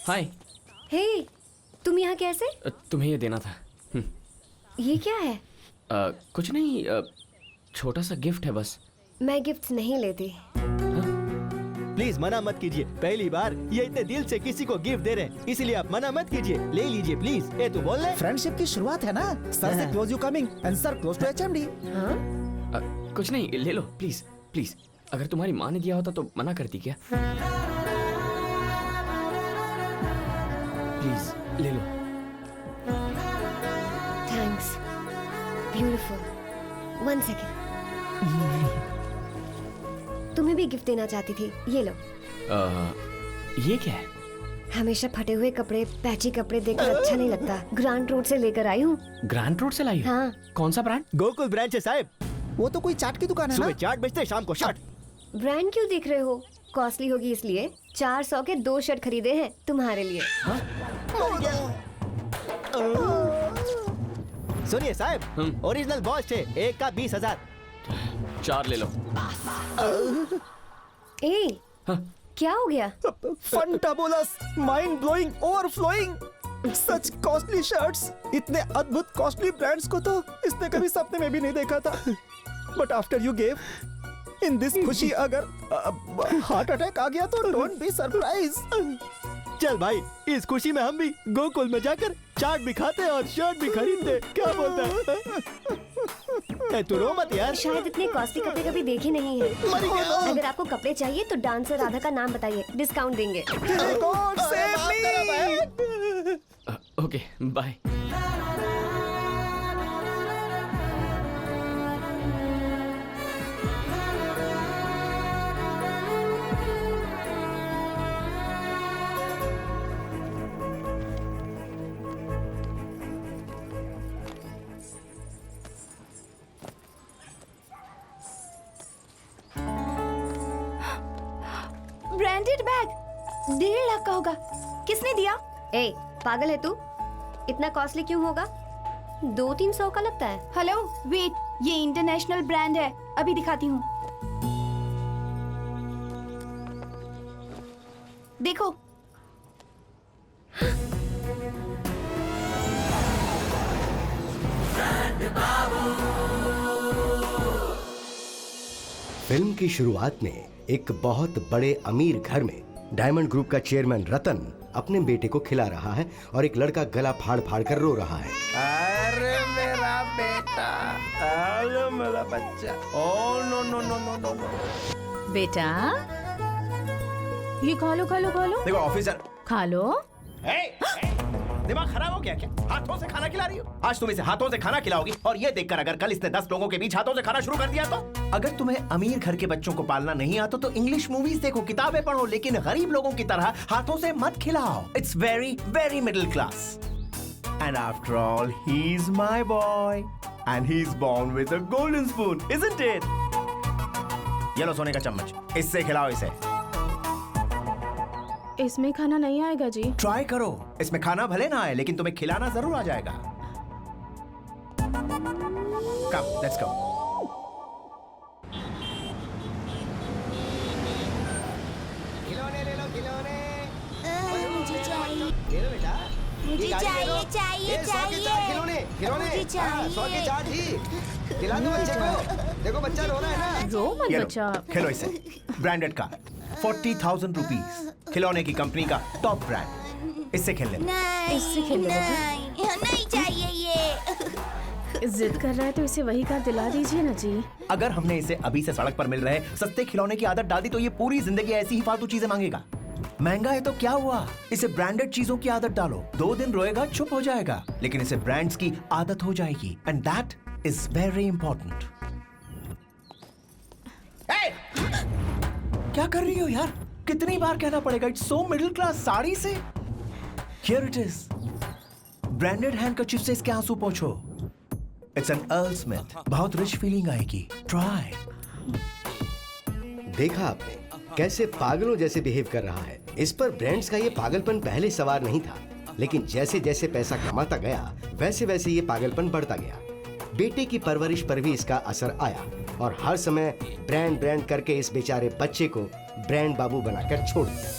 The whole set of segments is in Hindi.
हाय। हे, तुम यहाँ कैसे? तुम्हें ये देना था। ये क्या है? कुछ नहीं, छोटा सा गिफ्ट है बस। मैं गिफ्ट्स नहीं लेती। प्लीज मना मत कीजिए, पहली बार ये इतने दिल से किसी को गिफ्ट दे रहे हैं, इसीलिए आप मना मत कीजिए, ले लीजिए प्लीज। ए तू बोल रहे? फ्रेंडशिप की शुरुआत है ना। सर से close you coming and sir close to HMD. हाँ? कुछ नहीं, ले लो प्लीज प्लीज। अगर तुम्हारी माँ ने दिया होता तो मना करती क्या? प्लीज ले लो। थैंक्स। ब्यूटीफुल। 1 सेकेंड। तुम्हें भी गिफ्ट देना चाहती थी, ये लो। ये क्या है? हमेशा फटे हुए कपड़े, पैची कपड़े देखकर अच्छा नहीं लगता। ग्रांड रोड से लेकर आई हूँ। ग्रैंड रोड से लाई हो? हाँ। कौन सा ब्रांड? गोकुल ब्रांच है साहब। वो तो कोई चाट की दुकान है सुबह ना। चाट बेचते शाम को शर्ट। ब्रांड क्यों देख रहे हो? कॉस्टली होगी इसलिए। 400 के 2 शर्ट खरीदे हैं तुम्हारे लिए। सुनिए साहब, ओरिजिनल बॉस है, एक का 20,000। 4 ले लो। ए, हाँ। क्या हो गया? फंटाबुलस, माइंड ब्लोइंग, ओवरफ्लोइंग। सच कॉस्टली शर्ट्स, इतने अद्भुत कॉस्टली ब्रांड्स को तो इसने कभी सपने में भी नहीं देखा था। But after you gave in this खुशी, अगर हार्ट अटैक आ गया तो डोंट बी सरप्राइज। चल भाई, इस खुशी में हम भी गोकुल में जाकर चाट भी खाते हैं और शर्ट भी खरीदते। क्या बोलता है? तू रो मत यार। शायद इतने कॉस्टली कपड़े कभी देखे नहीं है। मर गया। अगर आपको कपड़े चाहिए तो डांसर राधा का नाम बताइए, डिस्काउंट देंगे। God save me. Okay bye. Branded bag 1.5 lakh का होगा। किसने दिया? ए, पागल है तू? इतना कॉस्टली क्यों होगा? 200-300 का लगता है। हेलो वेट, ये इंटरनेशनल ब्रांड है, अभी दिखाती हूँ। देखो। फिल्म की शुरुआत में एक बहुत बड़े अमीर घर में डायमंड ग्रुप का चेयरमैन रतन अपने बेटे को खिला रहा है और एक लड़का गला फाड़ फाड़ कर रो रहा है। अरे मेरा बेटा, अरे मेरा बच्चा, oh no no no no no no. बेटा ये खा लो खा लो खा लो। देखो ऑफिसर, खा लो। दिमाग खराब हो गया क्या? हाथों से खाना खिला रही हो? आज तुम इसे हाथों से खाना खिलाओगी और ये देखकर अगर कल इसने 10 लोगों के बीच हाथों से खाना शुरू कर दिया तो? अगर तुम्हें अमीर घर के बच्चों को पालना नहीं आता तो इंग्लिश मूवीज देखो, किताबें पढ़ो, लेकिन गरीब लोगों की तरह हाथों से मत खिलाओ। It's very very middle class. And after all he is my boy and he is born with a golden spoon, isn't it? ये लो सोने का चम्मच, इससे खिलाओ इसे। इसमें खाना नहीं आएगा जी। ट्राई करो, इसमें खाना भले ना आए लेकिन तुम्हें खिलाना जरूर आ जाएगा। कम, लेट्स गो। खिलौने ले लो, खिलौने। मुझे चाहिए, ले लो बेटा। मुझे ये गाड़ी ले लो। चाहिए, ये 100 के 4 खिलौने, खिलौने। मुझे हाँ, 100 के 4 ही। खिला दो बच्चे को। देखो बच्चा रो रहा है ना। रो मत ये लो, बच्चा। खेलो इसे। ब्रांडेड का 40,000 रुपीज, खिलौने की कंपनी का टॉप ब्रांड। इससे खेल ले। नहीं, इससे खेल लो बेटा। नहीं चाहिए ये। जिद कर रहा है तो इसे वही कार दिला दीजिए ना जी। अगर हमने इसे अभी से सड़क पर मिल रहे सस्ते खिलौने की आदत डाल दी तो ये पूरी जिंदगी ऐसी ही फालतू चीजें मांगेगा। महंगा है तो क्या हुआ, इसे ब्रांडेड चीजों की आदत डालो। 2 दिन रोएगा, चुप हो जाएगा, लेकिन इसे ब्रांड्स की आदत हो जाएगी and that is very important. क्या कर रही हो यार? कितनी बार कहना पड़ेगा? It's so middle class. Sari से here it is. Branded handkerchief से इसके आंसू पोंछो। इट्स एन अर्ल स्मिथ, बहुत रिच फीलिंग आएगी। ट्राई। देखा आपने कैसे पागलों जैसे बिहेव कर रहा है। इस पर ब्रांड्स का ये पागलपन पहले सवार नहीं था, लेकिन जैसे जैसे पैसा कमाता गया वैसे वैसे ये पागलपन बढ़ता गया। बेटे की परवरिश पर भी इसका असर आया और हर समय ब्रांड ब्रांड करके इस बेचारे बच्चे को ब्रांड बाबू बनाकर छोड़ दिया।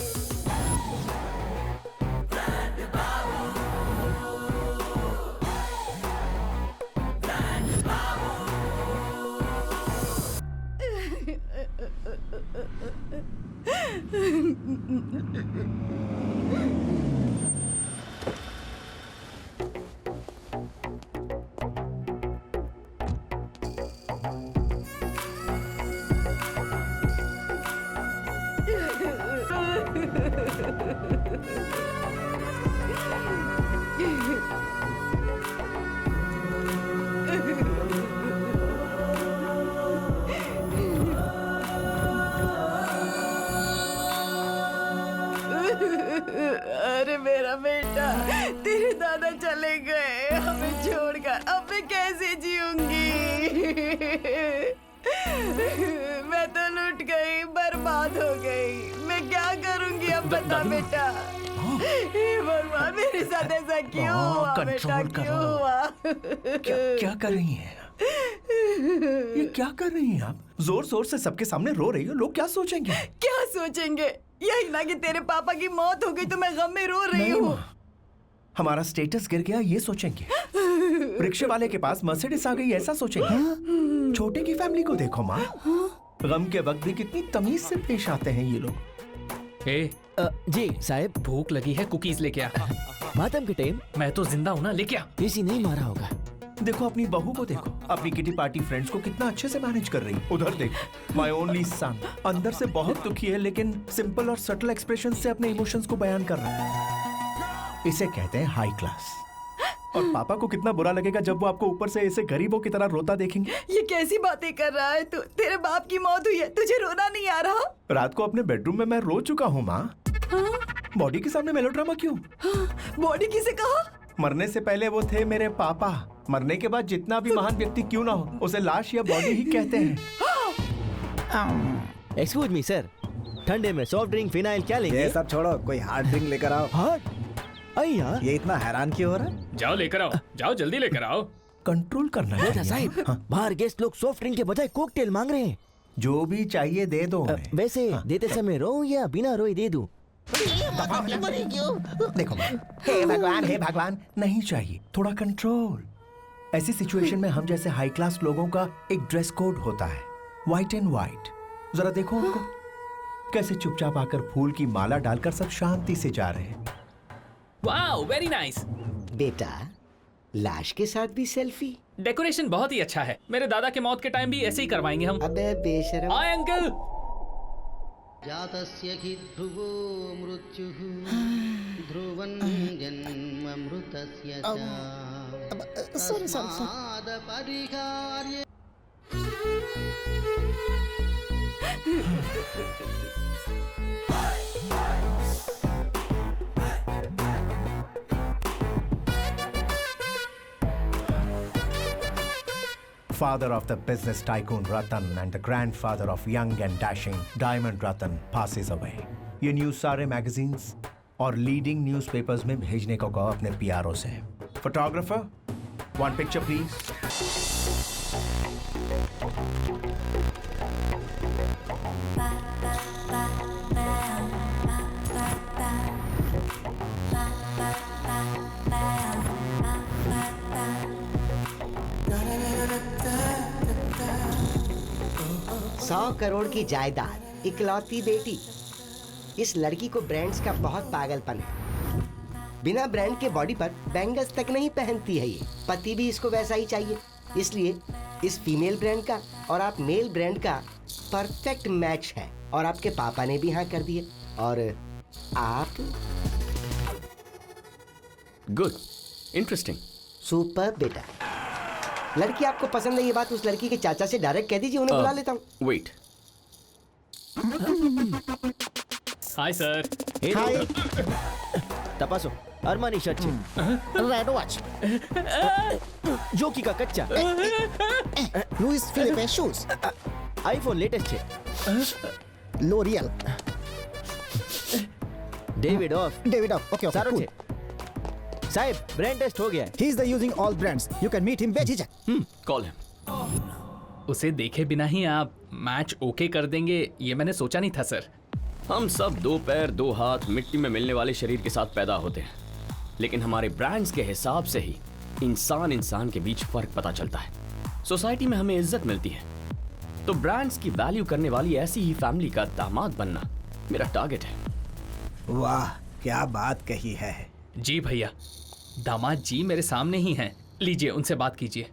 अरे मेरा बेटा, तेरे दादा चले गए हमें छोड़कर, अब मैं कैसे जीऊंगी? मैं तो लुट गई, बर्बाद हो गई। मैं क्या करूंगी अब बता बेटा। हे भगवान, मेरे साथ ऐसा क्यों हुआ बेटा, क्यों हुआ? क्या कर रही हैं? ये क्या कर रही हैं आप? जोर जोर से सबके सामने रो रही हो, लोग क्या सोचेंगे? क्या सोचेंगे? यही ना कि तेरे पापा की मौत हो गई तो मैं गम में रो रही हूँ। हमारा स्टेटस गिर गया ये सोचेंगे। रिक्शे वाले के पास मर्सिडीज आ गई ऐसा सोचेंगे। छोटे की फैमिली को देखो माँ, गम के वक्त भी कितनी तमीज से पेश आते हैं ये लोग। ए, जी साहब, भूख लगी है, कुकीज लेके आ। मातम के टाइम मैं तो जिंदा हूँ ना, लेके आ। किसी नहीं मारा होगा। देखो अपनी बहू को देखो, अपनी किटी पार्टी फ्रेंड्स को कितना अच्छे से मैनेज कर रही है। उधर देखो, माय ओनली सन अंदर से बहुत दुखी है, लेकिन सिंपल और सटल एक्सप्रेशन से अपने इमोशंस को बयान कर रहा है। इसे कहते हैं हाई क्लास। और पापा को कितना बुरा लगेगा जब वो आपको ऊपर से ऐसे गरीबों की तरह रोता देखेंगे। ये कैसी बातें कर रहा है तू? तेरे बाप की मौत हुई है, तुझे रोना नहीं आ रहा? रात को अपने बेडरूम में मैं रो चुका हूँ माँ। बॉडी के सामने मेलोड्रामा क्यों? बॉडी किसे कहा? मरने से पहले वो थे मेरे पापा, मरने के बाद जितना भी महान व्यक्ति क्यों ना हो, उसे लाश या बॉडी ही कहते हैं। एक्सक्यूज मी सर, ठंडे में सॉफ्ट ड्रिंक, फिनाइल क्या लेंगे? ये सब छोड़ो, कोई हार्ड ड्रिंक लेकर आओ। हार्ड? अय्या, ये इतना हैरान क्यों हो रहा है? जाओ लेकर आओ, जाओ जल्दी लेकर आओ। कंट्रोल करना बेटा चाहिए। साहब, बाहर गेस्ट लोग सॉफ्ट ड्रिंक के बजाय कोकटेल मांग रहे हैं। जो भी चाहिए दे दो उन्हें। वैसे देते समय रो या बिना रोए दे दूं? देखो हे भगवान, नहीं चाहिए, थोड़ा कंट्रोल। ऐसी सिचुएशन में हम जैसे हाई क्लास लोगों का एक ड्रेस कोड होता है, व्हाइट एंड व्हाइट। जरा देखो उनको, कैसे चुपचाप आकर फूल की माला डालकर सब शांति से जा रहे हैं। Wow, very nice. बेटा, लाश के साथ भी सेल्फी? डेकोरेशन बहुत ही अच्छा है। मेरे दादा के मौत के टाइम भी ऐसे ही करवाएंगे हम। अबे बेशरम। आए अंकल। जातस्य हि ध्रुवो मृत्युः ध्रुवं जन्ममृतस्य च तस्माद् परिहार्य। Father of the business tycoon Ratan and the grandfather of young and dashing Diamond Ratan passes away. ये न्यूज सारे मैगजीन्स और लीडिंग न्यूज़पेपर्स में भेजने को कहो अपने पीआरओ से। Photographer, one picture please. $100 crore की जायदाद, इकलौती बेटी। इस लड़की को ब्रांड्स का बहुत पागलपन है। बिना ब्रांड के बॉडी पर बैंगल्स तक नहीं पहनती है ये। पति भी इसको वैसा ही चाहिए। इसलिए इस फीमेल ब्रांड का और आप मेल ब्रांड का परफेक्ट मैच है। और आपके पापा ने भी हाँ कर दिए। और आप? Good, interesting. सुपर बेटा। लड़की आपको पसंद है ये बात उस लड़की के चाचा से डायरेक्ट कह दीजिए, उन्हें बुला लेता हूँ। वेट। Hi sir. हाय। तपासो, अरमानी शर्ट छे। रेड वॉच, जोकी का कच्चा। Louis Philippe shoes, iPhone latest छे। L'Oreal, Davidoff. ओके सारो छे। साहब, ब्रांड टेस्ट हो गया है। He is the using all brands, you can meet him बेझिझक। Call him. उसे देखे बिना ही आप मैच ओके कर देंगे, ये मैंने सोचा नहीं था सर। हम सब 2 पैर 2 हाथ मिट्टी में मिलने वाले शरीर के साथ पैदा होते हैं, लेकिन हमारे ब्रांड्स के हिसाब से ही इंसान के बीच फर्क पता चलता है। सोसाइटी में हमें इज्जत मिलती है। तो ब्रांड्स की वैल्यू करने वाली ऐसी ही फैमिली का दामाद बनना मेरा टारगेट है। वाह क्या बात कही है। जी भैया, दामाद जी मेरे सामने ही हैं। लीजिए, उनसे बात कीजिए।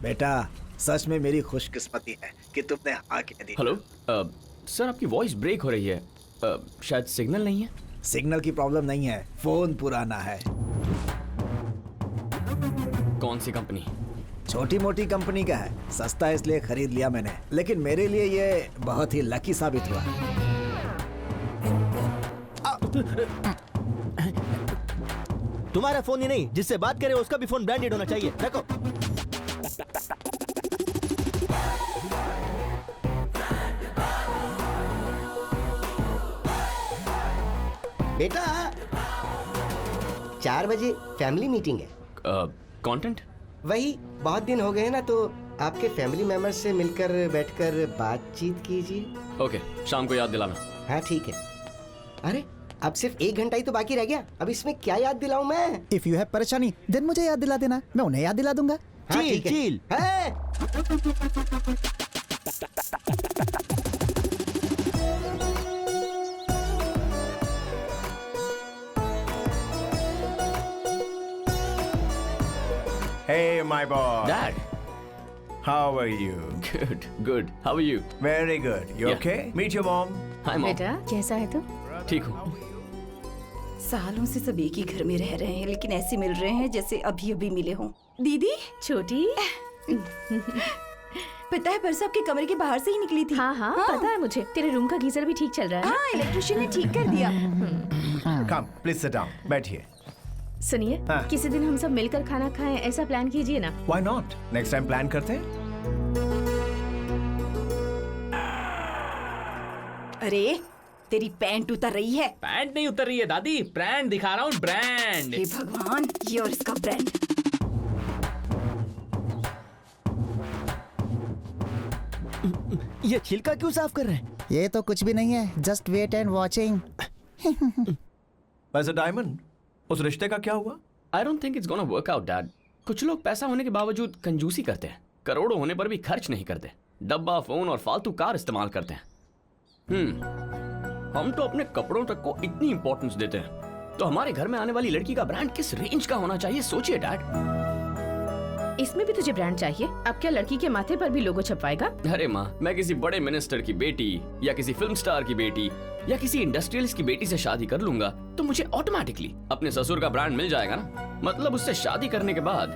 बेटा सच में मेरी खुशकिस्मती है कि तुमने हाँ कह दी। हेलो सर, आपकी वॉइस ब्रेक हो रही है। शायद सिग्नल नहीं है। सिग्नल की प्रॉब्लम नहीं है, फोन पुराना है। कौन सी कंपनी? छोटी मोटी कंपनी का है, सस्ता है इसलिए खरीद लिया मैंने, लेकिन मेरे लिए ये बहुत ही लकी साबित हुआ। तुम्हारा फोन ही नहीं, जिससे बात करे उसका भी फोन ब्रांडेड होना चाहिए। देखो बेटा 4 बजे फैमिली मीटिंग है। कंटेंट? वही, बहुत दिन हो गए ना, तो आपके फैमिली मेंबर्स से मिलकर बैठकर बातचीत कीजिए। ओके, शाम को याद दिलाना। हाँ ठीक है। अरे अब सिर्फ 1 घंटा ही तो बाकी रह गया, अब इसमें क्या याद दिलाऊं मैं? इफ यू हैव परेशानी देन मुझे याद दिला देना, मैं उन्हें याद दिला दूंगा। हाँ, चील ठीक है। चील। Hey, my boy. Dad. How are you? Good, good. How are you? Very good. You Yeah. okay? Meet your mom. Hi mom. बेटा कैसा है तू? ठीक हूँ। सालों से सब एक ही घर में रह रहे हैं, लेकिन ऐसे मिल रहे हैं जैसे अभी अभी मिले हों। दीदी छोटी। पता है परसों आपके कमरे के बाहर से ही निकली थी। हाँ हाँ पता है मुझे। तेरे रूम का गीजर भी ठीक चल रहा है। हाँ, इलेक्ट्रिशियन ने ठीक कर दिया। Come, please sit down. बैठिए। सुनिए, हाँ। किसी दिन हम सब मिलकर खाना खाएं, ऐसा प्लान कीजिए ना। Why not? Next time plan करते हैं। अरे तेरी पैंट उतर रही है। पैंट नहीं उतर रही है दादी, ब्रांड दिखा रहा हूँ, ब्रांड। हे भगवान, ये और इसका ब्रांड। ये छिलका क्यों साफ कर रहे हैं? ये तो कुछ भी नहीं है, जस्ट वेट एंड वॉचिंग। वैसे डायमंड, उस रिश्ते का क्या हुआ? I don't think it's gonna work out, Dad. कुछ लोग पैसा होने के बावजूद कंजूसी करते हैं, करोड़ों होने पर भी खर्च नहीं करते, डब्बा फोन और फालतू कार इस्तेमाल करते हैं। हम तो अपने कपड़ों तक को इतनी इंपॉर्टेंस देते हैं, तो हमारे घर में आने वाली लड़की का ब्रांड किस रेंज का होना चाहिए, सोचिए डैड। इसमें भी तुझे ब्रांड चाहिए? अब क्या लड़की के माथे पर भी लोगो छपवाएगा? अरे माँ, मैं किसी बड़े मिनिस्टर की बेटी या किसी फिल्म स्टार की बेटी या किसी इंडस्ट्रियलिस्ट की बेटी से शादी कर लूंगा तो मुझे ऑटोमेटिकली अपने ससुर का ब्रांड मिल जाएगा ना। मतलब उससे शादी करने के बाद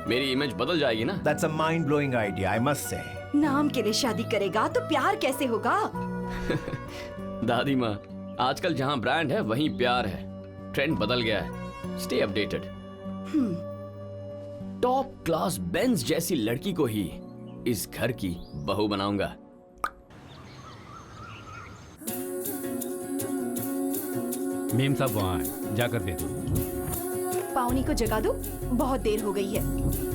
मेरी इमेज बदल जाएगी ना। That's a mind-blowing idea, I must say. नाम के लिए शादी करेगा तो प्यार कैसे होगा? दादी माँ, आजकल जहाँ ब्रांड है वहीं प्यार है। ट्रेंड बदल गया है। Stay updated. Top class Benz जैसी लड़की को ही इस घर की बहू बनाऊंगा। मेम साहब वहाँ है, जाकर दे दो। पावनी को जगा दो, बहुत देर हो गई है।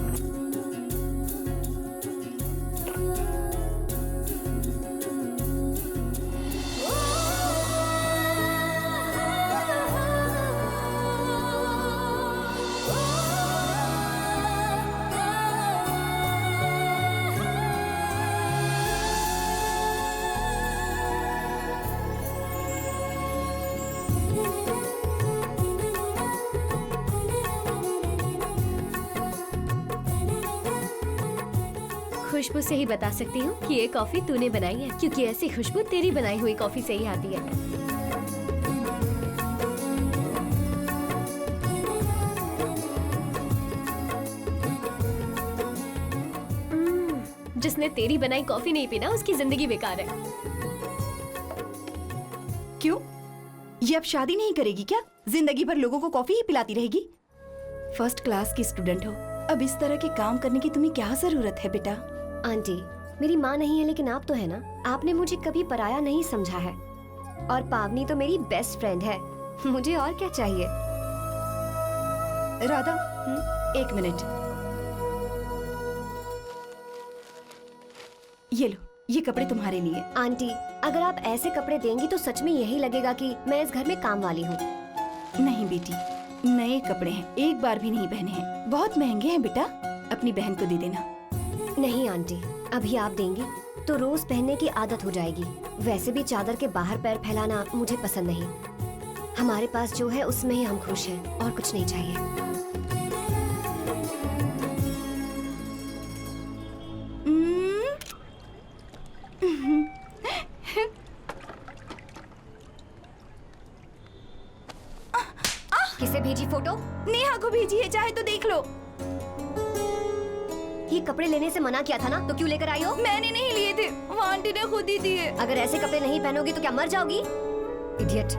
खुशबू से ही बता सकती हूँ कि ये कॉफी तूने बनाई है, क्योंकि ऐसी खुशबू तेरी बनाई हुई कॉफी से ही आती है। जिसने तेरी बनाई कॉफी नहीं पीना उसकी जिंदगी बेकार है। क्यों? ये अब शादी नहीं करेगी क्या? जिंदगी भर लोगों को कॉफी ही पिलाती रहेगी? फर्स्ट क्लास की स्टूडेंट हो, अब इस तरह के काम करने की तुम्हें क्या जरूरत है बेटा? आंटी, मेरी माँ नहीं है लेकिन आप तो है ना। आपने मुझे कभी पराया नहीं समझा है, और पावनी तो मेरी बेस्ट फ्रेंड है। मुझे और क्या चाहिए? राधा, एक मिनट। ये लो, ये कपड़े तुम्हारे लिए। आंटी, अगर आप ऐसे कपड़े देंगी तो सच में यही लगेगा कि मैं इस घर में काम वाली हूँ। नहीं बेटी, नए कपड़े हैं, एक बार भी नहीं पहने हैं, बहुत महंगे हैं बेटा, अपनी बहन को दे देना। नहीं आंटी, अभी आप देंगी तो रोज पहनने की आदत हो जाएगी। वैसे भी चादर के बाहर पैर फैलाना मुझे पसंद नहीं। हमारे पास जो है उसमें ही हम खुश हैं और कुछ नहीं चाहिए। किसे भेजी फोटो? नेहा को भेजी है, चाहे तो देख लो। ये कपड़े लेने से मना किया था ना, तो क्यों लेकर आई हो? मैंने नहीं लिए थे, वो आंटी ने खुद ही दिए। अगर ऐसे कपड़े नहीं पहनोगी तो क्या मर जाओगी? इडियट।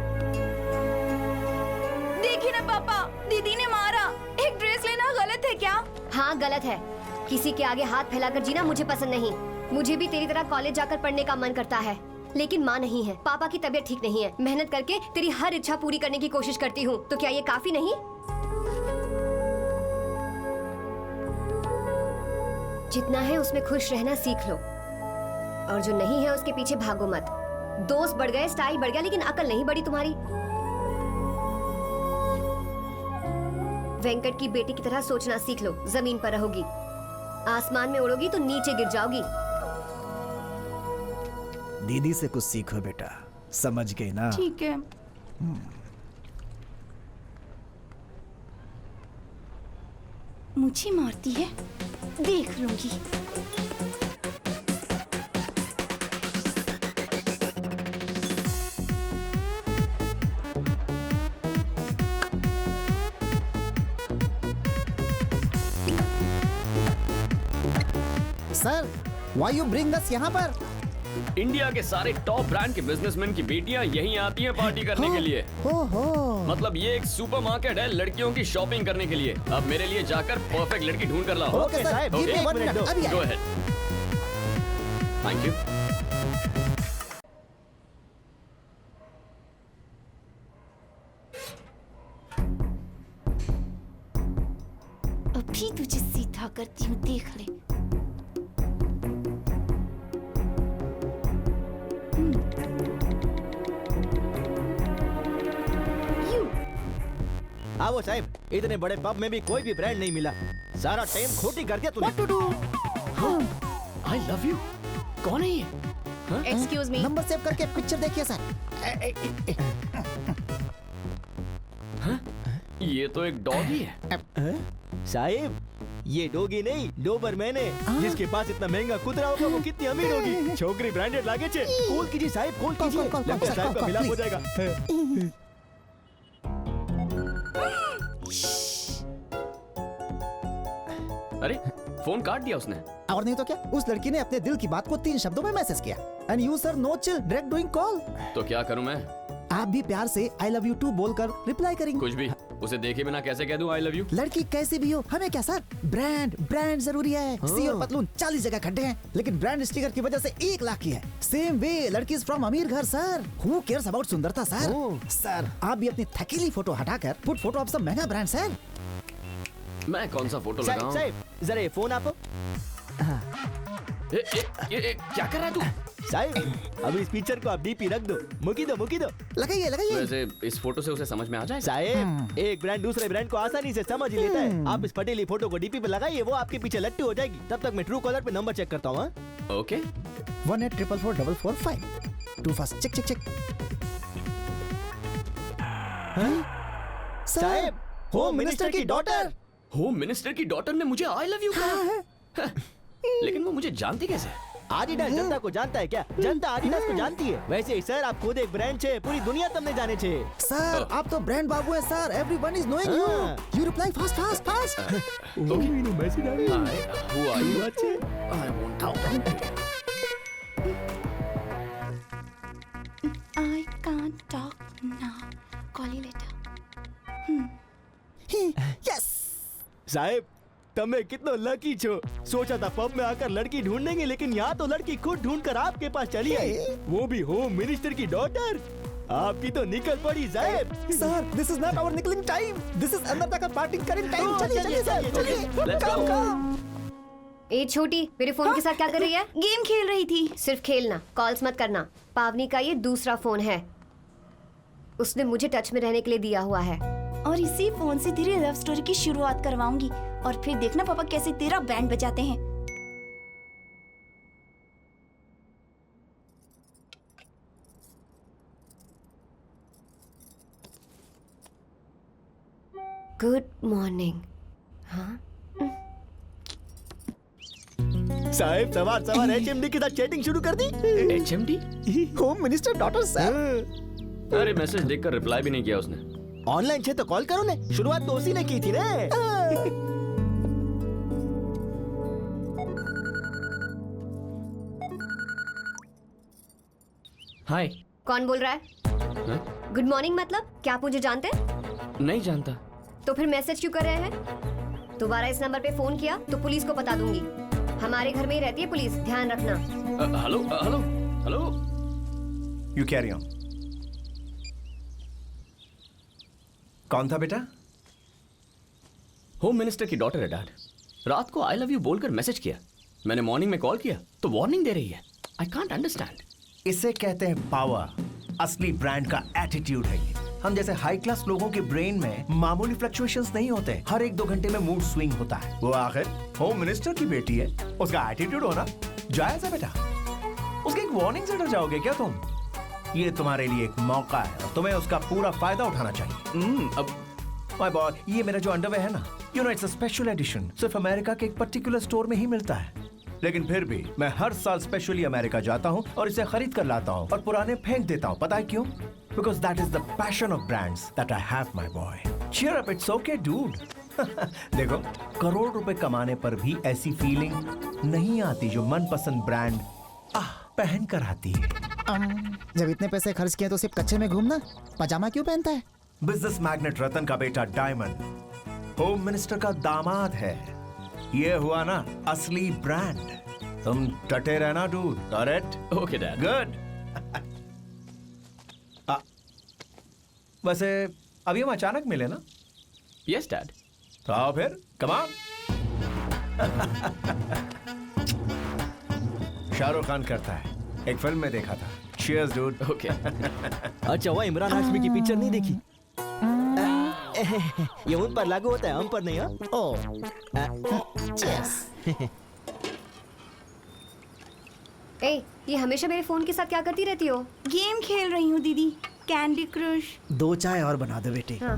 देखिए ना पापा, दीदी ने मारा। एक ड्रेस लेना गलत है क्या? हाँ गलत है। किसी के आगे हाथ फैलाकर जीना मुझे पसंद नहीं। मुझे भी तेरी तरह कॉलेज जाकर पढ़ने का मन करता है, लेकिन माँ नहीं है, पापा की तबीयत ठीक नहीं है। मेहनत करके तेरी हर इच्छा पूरी करने की कोशिश करती हूँ, तो क्या ये काफी नहीं? जितना है उसमें खुश रहना सीख लो, और जो नहीं है उसके पीछे भागो मत। दोस्त बढ़ गए, स्टाइल बढ़ गया, लेकिन अकल नहीं बढ़ी तुम्हारी। वेंकट की बेटी की तरह सोचना सीख लो। जमीन पर रहोगी, आसमान में उड़ोगी तो नीचे गिर जाओगी। दीदी से कुछ सीखो बेटा, समझ गई ना? ठीक है। मुझे मारती है, देख लूंगी। Sir, why you bring us यहाँ पर? इंडिया के सारे टॉप ब्रांड के बिजनेसमैन की बेटियां यहीं आती हैं पार्टी करने के लिए। मतलब ये एक सुपरमार्केट है लड़कियों की शॉपिंग करने के लिए। अब मेरे लिए जाकर परफेक्ट लड़की ढूंढ कर लाओ। ओके साहब, give me 1 minute, अभी गो अहेड। Thank you. अभी तुझे सीधा करती हूँ, देख ले। आओ साहब, इतने बड़े पब में भी कोई भी ब्रांड नहीं मिला। सारा टाइम खोटी कर दिया तूने। What to do? I love you. कौन है ये? Excuse me. नंबर सेव करके पिक्चर देखिए सर। ये तो एक डॉगी है। साहिब, ये डोगी नहीं, डोबरमैन है। जिसके पास इतना महंगा कुतरा होगा वो कितनी अमीर होगी। छोकरी ब्रांडेड लागे छे। कूल कीजिए साहिब, कूल कीजिए। लगता है साहिब का मिलाप हो जाएगा। अरे फोन काट दिया उसने। और नहीं तो क्या, उस लड़की ने अपने दिल की बात को 3 शब्दों में मैसेज किया। And you sir no chill, direct doing call. तो क्या करूं मैं? आप भी प्यार से आई लव यू टू बोलकर रिप्लाई करेंगे। कुछ भी। उसे देखे बिना कैसे कह दूं आई लव यू? लड़की कैसी भी हो, हमें क्या सर, ब्रांड जरूरी है। सी और पतलून 40 जगह खड्डे हैं, लेकिन ब्रांड स्टिकर की वजह से 1 लाख की है। सेम वे लड़की इज फ्रॉम अमीर घर सर। हु केयर्स अबाउट सुंदरता सर। सर आप भी अपनी थकीली फोटो हटाकर पुट फोटो ऑफ सम महंगा ब्रांड सर। मैं कौन सा फोटो साहिब, लगाऊं? साहिब, जरा ये फोन आपो। क्या कर रहा है तू? साहिब, अभी इस पिक्चर को आप डीपी रख दो। मुकी दो। लगाइए। वैसे इस फोटो से उसे समझ में आ जाएगा? साहिब, एक ब्रांड दूसरे ब्रांड को आसानी से समझ ही लेता है। आप इस फटेली फोटो को डीपी पे लगाइए, वो आपके पीछे लट्टू हो जाएगी। तब तक मैं ट्रू कॉलर पे नंबर चेक करता हूँ। ओके। 18444445 to fast check. साहिब, होम मिनिस्टर की डॉटर। होम मिनिस्टर की डॉटर ने मुझे आई लव यू कहा। लेकिन वो मुझे जानती कैसे? आदिडास जनता को जानता है क्या? जनता आदिडास को जानती है। वैसे ही सर, आप खुद एक ब्रांड छे, पूरी दुनिया तुमने जाने छे। सर आप तो ब्रांड बाबू है sir, everyone is knowing you. You reply fast. Okay. Message आ गया। Who are you? अच्छे। I won't talk. I can't talk now. Call you later. Yes Sahib, તમે कितना लकी छो। सोचा था पब में आकर लड़की ढूंढेंगे, लेकिन यहाँ तो लड़की खुद ढूंढकर आपके पास चली आई, वो भी होम मिनिस्टर की डॉटर। आपकी तो निकल पड़ी साहिब। Sir this is not our निकलिंग टाइम, दिस इज अंदर तक पार्टी करेंगे टाइम। चलिए sir, Okay, let's go. Come. ए छोटी, मेरे फोन के साथ क्या कर रही है? गेम खेल रही थी। सिर्फ खेलना, कॉल्स मत करना। पावनी का ये दूसरा फोन है, उसने मुझे टच में रहने के लिए दिया हुआ है। और इसी फोन से तेरी लव स्टोरी की शुरुआत करवाऊंगी, और फिर देखना पापा कैसे तेरा बैंड बजाते हैं। Good morning. हाँ साहब सवार सवार HMD के साथ चैटिंग शुरू कर दी। HMD? Home minister daughter sir. अरे मैसेज देखकर रिप्लाई भी नहीं किया उसने। ऑनलाइन छे तो कॉल करो ने, शुरुआत तो उसी ने की थी रे। हाय। कौन बोल रहा है? गुड मॉर्निंग मतलब क्या आप मुझे जानते हैं? नहीं जानता। तो फिर मैसेज क्यों कर रहे हैं? दोबारा इस नंबर पे फोन किया तो पुलिस को बता दूंगी। हमारे घर में ही रहती है पुलिस, ध्यान रखना। Hello hello hello. You carry on. कौन था बेटा? होम मिनिस्टर की डॉटर है डैड। रात को आई लव यू बोलकर मैसेज किया। मैंने मॉर्निंग में कॉल किया तो वार्निंग दे रही है। I can't understand. इसे कहते हैं पावर। असली ब्रांड का एटीट्यूड है ये। हम जैसे हाई क्लास लोगों के ब्रेन में मामूली फ्लक्चुएशंस नहीं होते, हर 1-2 घंटे में मूड स्विंग होता है। वो आखिर होम मिनिस्टर की बेटी है, उसका एटीट्यूड होना जायज है बेटा। उसकी एक वार्निंग से डर जाओगे क्या तुम? ये तुम्हारे लिए एक मौका है और तुम्हें उसका पूरा फायदा उठाना चाहिए। अब माय बॉय, ये मेरा जो अंडरवेयर है ना, you know it's a special edition, सिर्फ अमेरिका के एक पर्टिकुलर स्टोर में ही मिलता है। लेकिन फिर भी मैं हर साल स्पेशली अमेरिका जाता हूँ और इसे खरीद कर लाता हूँ और पुराने फेंक देता हूँ। पता है क्यों? Because that is the passion of brands that I have, my boy. Cheer up, it's okay, dude. देखो, करोड़ रुपए कमाने पर भी ऐसी फीलिंग नहीं आती जो मनपसंद ब्रांड पहन कर आती है। जब इतने पैसे खर्च किए तो सिर्फ कच्चे में घूमना, पजामा क्यों पहनता है? बिजनेस मैग्नेट रतन का बेटा डायमंड होम मिनिस्टर का दामाद है। ये हुआ ना असली ब्रांड। तुम टटे रहना dude. Correct? Okay dad. Good. वैसे अभी हम अचानक मिले ना? Yes dad. तो आओ फिर, कम ऑन। शाहरुख खान करता है, एक फिल्म में देखा था। Cheers, dude. ओके। अच्छा वो इमरान हाशमी की पिक्चर नहीं देखी? ये उन पर लागू होता है, हम पर नहीं। हाँ? ओह। ए, ये हमेशा मेरे फोन के साथ क्या करती रहती हो? गेम खेल रही हूँ दीदी, कैंडी क्रश। 2 चाय और बना दो बेटी। हाँ।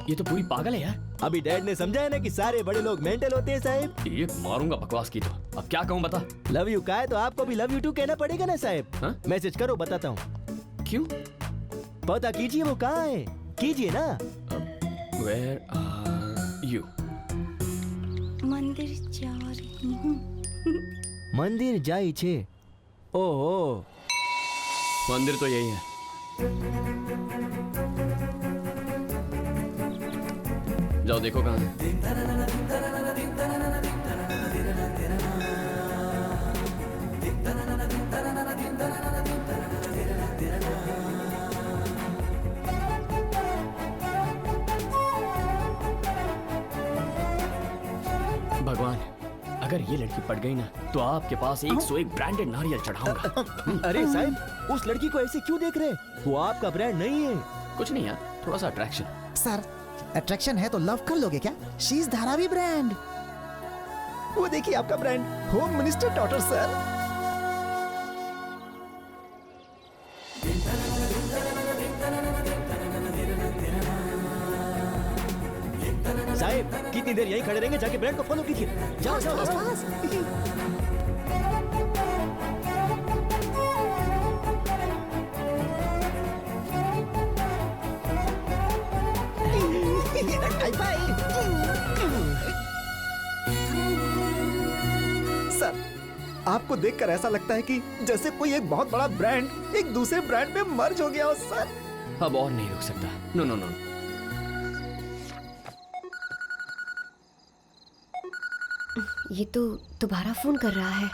ये तो पूरी पागल है यार। अभी डैड ने समझाया ना कि सारे बड़े लोग मेंटल होते हैं साहब। ये मारूंगा बकवास की तो। अब क्या कहूँ बता। लव यू का है तो आपको भी लव यू टू कहना पड़ेगा ना साहब। हाँ? मैसेज करो, बताता हूँ। क्यों? पता कीजिए वो कहाँ है, कीजिए ना। Where are you? मंदिर जा रही हूँ। मंदिर जाई छे। ओहो, मंदिर तो यही है। जाओ देखो कहाँ है। भगवान, अगर ये लड़की पड़ गई ना तो आपके पास 101 ब्रांडेड नारियल चढ़ाऊंगा। अरे साहब, उस लड़की को ऐसे क्यों देख रहे? वो आपका ब्रांड नहीं है। कुछ नहीं यार, थोड़ा सा अट्रैक्शन। सर, अट्रैक्शन है तो लव कर लोगे क्या? She is Dharavi brand. वो देखिए आपका brand, home minister daughter sir. साहब, कितनी देर यहीं खड़े रहेंगे? जाके ब्रांड को फॉलो कीजिए। जाओ जाओ जाओ। सर, आपको देखकर ऐसा लगता है कि जैसे कोई एक बहुत बड़ा ब्रांड एक दूसरे ब्रांड में मर्ज हो गया हो सर। अब और नहीं रुक सकता। No no no. ये तो दोबारा फोन कर रहा है।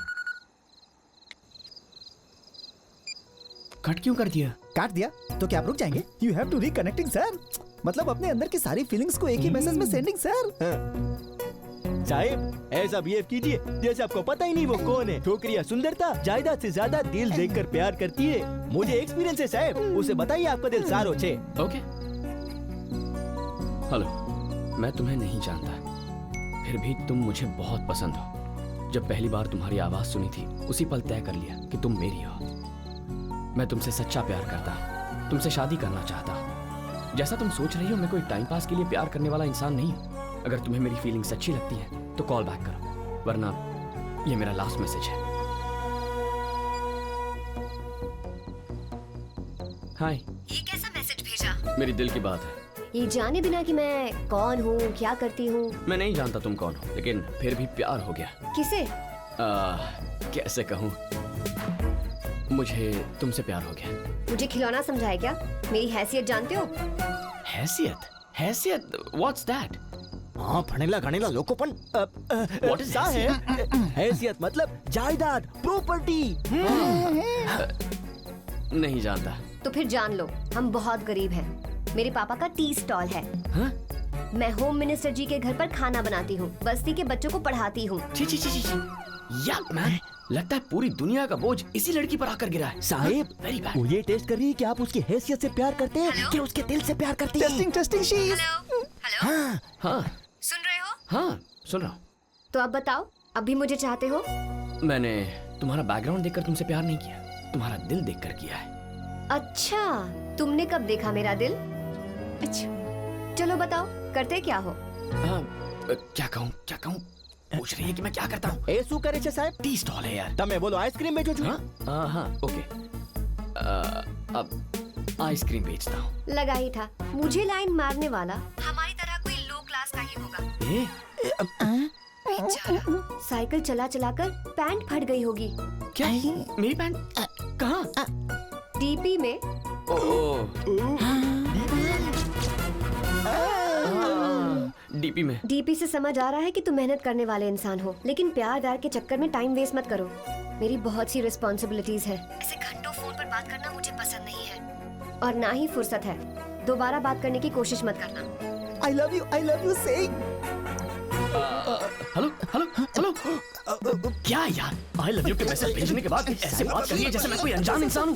कट क्यों कर दिया? काट दिया तो क्या आप रुक जाएंगे? You have to reconnecting sir. मतलब अपने अंदर की सारी फीलिंग्स को एक ही मैसेज में सेंडिंग सर। साहब, ऐसा बिहेव कीजिए जैसे आपको पता ही नहीं वो कौन है। छोकरियां सुंदरता जायदाद से ज्यादा दिल देखकर प्यार करती है। मुझे एक्सपीरियंस है साहब, उसे बताइए आपका दिल सारो छे। ओके। हेलो, मैं तुम्हें नहीं जानता, फिर भी तुम मुझे बहुत पसंद हो। जब पहली बार तुम्हारी आवाज सुनी थी, उसी पल तय कर लिया कि तुम मेरी हो। मैं तुमसे सच्चा प्यार करता, तुमसे शादी करना चाहता। जैसा तुम सोच रही हो, मैं कोई टाइम पास के लिए प्यार करने वाला इंसान नहीं हूँ। अगर तुम्हें मेरी फीलिंग्स अच्छी लगती हैं तो कॉल बैक करो, वरना ये मेरा लास्ट मैसेज है। हाय। ये कैसा मैसेज भेजा? मेरी दिल की बात है। ये जाने बिना कि मैं कौन हूँ, क्या करती हूँ। मैं नहीं जानता तुम कौन हो, लेकिन फिर भी प्यार हो गया। किसे? कैसे कहूँ, मुझे तुमसे प्यार हो गया। मुझे खिलौना समझा है क्या? मेरी हैसियत जानते हो? हैसियत? हैसियत? What's that? हाँ, फनेला गनेला लोकोपन। What is हैसियत? हैसियत मतलब जायदाद, प्रॉपर्टी। नहीं जानता। तो फिर जान लो, हम बहुत गरीब हैं। मेरे पापा का टी स्टॉल है। हाँ? मैं होम मिनिस्टर जी के घर पर खाना बनाती हूँ, बस्ती के बच्चों को पढ़ाती हूँ। यार मैन, लगता है पूरी दुनिया का बोझ इसी लड़की पर आकर गिरा है। Sahib, very bad. वो ये टेस्ट कर रही है कि आप उसकी हैसियत से प्यार करते हैं कि उसके दिल से प्यार करते हैं। Testing testing she. हेलो, हाँ सुन रहे हो? हाँ सुन रहा हूँ। तो अब बताओ, अब भी मुझे चाहते हो? मैंने तुम्हारा बैकग्राउंड देखकर तुमसे प्यार नहीं किया, तुम्हारा दिल देखकर किया है। अच्छा, तुमने कब देखा मेरा दिल? अच्छा, चलो बताओ, करते क्या हो? क्या कहूँ पूछ रही है कि मैं क्या करता हूँ। ए શું કરે છે સાહેબ? टी स्टॉल है यार। તમે બોલો आइसक्रीम बेचो છો? हाँ ओके। अब आइसक्रीम बेचता हूँ। लगा ही था, मुझे लाइन मारने वाला हमारी तरह कोई लो क्लास का ही होगा। बेचारा, साइकिल चला चला कर पैंट फट गई होगी। क्या? मेरी पैंट कहाँ? डीपी में। डीपी में। डीपी से समझ आ रहा है कि तुम मेहनत करने वाले इंसान हो, लेकिन प्यार व्यार के चक्कर में टाइम वेस्ट मत करो। मेरी बहुत सी रिस्पॉन्सिबिलिटीज है। ऐसे घंटों फोन पर बात करना मुझे पसंद नहीं है, और ना ही फुर्सत है। दोबारा बात करने की कोशिश मत करना। I love you saying। Hello क्या यार, आई लव यू के मैसेज भेजने के बाद ऐसे बात कर रही है जैसे मैं कोई अनजान इंसान हूँ।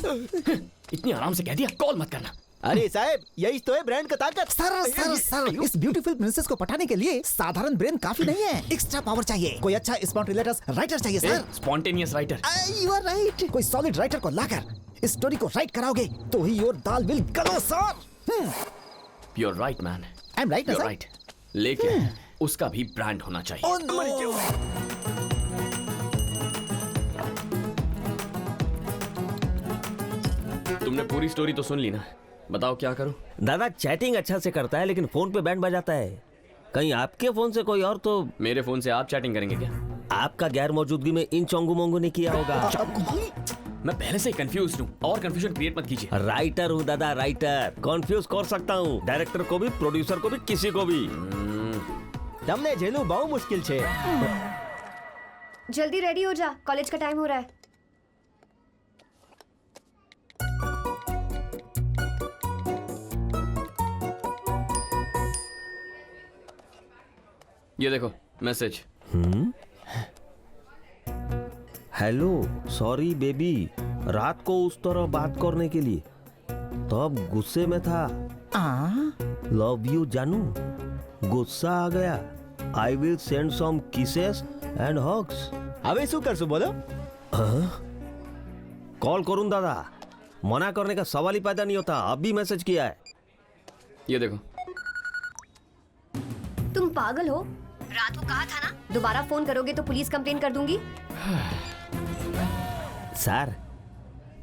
इतनी आराम से कह दिया कॉल मत करना। अरे साहब, यही तो है ब्रांड का ताकत। सर, इस ब्यूटीफुल प्रिंसेस को पटाने के लिए साधारण ब्रेन काफी नहीं है, एक्स्ट्रा पावर चाहिए। कोई अच्छा स्पॉन्टेनियस राइटर चाहिए sir. Spontaneous writer? You are right. कोई सॉलिड राइटर को लाकर स्टोरी को राइट कराओगे तो ही your dal will glow sir. You are right man. I am right ना सर? राइट, लेकिन उसका भी ब्रांड होना चाहिए। Oh, no. तुमने पूरी स्टोरी तो सुन ली ना, बताओ क्या करूं? दादा चैटिंग अच्छा से करता है, लेकिन फोन पे बैंड बजाता है। कहीं आपके फोन से कोई और तो? मेरे फोन से आप चैटिंग करेंगे क्या? आपका गैर मौजूदगी में इन चोंगू मोंगू ने किया होगा। मैं पहले से ही कंफ्यूज हूँ, और कंफ्यूजन क्रिएट मत कीजिए। राइटर हूँ दादा, राइटर। कंफ्यूज कर सकता हूँ डायरेक्टर को भी, प्रोड्यूसर को भी, किसी को भी। તમને જેલું બહુ મુશ્કેલ છે। जल्दी रेडी हो जा, कॉलेज का टाइम हो रहा है। ये देखो मैसेज। हेलो, सॉरी बेबी, रात को उस तरह बात करने के लिए तब गुस्से में था। लव यू जानू, गुस्सा आ गया। I will send some kisses and hugs. હવે શું કરશું બોલો? कॉल करूं दादा, मना करने का सवाल ही पैदा नहीं होता। अभी मैसेज किया है। ये देखो। तुम पागल हो? रात को कहा था ना, दोबारा फोन करोगे तो पुलिस कंप्लेन कर दूंगी। सर,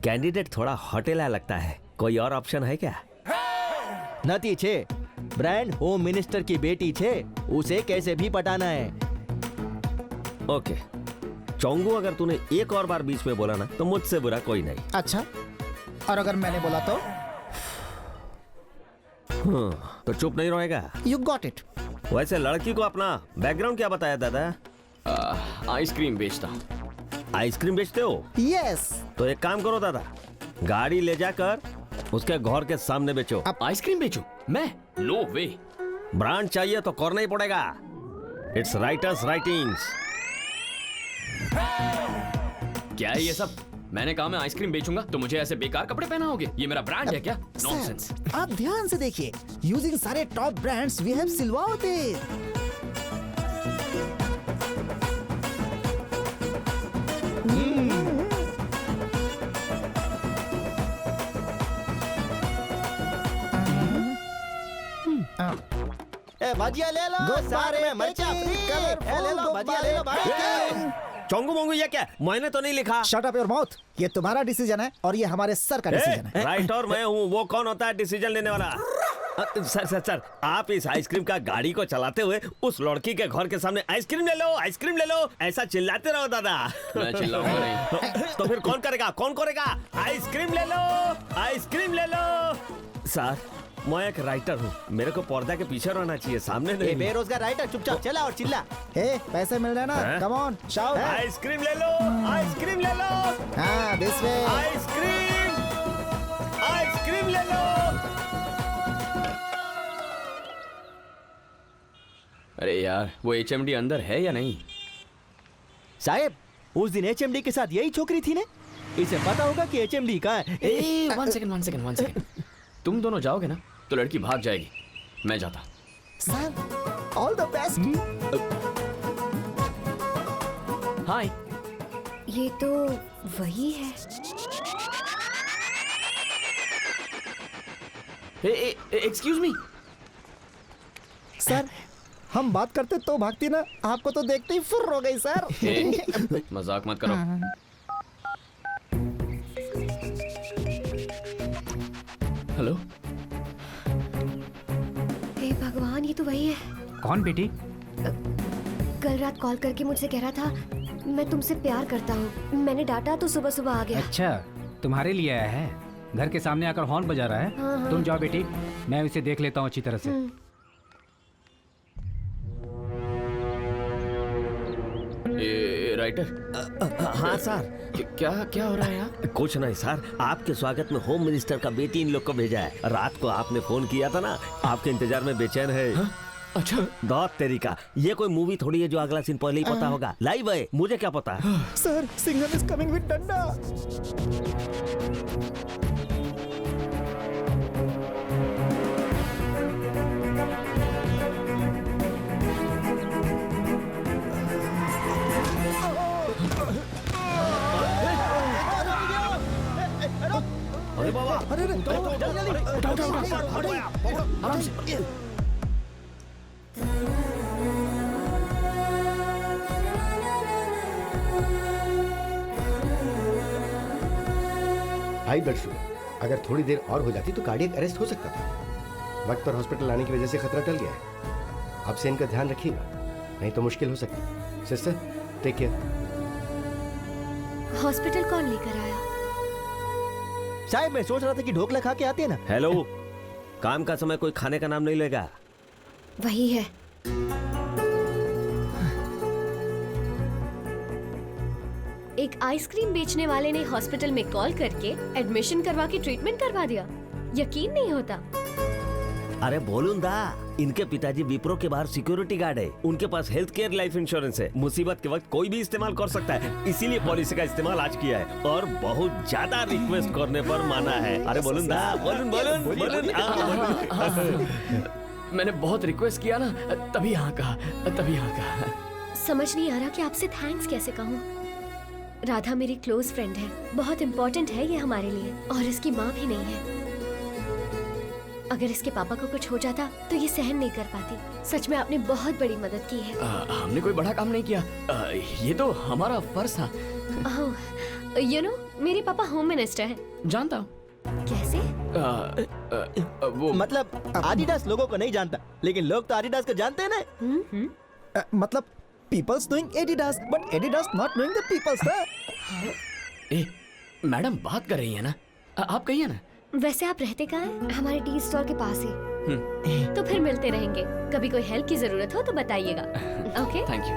कैंडिडेट थोड़ा होटेला लगता है, कोई और ऑप्शन है क्या? નથી છે। ब्रांड होम मिनिस्टर की बेटी छे, उसे कैसे भी पटाना है। ओके चोंगू, अगर तूने एक और बार बीच में बोला ना तो मुझसे बुरा कोई नहीं। अच्छा, और अगर मैंने बोला तो? तो चुप नहीं रहेगा। You got it. वैसे लड़की को अपना बैकग्राउंड क्या बताया दादा? आइसक्रीम बेचता हूँ। आइसक्रीम बेचते हो? यस। तो एक काम करो दादा, गाड़ी ले जाकर उसके घर के सामने बेचो। अब आइसक्रीम बेचो मैं? नो वे। ब्रांड चाहिए तो करना ही पड़ेगा। It's writers writings. क्या है ये सब? मैंने कहा मैं आइसक्रीम बेचूंगा तो मुझे ऐसे बेकार कपड़े पहनाओगे? ये मेरा ब्रांड है क्या? नॉनसेंस। आप ध्यान से देखिए, यूजिंग सारे टॉप ब्रांड्स वी हैव सिलवाओ दे। ए भजिया ले लो, साथ में मिर्चा फ्री। ए ले लो भजिया ले लो भाई। चोंगू मोंगू ये क्या? मैंने तो नहीं लिखा। Shut up your mouth. ये तुम्हारा डिसीजन है और ये हमारे सर का डिसीजन है। राइटर मैं हूँ, वो कौन होता है डिसीजन लेने वाला? सर सर सर, आप इस आइसक्रीम का गाड़ी को चलाते हुए उस लड़की के घर के सामने आइसक्रीम ले लो, आइसक्रीम ले लो, ऐसा चिल्लाते रहो दादा। मैं चिल्लाऊंगा नहीं। तो फिर कौन करेगा? कौन करेगा? आइसक्रीम ले लो, आइसक्रीम ले लो। सर मैं एक राइटर हूँ, मेरे को पर्दा के पीछे रहना चाहिए, सामने नहीं। बेरोजगार राइटर, चुपचाप चला और चिल्ला। पैसे मिल रहे ना? Come on shout. आइसक्रीम ले लो, आइसक्रीम ले लो। हाँ दिस वे। आइसक्रीम, आइसक्रीम ले लो। अरे यार, वो HMD अंदर है या नहीं? साहब, उस दिन HMD के साथ यही छोकरी थी ने? इसे पता होगा कि HMD कहाँ है। One second. तुम दोनों जाओगे ना तो लड़की भाग जाएगी, मैं जाता। Sir all the best. Hi. ये तो वही है। एक्सक्यूज मी सर, हम बात करते तो भागती ना, आपको तो देखते ही फुर्र हो गई सर। मजाक मत करो। हेलो। हे भगवान, ये तो वही है। कौन बेटी? कल रात कॉल करके मुझसे कह रहा था मैं तुमसे प्यार करता हूँ। मैंने डांटा तो सुबह सुबह आ गया। अच्छा, तुम्हारे लिए आया है। घर के सामने आकर हॉर्न बजा रहा है। हाँ। तुम जाओ बेटी, मैं उसे देख लेता हूँ अच्छी तरह से। राइटर। हाँ सर। क्या क्या हो रहा है यहाँ? कुछ नहीं सर, आपके स्वागत में होम मिनिस्टर का बेटी इन लोग को भेजा है। रात को आपने फोन किया था ना, आपके इंतजार में बेचैन है। हाँ? अच्छा। दौत तेरी का, ये कोई मूवी थोड़ी है जो अगला सीन पहले ही पता होगा। लाइव है, मुझे क्या पता। Sir, singer is coming with डंडा। अरे बाबा, अरे आराम से। हाई ब्लड शुगर, अगर थोड़ी देर और हो जाती तो कार्डियक अरेस्ट हो सकता था। वक्त पर हॉस्पिटल आने की वजह से खतरा टल गया है। आपसे इनका ध्यान रखिएगा, नहीं तो मुश्किल हो सकती। Sister, take care. हॉस्पिटल कौन लेकर आया? साहब, मैं सोच रहा था कि ढोकला खा के आते हैं ना। हेलो, काम का समय कोई खाने का नाम नहीं लेगा। वही है। एक आइसक्रीम बेचने वाले ने हॉस्पिटल में कॉल करके एडमिशन करवा के ट्रीटमेंट करवा दिया। यकीन नहीं होता। अरे बोलूं दा, इनके पिताजी विप्रो के बाहर सिक्योरिटी गार्ड है। उनके पास हेल्थ केयर लाइफ इंश्योरेंस है। मुसीबत के वक्त कोई भी इस्तेमाल कर सकता है, इसीलिए पॉलिसी का इस्तेमाल आज किया है और बहुत ज्यादा रिक्वेस्ट करने पर माना है। अरे बोलूं दा, बोलूं। मैंने बहुत रिक्वेस्ट किया ना, तभी हाँ कहा। समझ नहीं आ रहा कि आपसे थैंक्स कैसे कहूँ। राधा मेरी क्लोज फ्रेंड है, बहुत इम्पोर्टेंट है ये हमारे लिए, और इसकी माँ भी नहीं है। अगर इसके पापा को कुछ हो जाता तो ये सहन नहीं कर पाती। सच में आपने बहुत बड़ी मदद की है। हमने कोई बड़ा काम नहीं किया, ये तो हमारा फर्ज था। यू नो, मेरे पापा होम मिनिस्टर हैं। जानता हूँ। कैसे? वो मतलब आदिडास लोगों को नहीं जानता, लेकिन लोग तो आदिडास को जानते हैं ना। मतलब peoples knowing Adidas, but Adidas not knowing the peoples sir. ए, मैडम बात कर रही है ना, आप कहिए ना। वैसे आप रहते कहाँ हैं? हमारे टी स्टॉल के पास ही। तो फिर मिलते रहेंगे। कभी कोई हेल्प की जरूरत हो तो बताइएगा। ओके? Thank you.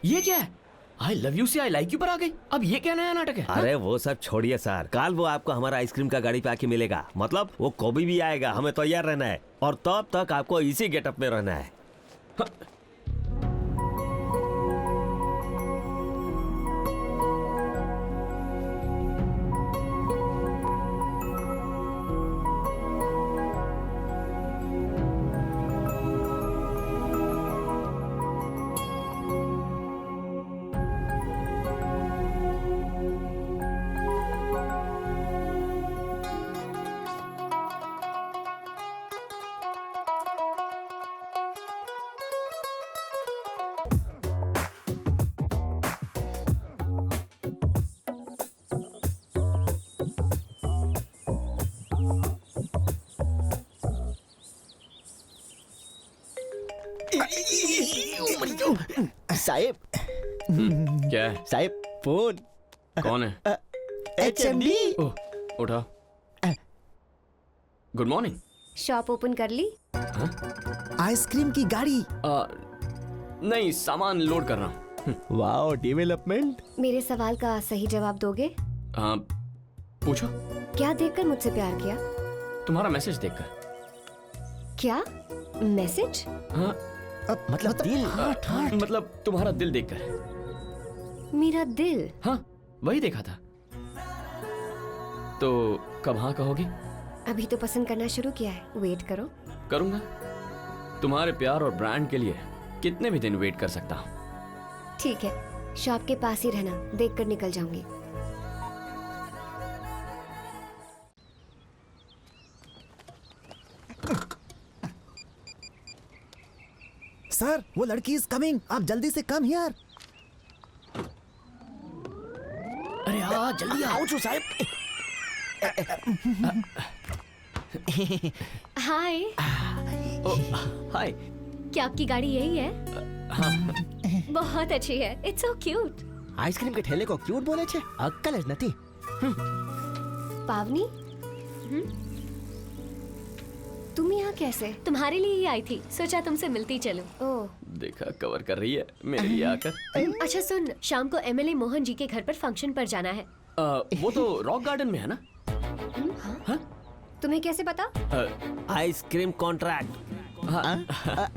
ये क्या है? आई लव यू से आई लाइक यू पर आ गई। अब ये क्या नया नाटक है? अरे वो सब छोड़िए सर, कल वो आपको हमारा आइसक्रीम का गाड़ी पे आके मिलेगा। मतलब वो कभी भी आएगा, हमें तैयार रहना है और तब तक आपको इसी गेटअप में रहना है। साहिब क्या है? साहिब फोन। कौन है? HMD। ओह, उठा। Good morning. शॉप ओपन कर ली? आइसक्रीम की गाड़ी। नहीं, सामान लोड कर रहा हूँ। Wow, development. मेरे सवाल का सही जवाब दोगे? हाँ, पूछो। क्या देखकर मुझसे प्यार किया? तुम्हारा मैसेज देखकर। क्या मैसेज? हाँ, मतलब दिल। मतलब तुम्हारा दिल देखकर। मेरा दिल? हाँ, वही देखा था। तो कब हाँ कहोगी? अभी तो पसंद करना शुरू किया है, वेट करो। करूंगा। तुम्हारे प्यार और ब्रांड के लिए कितने भी दिन वेट कर सकता हूँ। ठीक है, शॉप के पास ही रहना, देखकर निकल जाऊंगी। सर, वो लड़की इज कमिंग, आप जल्दी से कम हियर। अरे हाँ, जल्दी आओ जो साहिब। हाय। हाय। क्या आपकी गाड़ी यही है? बहुत अच्छी है, इट्स सो क्यूट। आइसक्रीम के ठेले को क्यूट बोले छे? अक्कल ज नथी। पावनी, तुम यहाँ कैसे? तुम्हारे लिए ही आई थी, सोचा तुमसे मिलती चलूं। ओह, देखा कवर कर रही है मेरे लिए आकर। अच्छा सुन, शाम को एमएलए मोहन जी के घर पर फंक्शन पर जाना है। वो तो रॉक गार्डन में है ना? हाँ? तुम्हें कैसे पता? Ice cream contract. हाँ,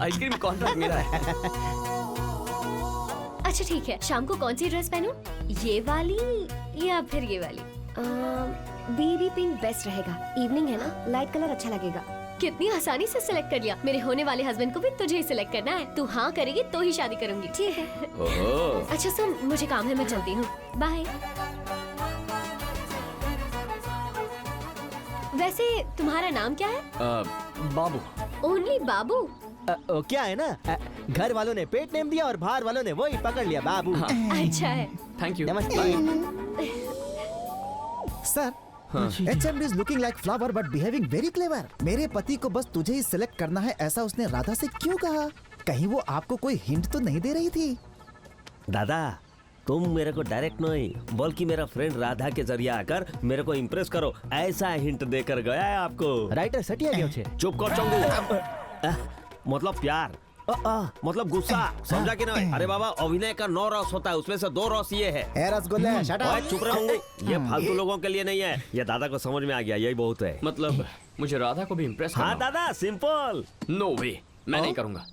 आइसक्रीम कॉन्ट्रैक्ट मेरा है। अच्छा ठीक है, शाम को कौन सी ड्रेस पहनूं? ये वाली या फिर ये वाली? बेबी पिंक बेस्ट रहेगा, इवनिंग है ना, लाइट कलर अच्छा लगेगा। कितनी आसानी से सिलेक्ट कर लिया। मेरे होने वाले हस्बैंड को भी तुझे ही सिलेक्ट करना है। तू हाँ करेगी तो ही शादी करूंगी, ठीक है? अच्छा सुन, मुझे काम है, मैं चलती हूँ, बाय। वैसे तुम्हारा नाम क्या है? बाबू। ओनली बाबू? क्या है ना, घर वालों ने पेट नेम दिया और बाहर वालों ने वही पकड़ लिया, बाबू। अच्छा है। Thank you. नमस्ते। Sir, HMD is looking like flower but behaving very clever. मेरे पति को बस तुझे ही सिलेक्ट करना है, ऐसा उसने राधा से क्यों कहा? कहीं वो आपको कोई हिंट तो नहीं दे रही थी? दादा, तुम मेरे को डायरेक्ट नहीं बल्कि मेरा फ्रेंड राधा के जरिए आकर मेरे को इम्प्रेस करो, ऐसा हिंट देकर गया है आपको। राइटर सटिया गया छे। चुप कर चंगू। मतलब प्यार, मतलब गुस्सा, समझा कि नहीं? अरे बाबा, अभिनय का 9 रस होता है, उसमें से 2 रस ये है। रसगुल्ले, शट अप। ओए, चुप रहूंगी। ये फालतू लोगों के लिए नहीं है, ये दादा को समझ में आ गया, यही बहुत है। मतलब मुझे राधा को भी इम्प्रेस करना। हाँ दादा, सिंपल। नो वे, मैं नहीं करूंगा।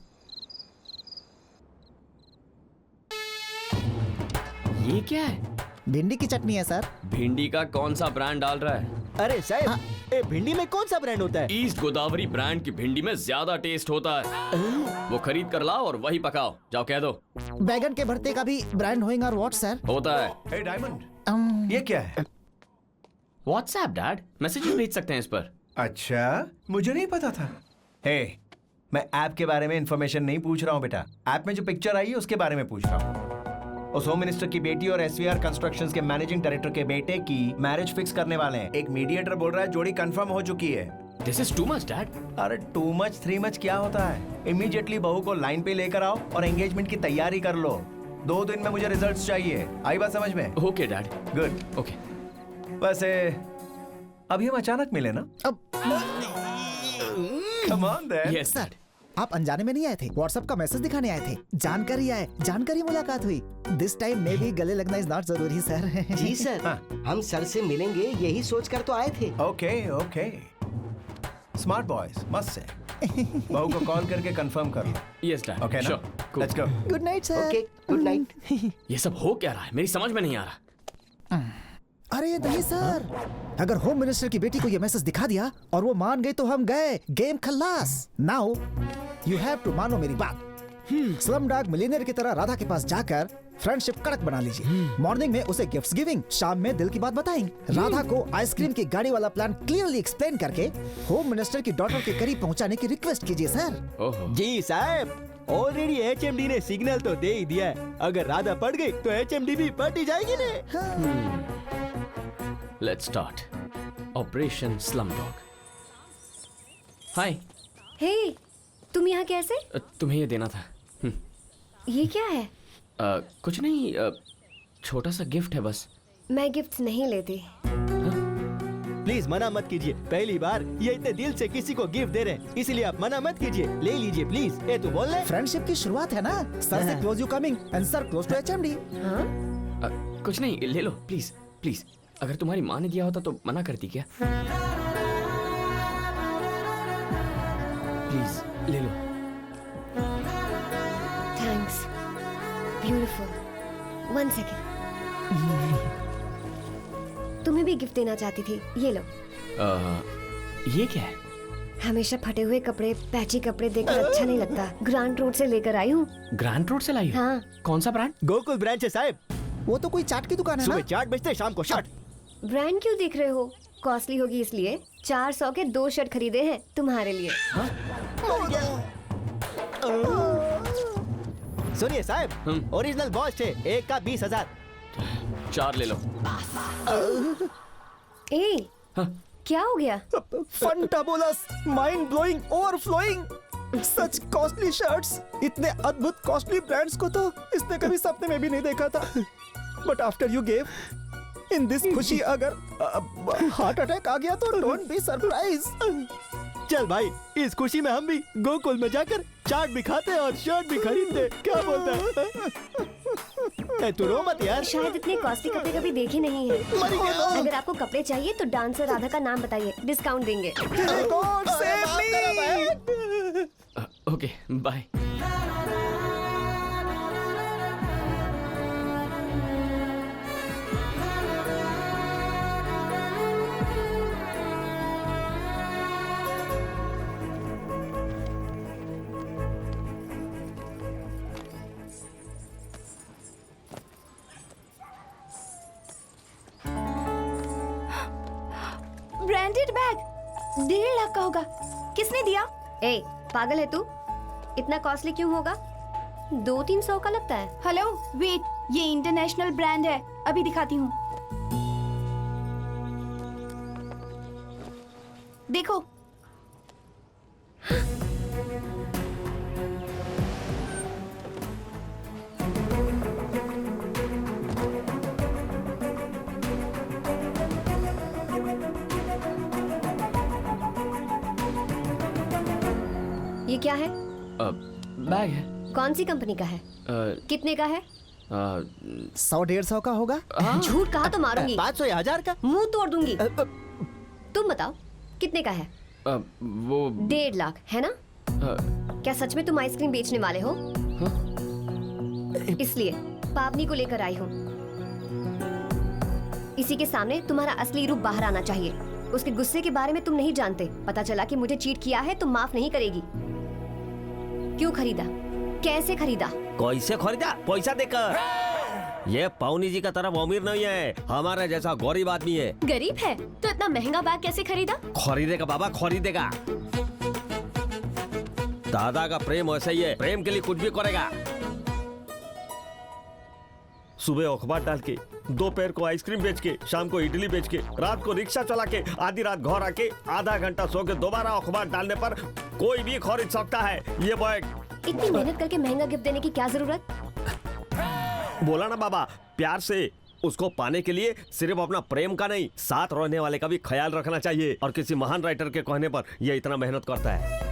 ये क्या है? भिंडी की चटनी है सर। भिंडी का कौन सा ब्रांड डाल रहा है? अरे साहब, ए भिंडी में कौन सा ब्रांड होता है? ईस्ट गोदावरी ब्रांड की भिंडी में ज्यादा टेस्ट होता है। वो खरीद कर लाओ और वही पकाओ, जाओ कह दो। बैगन के भरते का भी ब्रांड होएगा और व्हाट सर? होता है। हे डायमंड, ये क्या है? व्हाट्सएप डैड, मैसेज भेज सकते हैं इस पर। अच्छा, मुझे नहीं पता था। हे, मैं ऐप के बारे में इंफॉर्मेशन नहीं पूछ रहा हूँ बेटा, ऐप में जो पिक्चर आई है उसके बारे में पूछ रहा हूँ। उस होम मिनिस्टर की बेटी और SVR कंस्ट्रक्शंस के मैनेजिंग डायरेक्टर के बेटे की मैरिज फिक्स करने वाले हैं। एक मीडिएटर बोल रहा है जोड़ी कंफर्म हो चुकी है। This is too much dad. अरे टू मच 3 मच क्या होता है? इमीडिएटली बहू को लाइन पे लेकर आओ और एंगेजमेंट की तैयारी कर लो। 2 दिन में मुझे रिजल्ट्स चाहिए। आई बात समझ में? Okay dad. गुड। ओके। वैसे अभी हम अचानक मिले ना? Come on then. Yes dad. आप अनजाने में नहीं आए थे, व्हाट्सएप का मैसेज दिखाने आए थे। जानकारी आए, जानकारी मुलाकात हुई। दिस टाइम में भी गले लगना इज नॉट जरूरी सर। जी सर, हम सर से मिलेंगे यही सोच कर तो आए थे। ओके ओके, स्मार्ट बॉयज, मस्त से। बहू को कॉल करके कंफर्म कर लो। Yes dad. ओके ना? Let's go. Good night sir. Okay, good night. ये सब हो क्या रहा है? मेरी समझ में नहीं आ रहा। अरे नहीं सर, अगर होम मिनिस्टर की बेटी को ये मैसेज दिखा दिया और वो मान गई तो हम गए, गेम खल्लास। नाउ यू हैव टू मानो मेरी बात। स्लमडॉग मिलियनेयर की तरह राधा के पास जाकर फ्रेंडशिप कड़क बना लीजिए। मॉर्निंग में उसे गिफ्ट्स गिविंग, शाम में दिल की बात बताएंगे। राधा को आइसक्रीम की गाड़ी वाला प्लान क्लियरली एक्सप्लेन करके होम मिनिस्टर की डॉटर के करीब पहुंचाने की रिक्वेस्ट कीजिए सर। जी साहब, ऑलरेडी HMD ने सिग्नल तो दे ही दिया है। अगर राधा पड़ गई तो HMD भी पट ही जाएगी ने। Let's start operation slumdog. Hi. Hey, तुम यहाँ कैसे? तुम्हें ये देना था। ये क्या है? कुछ नहीं, छोटा सा गिफ्ट है बस। मैं गिफ्ट नहीं लेती। प्लीज मना मत कीजिए, पहली बार ये इतने दिल से किसी को गिफ्ट दे रहे हैं, इसलिए आप मना मत कीजिए, ले लीजिए प्लीज। ए तू बोल रहे? फ्रेंडशिप की शुरुआत है ना, सर से close you coming and sir close to HMD. कुछ नहीं, ले लो प्लीज प्लीज। अगर तुम्हारी माँ ने दिया होता तो मना करती क्या? प्लीज ले लो। Thanks, beautiful. 1 सेकेंड। तुम्हें भी गिफ्ट देना चाहती थी, ये लो। ये क्या है? हमेशा फटे हुए कपड़े, पैची कपड़े देखकर अच्छा नहीं लगता। ग्रांड रोड से लेकर आई हूँ। ग्रांड रोड से लाई हो? हाँ। कौन सा ब्रांड? गोकुल ब्रांड से साहब। वो तो कोई चाट की दुकान है सुबह ना? चाट बेचते हैं, शाम को शर्ट। ब्रांड क्यों देख रहे हो? कॉस्टली होगी इसलिए। 400 के 2 शर्ट खरीदे हैं तुम्हारे लिए। सुनिए साहब, ओरिजिनल बॉस है, एक का 20,000। 4 ले लो। ए, क्या हो गया? फंटाबुलस, माइंड ब्लोइंग, ओवरफ्लोइंग। सच कॉस्टली शर्ट्स, इतने अद्भुत कॉस्टली ब्रांड्स को तो इसने कभी सपने में भी नहीं देखा था। But after you gave in this खुशी, अगर हार्ट अटैक आ गया तो डोंट बी सरप्राइज। चल भाई, इस खुशी में हम भी गोकुल में जाकर चाट भी खाते हैं और शर्ट भी खरीदते। क्या बोलता है? तू रो मत यार। शायद इतने कॉस्टली कपड़े कभी देखे नहीं हैं। अगर आपको कपड़े चाहिए तो डांसर राधा का नाम बताइए, डिस्काउंट देंगे। God save me. Okay, bye. Branded bag 1.5 lakh का होगा। किसने दिया? ए, पागल है तू? इतना कॉस्टली क्यों होगा? 200-300 का लगता है। हेलो, वेट, ये इंटरनेशनल ब्रांड है, अभी दिखाती हूँ। देखो। ये क्या है? बैग है। कौन सी कंपनी का है? कितने का है? 100-150 का होगा। झूठ कहा तो मारूंगी। 500 या 1000 का? मुंह तोड़ दूंगी। तुम बताओ कितने का है? वो 1.5 लाख है ना? क्या सच में तुम आइसक्रीम बेचने वाले हो? इसलिए पावनी को लेकर आई हूँ। इसी के सामने तुम्हारा असली रूप बाहर आना चाहिए। उसके गुस्से के बारे में तुम नहीं जानते। पता चला कि मुझे चीट किया है तो माफ नहीं करेगी। क्यों खरीदा? कैसे खरीदा? कैसे खरीदा? पैसा देकर। ये पावनी जी का तरफ अमीर नहीं है, हमारा जैसा गरीब आदमी है। गरीब है तो इतना महंगा बैग कैसे खरीदा? खरीदेगा बाबा, खरीदेगा। दादा का प्रेम ऐसा ही है, प्रेम के लिए कुछ भी करेगा। सुबह अखबार डाल के, दोपहर को आइसक्रीम बेच के, शाम को इडली बेच के, रात को रिक्शा चला के, आधी रात घर आके, आधा घंटा सो के दोबारा अखबार डालने पर कोई भी खरीद सकता है ये बैग। इतनी मेहनत करके महंगा गिफ्ट देने की क्या जरूरत? बोला ना बाबा, प्यार से उसको पाने के लिए सिर्फ अपना प्रेम का नहीं, साथ रहने वाले का भी ख्याल रखना चाहिए। और किसी महान राइटर के कहने पर ये इतना मेहनत करता है।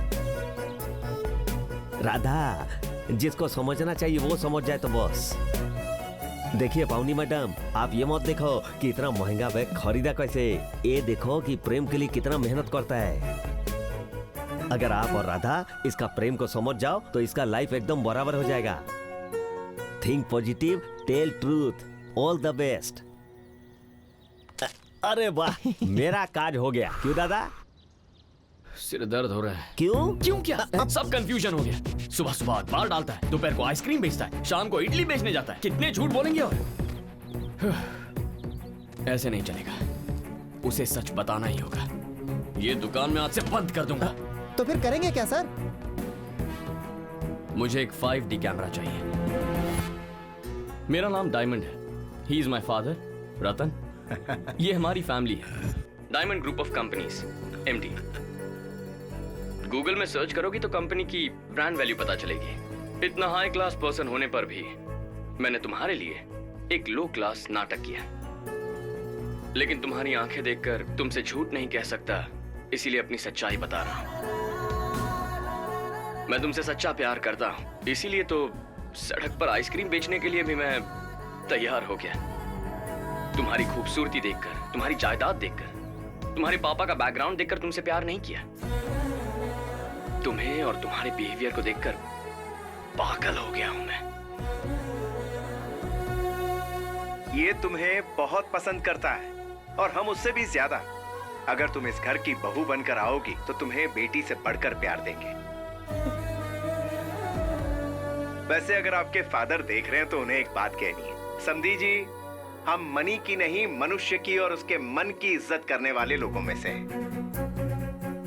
राधा, जिसको समझना चाहिए वो समझ जाए तो बस। देखिए पावनी मैडम, आप ये मत देखो कि इतना महंगा बैग खरीदा कैसे, ये देखो कि प्रेम के लिए कितना मेहनत करता है। अगर आप और राधा इसका प्रेम को समझ जाओ तो इसका लाइफ एकदम बराबर हो जाएगा। Think positive, tell truth, all the best. अरे वाह, मेरा काज हो गया। क्यों दादा? सिर दर्द हो रहा है। क्यों? क्यों क्या? सब कंफ्यूजन हो गया। सुबह सुबह अखबार डालता है, दोपहर को आइसक्रीम बेचता है, शाम को इडली बेचने जाता है। कितने झूठ बोलेंगे? और ऐसे नहीं चलेगा, उसे सच बताना ही होगा। ये दुकान में आज से बंद कर दूंगा। तो फिर करेंगे क्या सर? मुझे एक 5D कैमरा चाहिए। मेरा नाम डायमंड है। ही इज माई फादर रतन। ये हमारी फैमिली है, diamond group of companies, MD। Google में सर्च करोगी तो कंपनी की ब्रांड वैल्यू पता चलेगी। इतना हाई क्लास पर्सन होने पर भी मैंने तुम्हारे लिए एक लो क्लास नाटक किया, लेकिन तुम्हारी आंखें देखकर तुमसे झूठ नहीं कह सकता, इसीलिए अपनी सच्चाई बता रहा हूं। मैं तुमसे सच्चा प्यार करता हूं, इसीलिए तो सड़क पर आइसक्रीम बेचने के लिए भी मैं तैयार हो गया। तुम्हारी खूबसूरती देखकर, तुम्हारी जायदाद देखकर, तुम्हारे पापा का बैकग्राउंड देखकर तुमसे प्यार नहीं किया। तुम्हें और तुम्हारे बिहेवियर को देखकर पागल हो गया हूं मैं। ये तुम्हें बहुत पसंद करता है और हम उससे भी ज्यादा। अगर तुम इस घर की बहू बनकर आओगी तो तुम्हें बेटी से बढ़कर प्यार देंगे। वैसे अगर आपके फादर देख रहे हैं तो उन्हें एक बात कहनी है, समधी जी, हम मनी की नहीं मनुष्य की और उसके मन की इज्जत करने वाले लोगों में से हैं।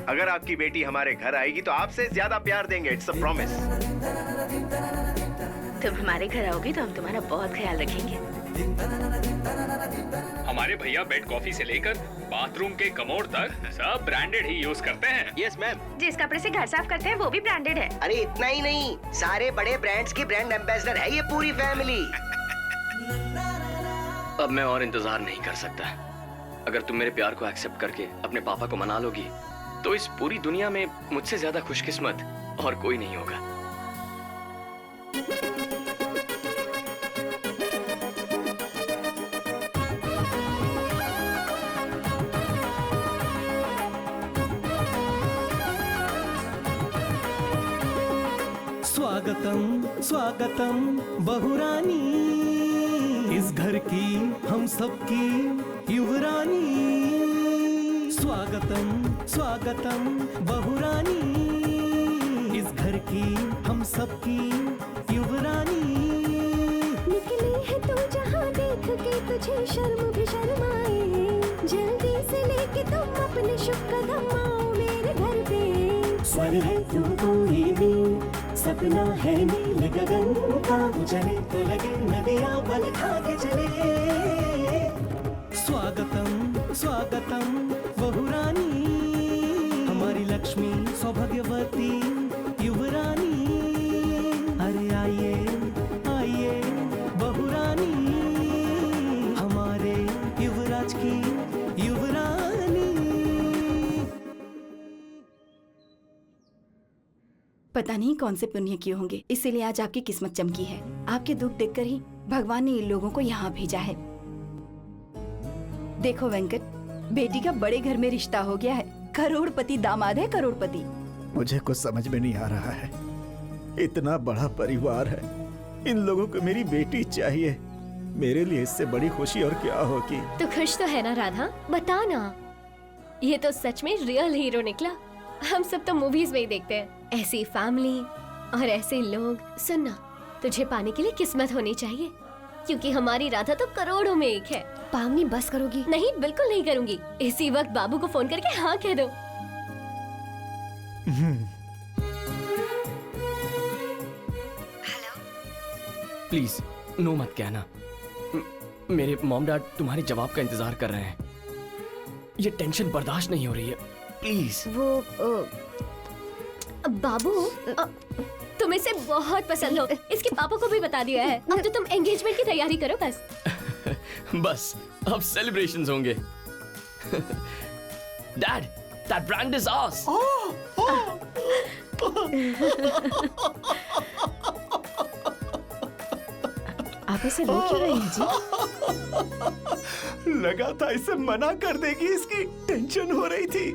अगर आपकी बेटी हमारे घर आएगी तो आपसे ज्यादा प्यार देंगे, इट्स अ प्रॉमिस। तुम हमारे घर आओगे तो हम तुम्हारा बहुत ख्याल रखेंगे। हमारे भैया बेड कॉफी से लेकर बाथरूम के कमोड तक सब ब्रांडेड ही यूज करते हैं। Yes ma'am. जिस कपड़े से घर साफ करते हैं वो भी ब्रांडेड है। अरे इतना ही नहीं, सारे बड़े ब्रांड्स की ब्रांड एम्बेसडर है ये पूरी फैमिली। अब मैं और इंतजार नहीं कर सकता। अगर तुम मेरे प्यार को एक्सेप्ट करके अपने पापा को मना लोगी तो इस पूरी दुनिया में मुझसे ज्यादा खुशकिस्मत और कोई नहीं होगा। स्वागतम स्वागतम बहुरानी, इस घर की हम सबकी युवरानी। स्वागतम स्वागतम बहुरानी, इस घर की हम सबकी युवरानी। निकली है तू जहाँ देख के तुझे शर्म भी शर्माए, जल्दी से लेके तुम अपने शुभ कदम आओ मेरे घर पे। स्वर है तू कोई भी, सपना है नील गगन का, चले तो लगे नदियाँ बल खा के चले। स्वागतम स्वागतम बहुरानी, हमारी लक्ष्मी सौभाग्यवती युवरानी। अरे आइए आइए बहुरानी, हमारे युवराज की युवरानी। पता नहीं कौन से पुण्य किए होंगे, इसीलिए आज आपकी किस्मत चमकी है। आपके दुख देखकर ही भगवान ने इन लोगों को यहाँ भेजा है। देखो वेंकट, बेटी का बड़े घर में रिश्ता हो गया है। करोड़पति दामाद है, करोड़पति। मुझे कुछ समझ में नहीं आ रहा है। इतना बड़ा परिवार है, इन लोगों को मेरी बेटी चाहिए। मेरे लिए इससे बड़ी खुशी और क्या होगी। तो खुश तो है ना राधा, बता ना। ये तो सच में रियल हीरो निकला। हम सब तो मूवीज में ही देखते हैं ऐसी फैमिली और ऐसे लोग। सुनना, तुझे पाने के लिए किस्मत होनी चाहिए, क्योंकि हमारी राधा तो करोड़ों में एक है। पावनी बस करोगी? नहीं, बिल्कुल नहीं करूंगी। इसी वक्त बाबू को फोन करके हाँ कह दो। प्लीज नो मत कहना। मेरे मॉम डैड तुम्हारे जवाब का इंतजार कर रहे हैं। ये टेंशन बर्दाश्त नहीं हो रही है, प्लीज। वो बाबू, तुम इसे बहुत पसंद हो, इसके पापा को भी बता दिया है। अब तो तुम एंगेजमेंट की तैयारी करो बस। बस अब सेलिब्रेशंस होंगे। Dad, that brand is ours. आप इसे रो क्यों रहे हैं जी? लगा था इसे मना कर देगी, इसकी टेंशन हो रही थी।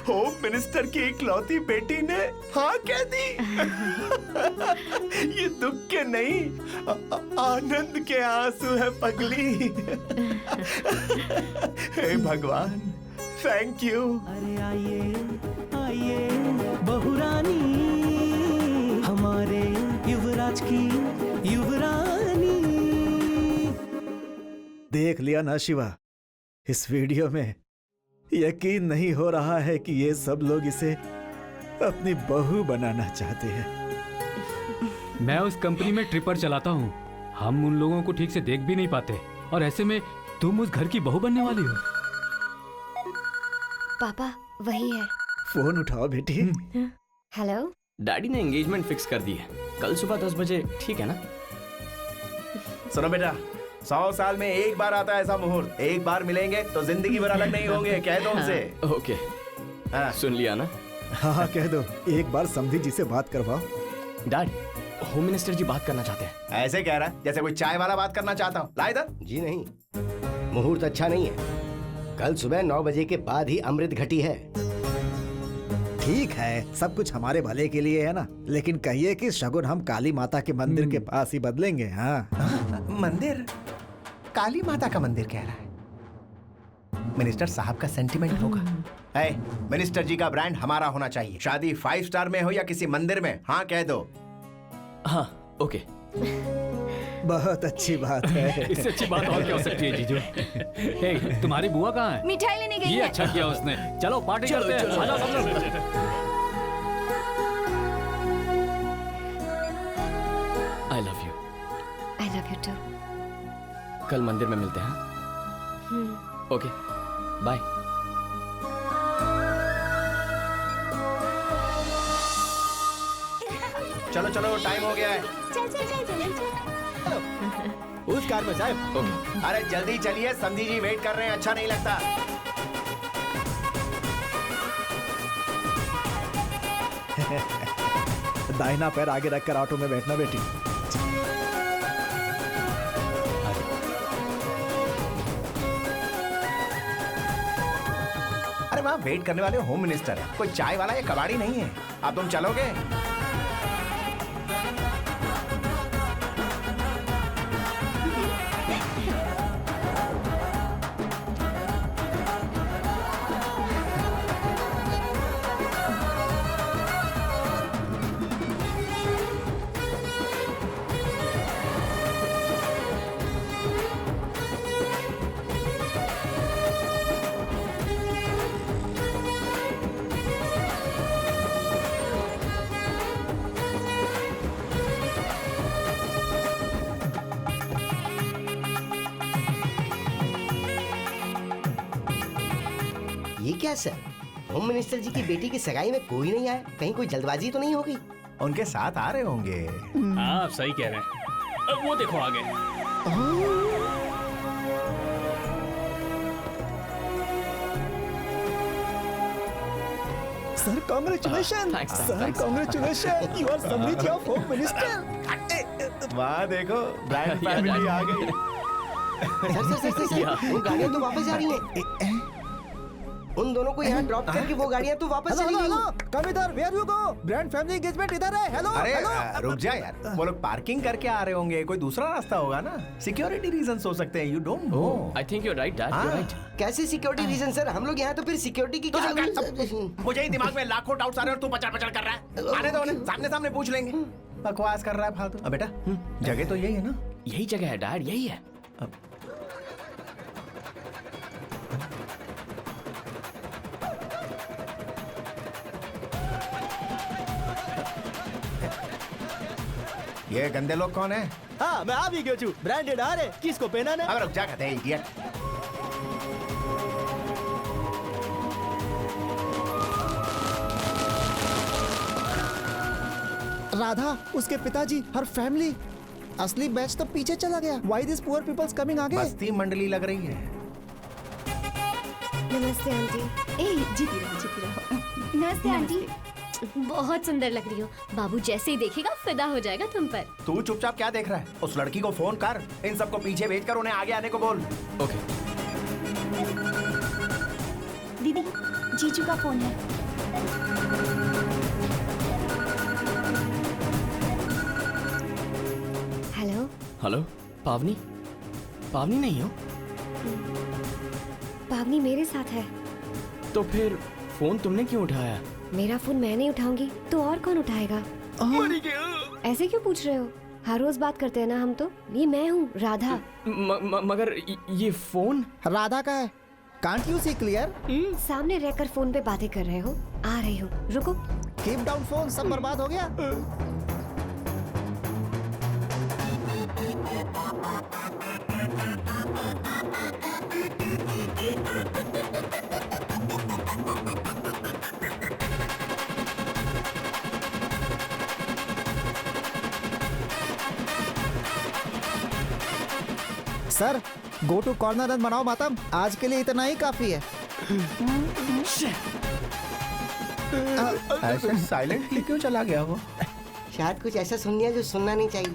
होम मिनिस्टर की इकलौती बेटी ने हाँ कह दी। ये दुख के नहीं, आनंद के आंसू है पगली। हे भगवान, थैंक यू। अरे आइए आइए बहुरानी, हमारे युवराज की युवरानी। देख लिया ना शिवा, इस वीडियो में यकीन नहीं हो रहा है कि ये सब लोग इसे अपनी बहू बनाना चाहते हैं। मैं उस कंपनी में ट्रिपर चलाता हूँ। हम उन लोगों को ठीक से देख भी नहीं पाते, और ऐसे में तुम उस घर की बहू बनने वाली हो। पापा वही है। फोन उठाओ बेटी। हेलो। डैडी ने एंगेजमेंट फिक्स कर दी है, कल सुबह 10 बजे, ठीक है ना? सुनो बेटा, 100 साल में एक बार आता है ऐसा मुहूर्त। एक बार मिलेंगे तो जिंदगी भर अलग नहीं होंगे। कह दो उनसे। ओके, सुन लिया ना? हाँ कह दो, एक बार समधी जी से बात करवाओ। डैड, होम मिनिस्टर जी बात करना चाहते हैं। ऐसे कह रहा है जैसे कोई चाय वाला बात करना चाहता हूँ। ला इधर। जी नहीं, मुहूर्त अच्छा नहीं है। कल सुबह 9 बजे के बाद ही अमृत घटी है। ठीक है, सब कुछ हमारे भले के लिए है ना, लेकिन कहिए कि शगुन हम काली माता के मंदिर के पास ही बदलेंगे। हाँ मंदिर? काली माता का मंदिर कह रहा है। मिनिस्टर साहब का सेंटिमेंट होगा। मिनिस्टर जी का ब्रांड हमारा होना चाहिए। शादी 5 स्टार में हो या किसी मंदिर में। हाँ कह दो। हाँ ओके। बहुत अच्छी बात है। इससे अच्छी बात और क्या हो सकती है जीजू? हे, तुम्हारी बुआ कहाँ है? मिठाई लेने गई ये है। अच्छा किया उसने। चलो पार्टी करते हैं। आ जाओ सब लोग। I love you. I love you too. कल मंदिर में मिलते हैं। Okay, bye. चलो चलो, टाइम हो गया है। चल चल चल जल्दी चल। उस कार में साहब। अरे जल्दी चलिए, समधी जी वेट कर रहे हैं। अच्छा नहीं लगता। दाहिना पैर आगे रखकर ऑटो में बैठना बेटी। अरे वहाँ वेट करने वाले होम मिनिस्टर है, कोई चाय वाला या कबाड़ी नहीं है। अब तुम चलोगे? ये क्या सर, होम मिनिस्टर जी की बेटी की सगाई में कोई नहीं आया? कहीं कोई जल्दबाजी तो नहीं हो गई? उनके साथ आ रहे होंगे। हाँ आप सही कह रहे हैं। अब वो देखो आ गए। Sir congratulation. Sir congratulation, you are समधी ऑफ होम मिनिस्टर। वहाँ देखो, ब्रांड फैमिली आ गई। सर वो गाड़ियाँ तो वापस जा रही हैं। उन दोनों को यहाँ ड्रॉप करके वो गाड़ियाँ तो वापस चली गई। कम इधर, where you go? Brand family engagement इधर है। हेलो अरे हेलो। रुक जा यार, वो लोग पार्किंग करके आ रहे होंगे। कोई दूसरा रास्ता होगा ना। सिक्योरिटी रीजन हो सकते हैं। You don't know. I think you are right dad, you are right. कैसे सिक्योरिटी रीजन सर? हम लोग यहाँ तो फिर सिक्योरिटी की क्या? मुझे ही दिमाग में लाखों डाउट्स आ रहे हैं और तू पचड़ पचड़ कर रहा है। आने दो उन्हें, सामने सामने पूछ लेंगे। बकवास कर रहा है फालतू। अब बेटा, जगह तो यही है ना? यही जगह है डैड, यही है। ये गंदे लोग कौन है? हाँ मैं आ भी गया छू। ब्रांडेड आ रहे, किसको पहना ने? अब रुक जा, कहते हैं इडियट। राधा, उसके पिताजी, हर फैमिली। असली बैच तो पीछे चला गया। Why these poor people's coming आगे? बस्ती मंडली लग रही है। नमस्ते आंटी। ए जीती रहो। नमस्ते आंटी। बहुत सुंदर लग रही हो। बाबू जैसे ही देखेगा फिदा हो जाएगा तुम पर। तू चुपचाप क्या देख रहा है? उस लड़की को फोन कर, इन सबको पीछे भेजकर उन्हें आगे आने को बोल। ओके। दीदी, जीजू का फोन है। हेलो। हेलो, पावनी? पावनी नहीं हो? पावनी मेरे साथ है। तो फिर फोन तुमने क्यों उठाया? मेरा फोन मैं नहीं उठाऊंगी तो और कौन उठाएगा? ऐसे क्यों पूछ रहे हो? हर रोज बात करते हैं ना हम तो। ये मैं हूँ राधा। मगर ये फोन राधा का है। Can't you see clear? सामने रहकर फोन पे बातें कर रहे हो। आ रही हूँ, रुको। कीप डाउन फोन, सब बर्बाद हो गया। Sir, go to corner and बनाओ मातम। आज के लिए इतना ही काफी है। ऐसे साइलेंटली क्यों चला गया वो? शायद कुछ ऐसा सुन लिया जो सुनना नहीं चाहिए।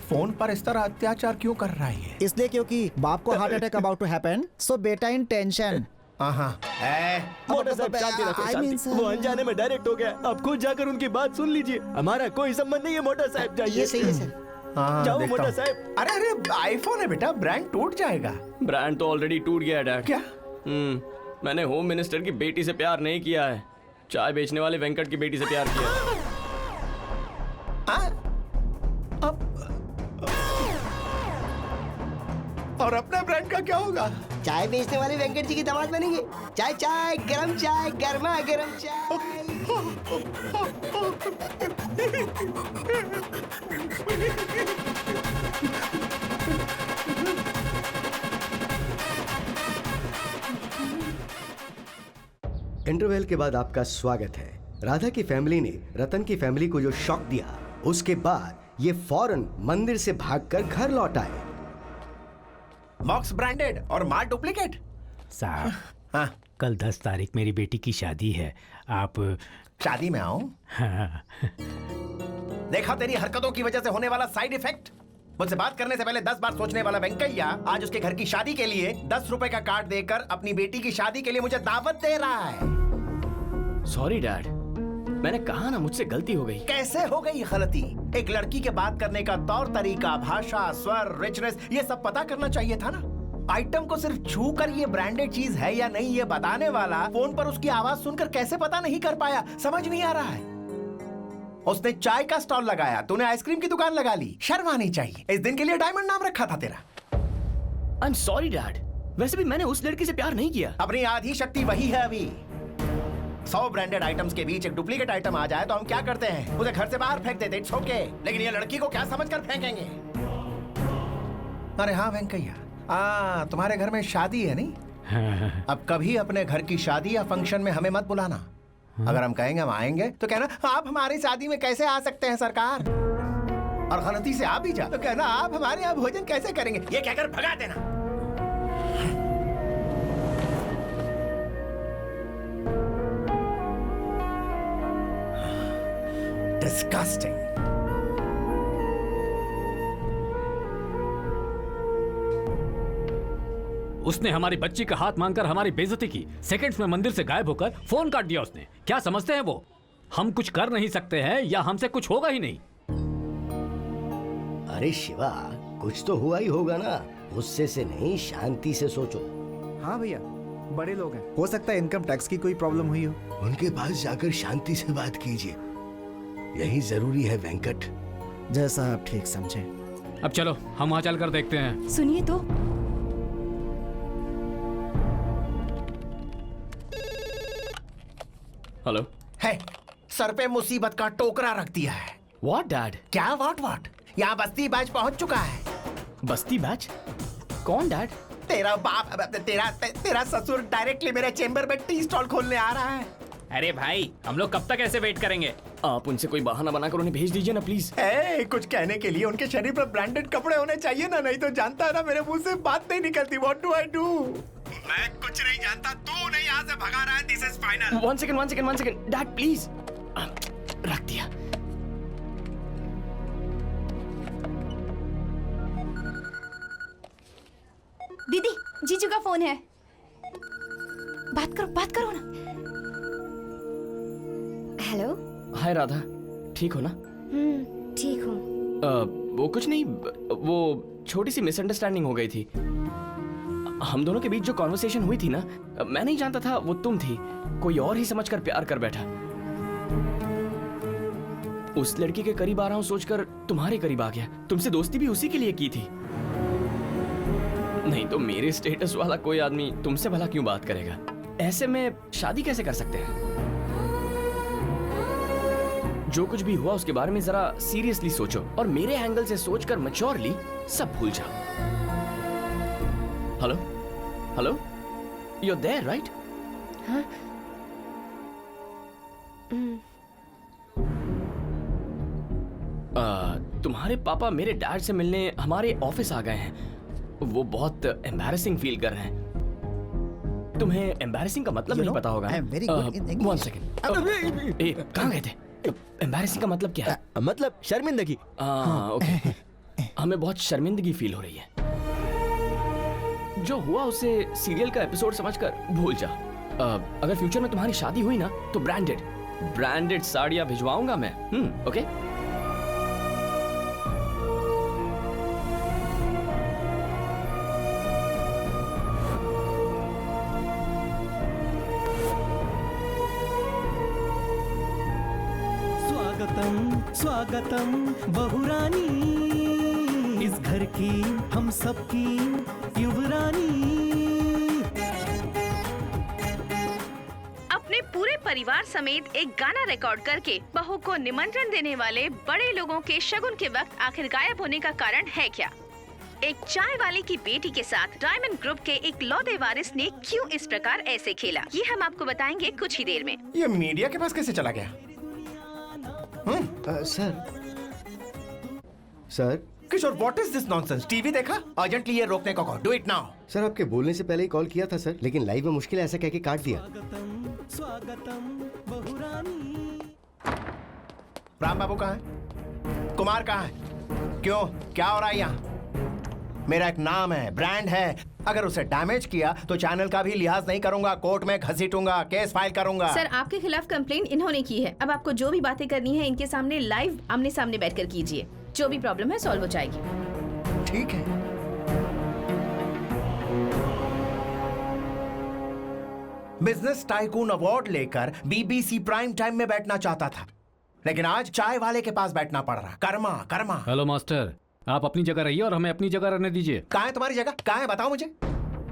फोन पर इस तरह अत्याचार क्यों कर रहा है? इसलिए क्योंकि बाप को heart attack about to happen, so बेटा इन टेंशन। मोटा साहब शांति रखो, शांति। वो अनजाने में डायरेक्ट हो गया। अब खुद जाकर उनकी बात सुन लीजिए। हमारा कोई संबंध नहीं है मोटा साहब। जाइए। ये सही है सर। जाओ देखता मोटा हूँ। साहब। अरे अरे, आईफोन है बेटा, ब्रांड टूट जाएगा। ब्रांड तो ऑलरेडी टूट गया है डैड। क्या? मैंने होम मिनिस्टर की बेटी से प्यार नहीं किया है, चाय बेचने वाले वेंकट की बेटी से प्यार किया है। और अपने ब्रांड का क्या होगा? चाय बेचने वाले वेंकट जी की दामाद बनेंगे। चाय चाय, गरम चाय, गर्मा गरम चाय। इंटरवल के बाद आपका स्वागत है। राधा की फैमिली ने रतन की फैमिली को जो शॉक दिया, उसके बाद ये फौरन मंदिर से भागकर घर लौट आए। बॉक्स ब्रांडेड और माल डुप्लीकेट। साहब, हाँ, कल 10 तारीख मेरी बेटी की शादी है। आप शादी में आओ? हाँ। देखा तेरी हरकतों की वजह से होने वाला साइड इफेक्ट। मुझसे बात करने से पहले 10 बार सोचने वाला वेंकैया आज उसके घर की शादी के लिए 10 रुपए का कार्ड देकर अपनी बेटी की शादी के लिए मुझे दावत दे रहा है। सॉरी डैड, मैंने कहा ना मुझसे गलती हो गई। कैसे हो गई गलती? एक लड़की के बात करने का तौर तरीका, भाषा, स्वर, रिचनेस, ये सब पता करना चाहिए था ना। आइटम को सिर्फ छू कर ये ब्रांडेड चीज है या नहीं ये बताने वाला फोन पर उसकी आवाज सुनकर कैसे पता नहीं कर पाया? समझ नहीं आ रहा है। उसने चाय का स्टॉल लगाया, तूने आइसक्रीम की दुकान लगा ली। शर्म आनी चाहिए। इस दिन के लिए डायमंड नाम रखा था तेरा। आई एम सॉरी डैड, वैसे भी मैंने उस लड़की से प्यार नहीं किया। अपनी आधी शक्ति वही है अभी। 100 ब्रांडेड आइटम्स के बीच एक डुप्लीकेट आइटम आ जाए तो हम क्या करते हैं? उसे घर से बाहर फेंक देते, इट्स ओके। लेकिन ये लड़की को क्या समझकर फेंकेंगे? अरे हाँ वेंकैया, तुम्हारे घर में शादी है नहीं? अब कभी अपने घर की शादी या फंक्शन में हमें मत बुलाना। अगर हम कहेंगे हम आएंगे तो कहना आप हमारी शादी में कैसे आ सकते हैं सरकार। और गलती से आ भी जा तो कहना आप हमारे यहाँ भोजन कैसे करेंगे। ये कहकर भगा देना। Disgusting. उसने हमारी बच्ची का हाथ मांगकर हमारी बेइज्जती की। सेकंड्स में मंदिर से गायब होकर फोन काट दिया उसने। क्या समझते हैं वो हम कुछ कर नहीं सकते हैं या हमसे कुछ होगा ही नहीं? अरे शिवा, कुछ तो हुआ ही होगा ना। गुस्से से नहीं, शांति से सोचो। हाँ भैया, बड़े लोग हैं, हो सकता है इनकम टैक्स की कोई प्रॉब्लम हुई हो। उनके पास जाकर शांति से बात कीजिए, यही जरूरी है वेंकट। जैसा आप ठीक समझे। अब चलो हम वहाँ चल कर देखते हैं। सुनिए तो। हेलो। है, सर पे मुसीबत का टोकरा रख दिया है। What dad? क्या व्हाट? यहाँ बस्ती बैच पहुंच चुका है। बस्ती बैच? कौन डैड? तेरा बाप, तेरा ससुर डायरेक्टली मेरे चेंबर में टी स्टॉल खोलने आ रहा है। अरे भाई, हम लोग कब तक ऐसे वेट करेंगे? आप उनसे कोई बहाना बनाकर उन्हें भेज दीजिए ना प्लीज। कुछ कहने के लिए उनके शरीर पर ब्रांडेड कपड़े होने चाहिए ना, नहीं तो जानता है ना मेरे मुंह से बात नहीं निकलती। What do I do? मैं कुछ नहीं जानता, तू नहीं यहाँ से भगा रहा है। This is final. One second dad please. रख दिया। दीदी, जीजू का फोन है। बात करो ना। हेलो। हाय राधा, ठीक हो ना? ठीक हूँ। वो कुछ नहीं, वो छोटी सी मिसअंडरस्टैंडिंग हो गई थी। हम दोनों के बीच जो कॉन्वर्सेशन हुई थी ना, मैं नहीं जानता था वो तुम थी। कोई और ही समझकर प्यार कर बैठा। उस लड़की के करीब आ रहा हूं सोचकर तुम्हारे करीब आ गया। तुमसे दोस्ती भी उसी के लिए की थी। नहीं तो मेरे स्टेटस वाला कोई आदमी तुमसे भला क्यों बात करेगा? ऐसे में शादी कैसे कर सकते हैं? जो कुछ भी हुआ उसके बारे में जरा सीरियसली सोचो और मेरे एंगल से सोचकर मैच्योरली सब भूल जाओ। Hello, you are there right? हाँ? तुम्हारे पापा मेरे डैड से मिलने हमारे ऑफिस आ गए हैं। वो बहुत एम्बैरेसिंग फील कर रहे हैं। तुम्हें एम्बैरेसिंग का मतलब नहीं पता होगा। वन सेकंड, कहाँ गए थे? एम्बैरेसिंग का मतलब क्या है? मतलब शर्मिंदगी। ओके। हमें बहुत शर्मिंदगी फील हो रही है। जो हुआ उसे सीरियल का एपिसोड समझकर भूल जा। अगर फ्यूचर में तुम्हारी शादी हुई ना तो ब्रांडेड साड़ियां भिजवाऊंगा मैं। ओके। स्वागतम बहुरानी, इस घर की हम सबकी युवरानी। अपने पूरे परिवार समेत एक गाना रिकॉर्ड करके बहू को निमंत्रण देने वाले बड़े लोगों के शगुन के वक्त आखिर गायब होने का कारण है क्या? एक चाय वाले की बेटी के साथ डायमंड ग्रुप के एक लौदे वारिस ने क्यों इस प्रकार ऐसे खेला, ये हम आपको बताएंगे कुछ ही देर में। ये मीडिया के पास कैसे चला गया? Sir Kishore, what is this nonsense? TV देखा? अर्जेंटली ये रोकने को कहो। Do it now. सर आपके बोलने से पहले ही कॉल किया था सर, लेकिन लाइव में मुश्किल है ऐसा कह के काट दिया। राम बाबू कहाँ है? कुमार कहाँ है? क्यों, क्या हो रहा है यहाँ? मेरा एक नाम है, ब्रांड है। अगर उसे डैमेज किया तो चैनल का भी लिहाज नहीं करूंगा, कोर्ट में घसीटूंगा, केस फाइल करूंगा। सर आपके खिलाफ कंप्लेंट इन्होंने की है। अब आपको जो भी बातें करनी है इनके सामने लाइव आमने सामने बैठकर कीजिए। जो भी प्रॉब्लम है सॉल्व हो जाएगी। ठीक है। बिजनेस टाइकून अवार्ड लेकर बीबीसी प्राइम टाइम में बैठना चाहता था, लेकिन आज चाय वाले के पास बैठना पड़ रहा। कर्मा। हेलो मास्टर, आप अपनी जगह रहिए और हमें अपनी जगह रहने दीजिए। कहाँ है तुम्हारी जगह? कहाँ है बताओ मुझे।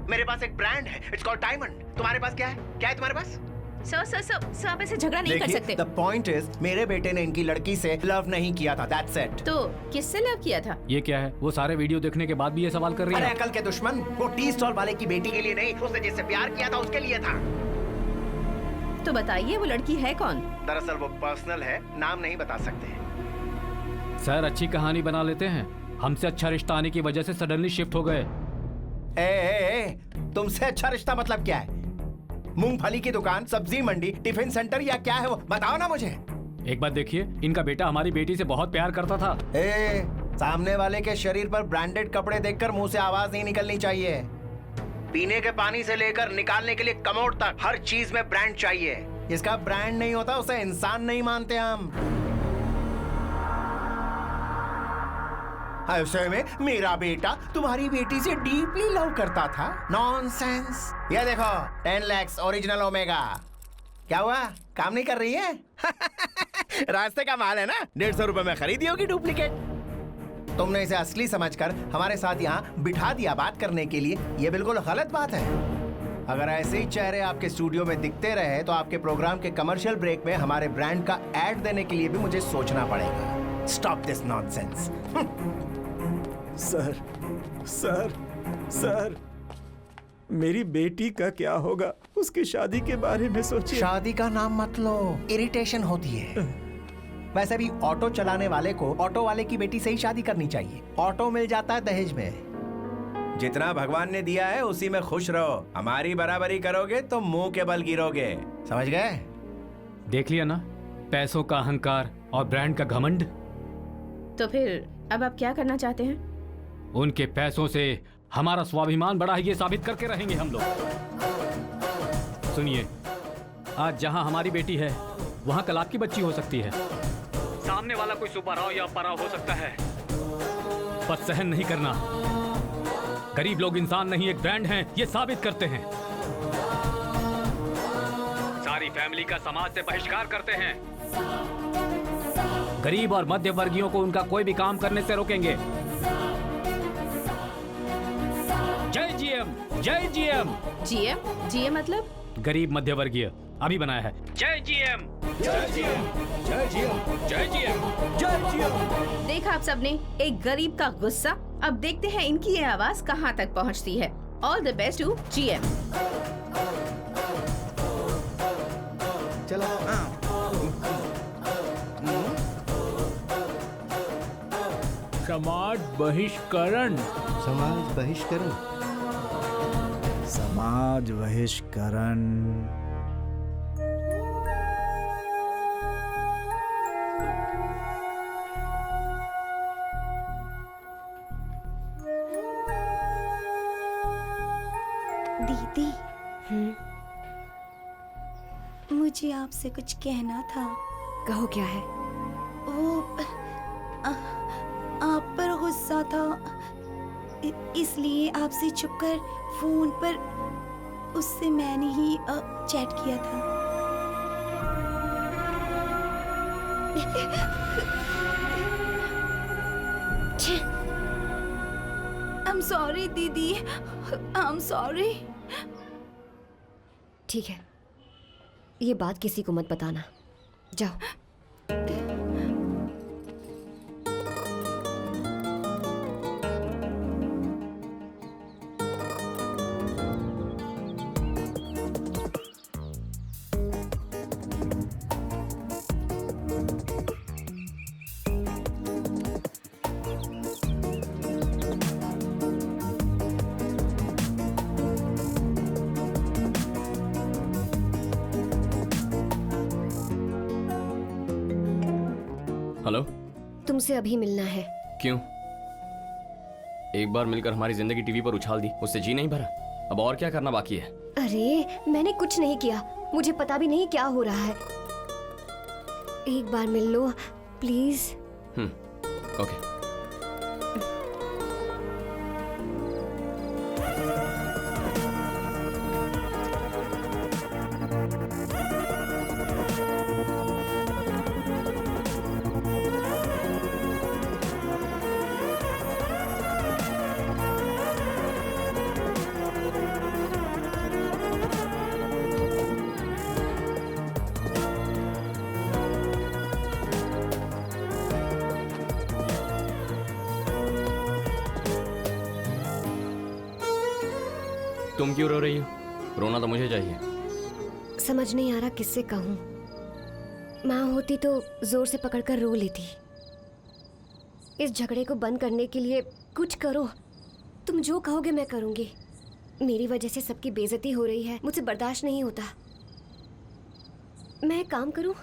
मेरे पास एक ब्रांड है, इट्स कॉल्ड डायमंड। तुम्हारे पास क्या है? क्या है तुम्हारे पास? सर आप ऐसे झगड़ा नहीं कर सकते। The point is, मेरे बेटे ने इनकी लड़की से लव नहीं किया था, that's it। तो किससे लव किया था? ये क्या है? वो सारे वीडियो देखने के बाद भी ये सवाल कर रही है। अरे अकल के दुश्मन, वो टी स्टॉल वाले की बेटी के लिए नहीं, उसने जिससे प्यार किया था उसके लिए था। तो बताइए वो लड़की है कौन? दरअसल वो पर्सनल है, नाम नहीं बता सकते। सर अच्छी कहानी बना लेते हैं। हमसे अच्छा रिश्ता आने की वजह से सडनली शिफ्ट हो गए। तुमसे अच्छा रिश्ता मतलब क्या है? मूंगफली की दुकान, सब्जी मंडी, टिफिन सेंटर या क्या है वो? बताओ ना मुझे। एक बात देखिए, इनका बेटा हमारी बेटी से बहुत प्यार करता था। सामने वाले के शरीर पर ब्रांडेड कपड़े देखकर मुंह से आवाज नहीं निकलनी चाहिए। पीने के पानी से लेकर निकालने के लिए कमोड तक हर चीज में ब्रांड चाहिए। जिसका ब्रांड नहीं होता उसे इंसान नहीं मानते हम। ऐसे में मेरा बेटा तुम्हारी बेटी से डीपली लव करता था? नॉनसेंस। ये देखो 10 lakhs ओरिजिनल ओमेगा। क्या हुआ, काम नहीं कर रही है? रास्ते का माल है ना, 150 रुपए में खरीदी होगी डुप्लीकेट। तुमने इसे असली समझकर हमारे साथ यहाँ बिठा दिया बात करने के लिए। ये बिल्कुल गलत बात है। अगर ऐसे ही चेहरे आपके स्टूडियो में दिखते रहे तो आपके प्रोग्राम के कमर्शियल ब्रेक में हमारे ब्रांड का एड देने के लिए भी मुझे सोचना पड़ेगा। Stop this nonsense. सर, मेरी बेटी का क्या होगा? उसकी शादी के बारे में सोचिए। शादी का नाम मत लो, इरिटेशन होती है। वैसे भी ऑटो चलाने वाले को ऑटो वाले की बेटी से ही शादी करनी चाहिए। ऑटो मिल जाता है दहेज में। जितना भगवान ने दिया है उसी में खुश रहो। हमारी बराबरी करोगे तो मुंह के बल गिरोगे। समझ गए? देख लिया ना, पैसों का अहंकार और ब्रांड का घमंड। तो फिर अब आप क्या करना चाहते हैं? उनके पैसों से हमारा स्वाभिमान बढ़ा है, ये साबित करके रहेंगे हम लोग। सुनिए, आज जहां हमारी बेटी है वहां कल आपकी बच्ची हो सकती है। सामने वाला कोई सुपरहाउ या पराव हो सकता है, पर सहन नहीं करना। गरीब लोग इंसान नहीं, एक ब्रांड हैं, ये साबित करते हैं। सारी फैमिली का समाज से बहिष्कार करते हैं। गरीब और मध्य वर्गीयों को उनका कोई भी काम करने से रोकेंगे। जय जीएम, जय जीएम। जीएम मतलब? गरीब मध्य वर्गीय। अभी बनाया है। जय जीएम, जय जीएम, जय जीएम, जय जीएम, जय जीएम। देखा आप सबने, एक गरीब का गुस्सा। अब देखते हैं इनकी ये आवाज कहाँ तक पहुँचती है। All the best to GM. चलो। समाज बहिष्करण समाज बहिष्करण। समाज बहिष्करण। दीदी, मुझे आपसे कुछ कहना था। कहो क्या है? वो आप पर गुस्सा था, इसलिए आपसे छुपकर फोन पर उससे मैंने ही चैट किया था। I'm sorry दीदी, I'm sorry। ठीक है, ये बात किसी को मत बताना। जाओ। हेलो, तुमसे अभी मिलना है। क्यों? एक बार मिलकर हमारी जिंदगी टीवी पर उछाल दी, उससे जी नहीं भरा। अब और क्या करना बाकी है? अरे मैंने कुछ नहीं किया, मुझे पता भी नहीं क्या हो रहा है। एक बार मिल लो प्लीज। ओके। तुम क्यों रो रही हो? रोना तो मुझे चाहिए। समझ नहीं आ रहा किससे कहूँ। माँ होती तो जोर से पकड़कर रो लेती। इस झगड़े को बंद करने के लिए कुछ करो। तुम जो कहोगे मैं करूँगी। मेरी वजह से सबकी बेइज्जती हो रही है, मुझसे बर्दाश्त नहीं होता। मैं एक काम करूँ,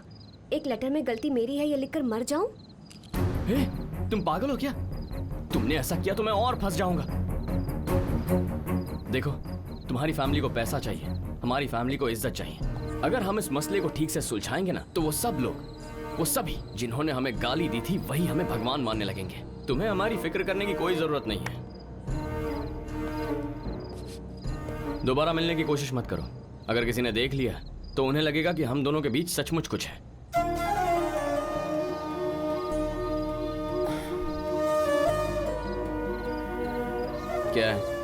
एक लेटर में गलती मेरी है ये लिखकर मर जाऊं? तुम पागल हो क्या? तुमने ऐसा किया तो मैं और फंस जाऊंगा। देखो, तुम्हारी फैमिली को पैसा चाहिए, हमारी फैमिली को इज्जत चाहिए। अगर हम इस मसले को ठीक से सुलझाएंगे ना, तो वो सब लोग, वो सभी जिन्होंने हमें गाली दी थी, वही हमें भगवान मानने लगेंगे। तुम्हें हमारी फिक्र करने की कोई जरूरत नहीं है। दोबारा मिलने की कोशिश मत करो। अगर किसी ने देख लिया तो उन्हें लगेगा कि हम दोनों के बीच सचमुच कुछ है। क्या है?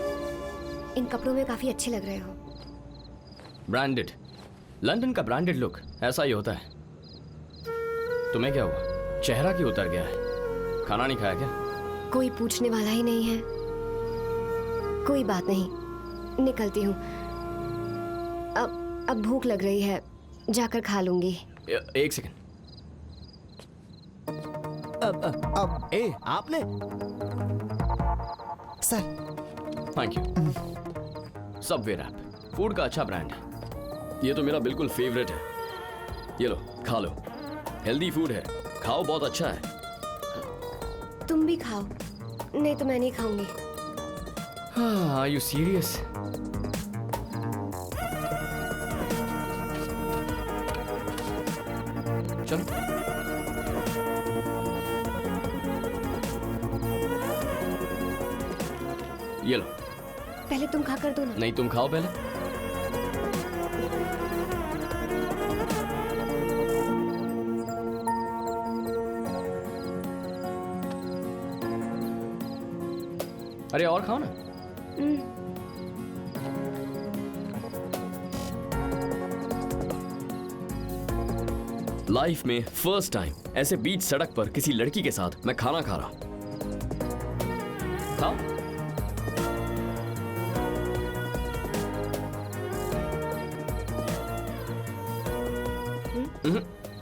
इन कपड़ों में काफी अच्छे लग रहे हो। ब्रांडेड, लंदन का ब्रांडेड लुक ऐसा ही होता है। तुम्हें क्या हुआ? चेहरा क्यों उतर गया है? खाना नहीं खाया क्या? कोई पूछने वाला ही नहीं है। कोई बात नहीं, निकलती हूँ। अब भूख लग रही है, जाकर खा लूंगी। एक सेकंड। आपने? Sir. Thank you. Subway wrap food का अच्छा ब्रांड है। ये तो मेरा बिल्कुल फेवरेट है। ये लो, खा लो। हेल्दी फूड है, खाओ, बहुत अच्छा है। तुम भी खाओ। नहीं तो मैं नहीं खाऊंगी। Are you serious? चलो। ये लो। पहले तुम खा कर दो ना। नहीं, तुम खाओ पहले। अरे और खाओ ना। लाइफ में फर्स्ट टाइम ऐसे बीच सड़क पर किसी लड़की के साथ मैं खाना खा रहा। खाओ।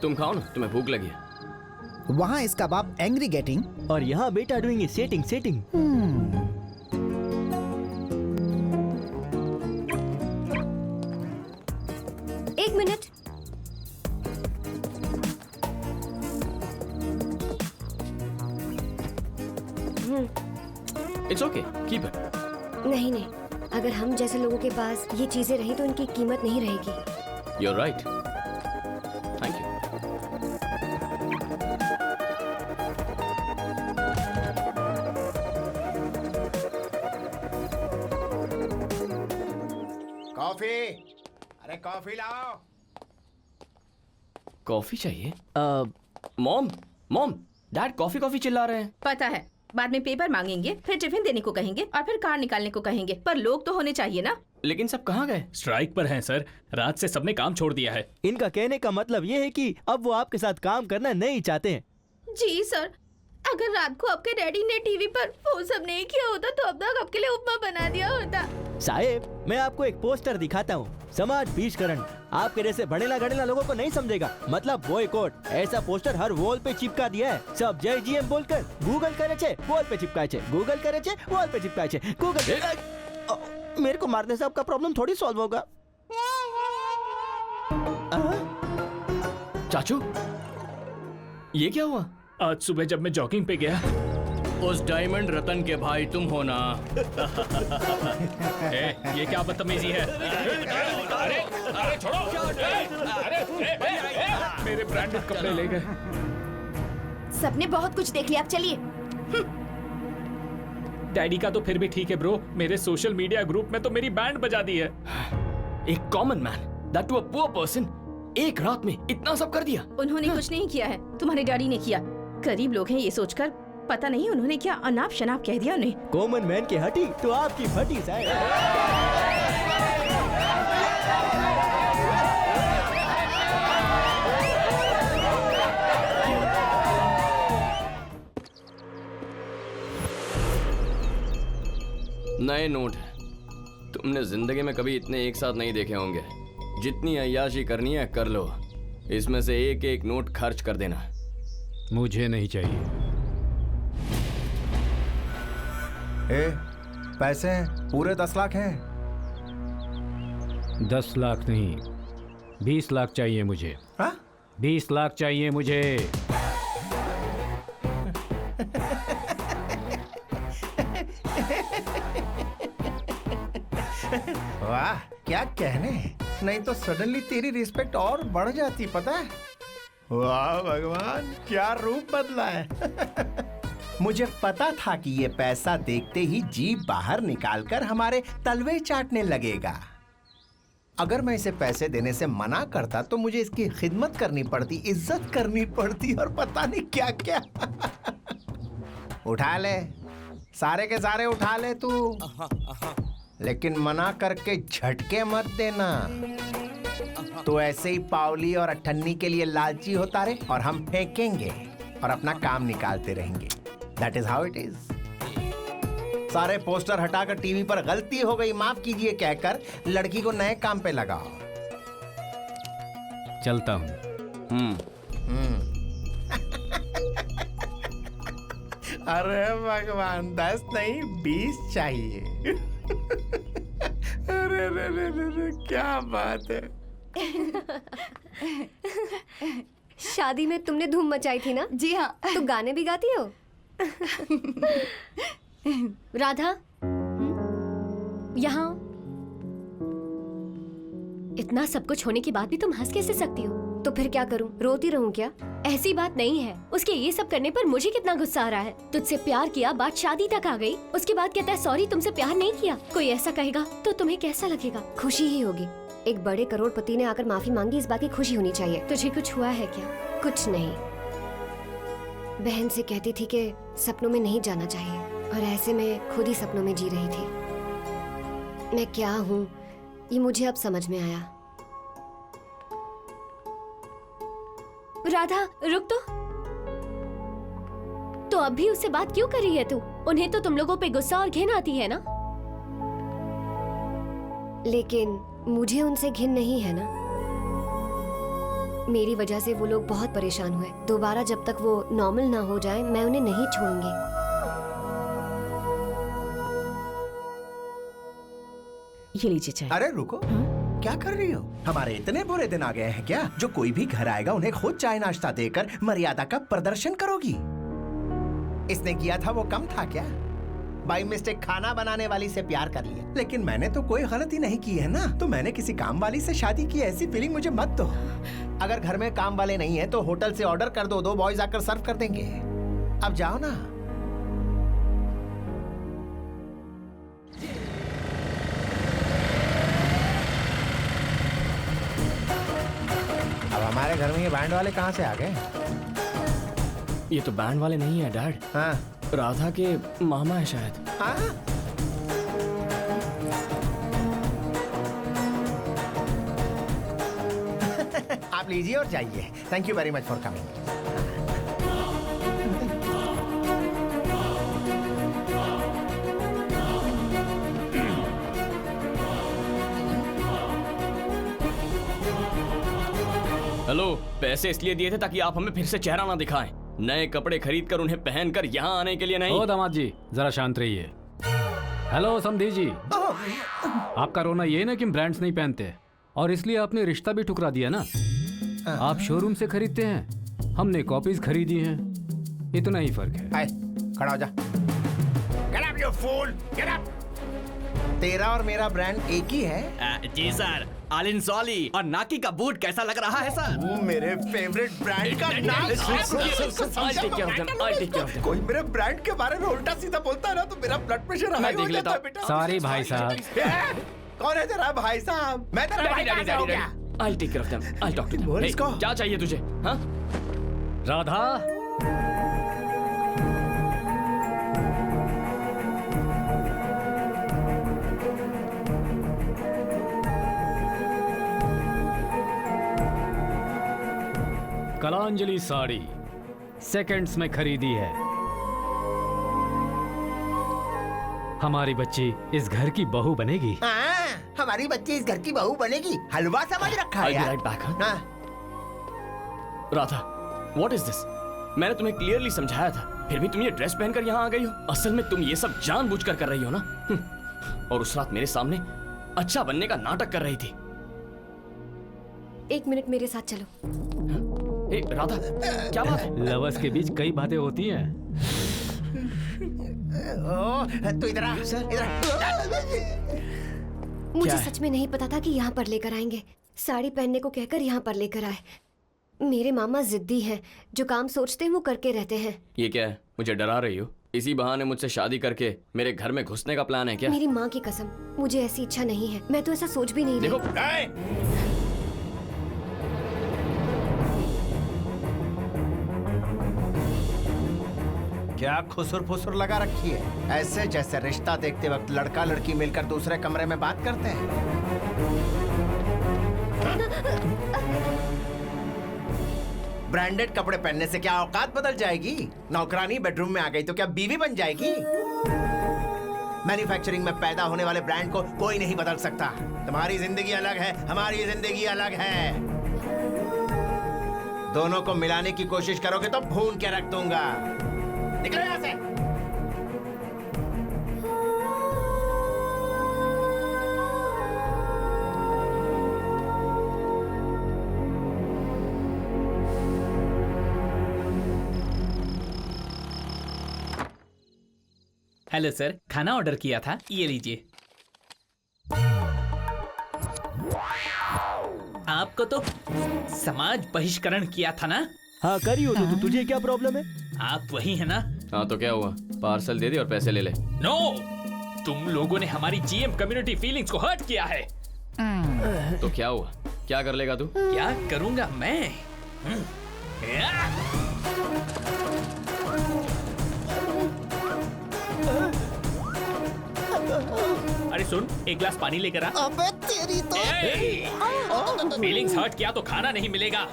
तुम खाओ ना, तुम्हें भूख लगी है। वहाँ इसका बाप एंग्री गेटिंग और यहाँ बेटा डूइंग सेटिंग। एक minute. It's okay, keep it. नहीं नहीं, अगर हम जैसे लोगों के पास ये चीजें रही तो इनकी कीमत नहीं रहेगी। You are right, thank you. Coffee, अरे कॉफी लाओ। कॉफी चाहिए? Mom mom, dad coffee coffee चिल्ला रहे हैं। पता है, बाद में पेपर मांगेंगे, फिर टिफिन देने को कहेंगे और फिर कार निकालने को कहेंगे, पर लोग तो होने चाहिए ना। लेकिन सब कहाँ गए? स्ट्राइक पर हैं सर, रात से सबने काम छोड़ दिया है। इनका कहने का मतलब ये है कि अब वो आपके साथ काम करना नहीं चाहते हैं। जी सर, अगर रात को आपके डैडी ने टीवी पर वो सब नहीं किया होता तो अब तक आपके लिए उपमा बना दिया होता। साहेब, मैं आपको एक पोस्टर दिखाता हूँ। समाज बीजकरण आपके जैसे बढ़ेला घड़ेला लोगों को नहीं समझेगा, मतलब बॉयकॉट। ऐसा पोस्टर हर वॉल पे चिपका दिया है। सब जय जीएम बोलकर गूगल करे छे, वॉल पे चिपकाए छे, गूगल करे छे, वॉल पे चिपकाए छे, गूगल। मेरे को मारने से आपका प्रॉब्लम थोड़ी सॉल्व होगा। चाचू, ये क्या हुआ? आज सुबह जब मैं जॉगिंग पे गया, उस डायमंड रतन के भाई तुम हो ना? ये क्या बदतमीजी है? अरे छोड़ो! मेरे ब्रांडेड कपड़े ले गए। सबने बहुत कुछ देख लिया, अब चलिए। डैडी का तो फिर भी ठीक है ब्रो, मेरे सोशल मीडिया ग्रुप में तो मेरी बैंड बजा दी है। एक common man, that too a poor person, एक रात में इतना सब कर दिया। उन्होंने कुछ नहीं किया है, तुम्हारे डैडी ने किया। गरीब लोग हैं ये सोचकर, पता नहीं उन्होंने क्या अनाप शनाप कह दिया उन्हें। कॉमन मैन की हटी तो आपकी फटी साहब। नए नोट है। तुमने जिंदगी में कभी इतने एक साथ नहीं देखे होंगे। जितनी अय्याशी करनी है कर लो, इसमें से एक एक नोट खर्च कर देना। मुझे नहीं चाहिए। पैसे पूरे 10 लाख हैं। 10 लाख नहीं, 20 लाख चाहिए मुझे। 20 लाख चाहिए मुझे। वाह, क्या कहने, नहीं तो सडनली तेरी रिस्पेक्ट और बढ़ जाती, पता है? वाह भगवान, क्या रूप बदला है। मुझे पता था कि ये पैसा देखते ही जीभ बाहर निकालकर हमारे तलवे चाटने लगेगा। अगर मैं इसे पैसे देने से मना करता तो मुझे इसकी खिदमत करनी पड़ती, इज्जत करनी पड़ती और पता नहीं क्या क्या। उठा ले, सारे के सारे उठा ले तू, लेकिन मना करके झटके मत देना। तो ऐसे ही पावली और अठन्नी के लिए लालची होता रहे और हम फेंकेंगे और अपना काम निकालते रहेंगे। That is how it is. सारे पोस्टर हटाकर टीवी पर गलती हो गई माफ कीजिए कहकर लड़की को नए काम पे लगाओ। चलता हूँ। अरे भगवान, 10 नहीं 20 चाहिए। अरे रे रे रे रे, क्या बात है। शादी में तुमने धूम मचाई थी ना? जी हाँ। तो गाने भी गाती हो? राधा, यहाँ इतना सब कुछ होने के बाद भी तुम हंस कैसे सकती हो? तो फिर क्या करूं? रोती रहूं क्या? ऐसी बात नहीं है। उसके ये सब करने पर मुझे कितना गुस्सा आ रहा है। तुझसे प्यार किया, बात शादी तक आ गई, उसके बाद कहता है सॉरी तुमसे प्यार नहीं किया। कोई ऐसा कहेगा तो तुम्हें कैसा लगेगा? खुशी ही होगी। एक बड़े करोड़पति ने आकर माफी मांगी, इस बात की खुशी होनी चाहिए। तुझे कुछ हुआ है क्या? कुछ नहीं। बहन से कहती थी कि सपनों में नहीं जाना चाहिए, और ऐसे में खुद ही सपनों में जी रही थी। मैं क्या हूँ ये मुझे अब समझ में आया। राधा रुक तो अब भी उससे बात क्यों कर रही है तू? उन्हें तो तुम लोगों पे गुस्सा और घिन आती है ना? लेकिन मुझे उनसे घिन नहीं है ना। मेरी वजह से वो लोग बहुत परेशान हुए। दोबारा जब तक वो नॉर्मल ना हो जाए मैं उन्हें नहीं छोड़ूंगी। ये लीजिए चाय। अरे रुको, क्या कर रही हो? हमारे इतने बुरे दिन आ गए हैं क्या जो कोई भी घर आएगा उन्हें खुद चाय नाश्ता देकर मर्यादा का प्रदर्शन करोगी? इसने किया था वो कम था क्या? बाई मिस्टेक खाना बनाने वाली से प्यार कर लिया, लेकिन मैंने तो कोई गलती नहीं की है ना। तो मैंने किसी काम वाली से शादी की, ऐसी फीलिंग मुझे मत दो। अगर घर में काम वाले नहीं है तो होटल से ऑर्डर कर दो, 2 बॉयज आकर सर्व कर देंगे। अब जाओ ना। अब हमारे घर में ये बैंड वाले कहाँ से आ गए? ये तो बैंड वाले नहीं है डैड। हाँ, राधा के मामा है शायद। हाँ? आप लीजिए और जाइए। Thank you very much for coming. Hello, पैसे इसलिए दिए थे ताकि आप हमें फिर से चेहरा ना दिखाएं। नए कपड़े खरीद कर उन्हें पहनकर यहाँ आने के लिए नहीं। ओ दामाद जी, जरा शांत रहिए। हेलो समधी जी, आपका रोना ये ना कि ब्रांड्स नहीं पहनते और इसलिए आपने रिश्ता भी ठुकरा दिया ना। आप शोरूम से खरीदते हैं, हमने कॉपीज खरीदी हैं, इतना ही फर्क है। आए, खड़ा हो जा। Get up, you fool! Get up! तेरा और मेरा ब्रांड एक ही है। जी सर। आलिन सॉली और नाकी का बूट कैसा लग रहा है सर? वो मेरे फेवरेट ब्रांड का नाम। कोई मेरे ब्रांड के बारे में उल्टा सीधा बोलता है ना तो मेरा ब्लड प्रेशर हाई हो जाता है बेटा। सॉरी भाई साहब। कौन है तेरा भाई साहब? मैं तेरा भाई कहाँ से हो गया? I'll take care of them. I'll talk to them. Hey, क्या चाहिए तुझे? हाँ? राधा, कलांजलि साड़ी सेकंड्स में खरीदी है। हमारी बच्ची इस घर की बहू बनेगी। हाँ, हमारी बच्ची इस घर की बहू बनेगी। हलवा समझ रखा है यार। I'll be right back, हाँ? Radha, what is this? मैंने तुम्हें क्लियरली समझाया था, फिर भी तुम ये ड्रेस पहनकर यहाँ आ गई हो। असल में तुम ये सब जानबूझकर कर रही हो ना। और उस रात मेरे सामने अच्छा बनने का नाटक कर रही थी। 1 मिनट मेरे साथ चलो। ए, राधा, क्या बात है? लवर्स के बीच कई बातें होती हैं। तू इधर आ, मुझे सच में नहीं पता था कि यहाँ पर लेकर आएंगे। साड़ी पहनने को कहकर यहाँ पर लेकर आए। मेरे मामा जिद्दी हैं, जो काम सोचते हैं वो करके रहते हैं। ये क्या है? मुझे डरा रही हो? इसी बहाने मुझसे शादी करके मेरे घर में घुसने का प्लान है क्या? मेरी माँ की कसम, मुझे ऐसी इच्छा नहीं है। मैं तो ऐसा सोच भी नहीं देखो, क्या खुसुर फुसुर लगा रखी है? ऐसे जैसे रिश्ता देखते वक्त लड़का लड़की मिलकर दूसरे कमरे में बात करते हैं। ब्रांडेड कपड़े पहनने से क्या औकात बदल जाएगी? नौकरानी बेडरूम में आ गई तो क्या बीवी बन जाएगी? मैन्युफैक्चरिंग में पैदा होने वाले ब्रांड को कोई नहीं बदल सकता। तुम्हारी जिंदगी अलग है, हमारी जिंदगी अलग है। दोनों को मिलाने की कोशिश करोगे तो भून के रख दूंगा। निकलो यहाँ से। हेलो सर, खाना ऑर्डर किया था, ये लीजिए। आपको तो समाज बहिष्करण किया था ना? हाँ करी हो तो तुझे क्या प्रॉब्लम है? आप वही है ना? हाँ तो क्या हुआ? पार्सल दे दे और पैसे ले ले। नो, तुम लोगों ने हमारी जीएम कम्युनिटी फीलिंग्स को हर्ट किया है। तो क्या हुआ? क्या कर लेगा तू? क्या करूंगा मैं? अरे सुन, एक गिलास पानी लेकर आ। अबे तेरी तो फीलिंग्स हर्ट किया तो खाना नहीं मिलेगा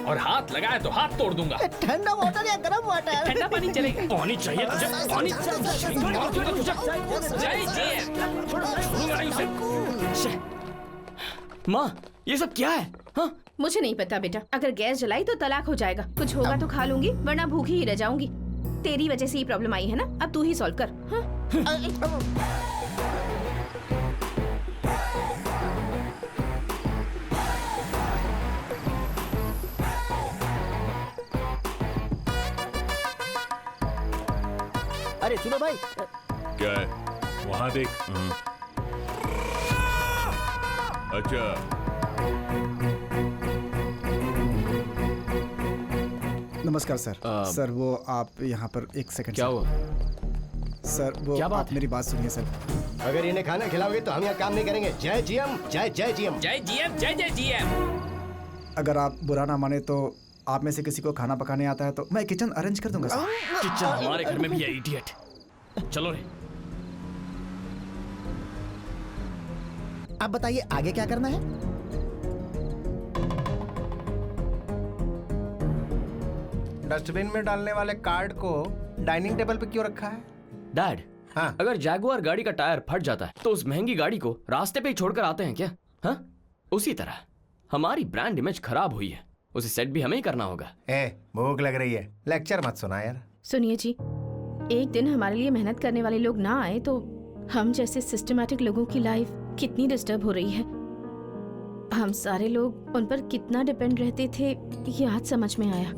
और हाथ लगाया तो हाथ तोड़ दूंगा। ठंडा वाटर या गर्म वाटर? ठंडा पानी चलेगा। पानी चाहिए तुझे? पानी माँ, ये सब क्या है? हाँ? मुझे नहीं पता बेटा। अगर गैस जलाई तो तलाक हो जाएगा। कुछ होगा तो खा लूंगी, वरना भूखी ही रह जाऊंगी। तेरी वजह से ये प्रॉब्लम आई है ना, अब तू ही सॉल्व कर। हाँ? अरे सुनो भाई, क्या है? वहाँ देख। अच्छा, नमस्कार सर। सर वो आप यहाँ पर एक सेकंड। क्या हुआ सर? वो क्या बात आप मेरी बात सुनिए सर। अगर इन्हें खाना खिलाओगे तो हम यहाँ काम नहीं करेंगे। जय जीएम, जय जय जीएम, जय जीएम, जय जय जीएम। अगर आप बुरा ना माने तो आप में से किसी को खाना पकाने आता है तो मैं किचन अरेंज कर दूंगा सर। किचन हमारे घर में भी है इडियट। चलो रे। आप बताइए आगे क्या करना है? डस्टबिन में डालने वाले कार्ड को डाइनिंग टेबल पे क्यों रखा है? डैड, हाँ। अगर जैगुआर गाड़ी का टायर फट जाता है तो उस महंगी गाड़ी को रास्ते पे ही छोड़कर आते हैं क्या? हाँ, उसी तरह हमारी ब्रांड इमेज खराब हुई है, उसे सेट भी हमें ही करना होगा। भूख लग रही है, लेक्चर मत सुना यार। सुनिए जी, एक दिन हमारे लिए मेहनत करने वाले लोग ना आए तो हम जैसे सिस्टमैटिक लोगों की लाइफ कितनी डिस्टर्ब हो रही है। हम सारे लोग उन पर कितना डिपेंड रहते थे ये आज समझ में आया।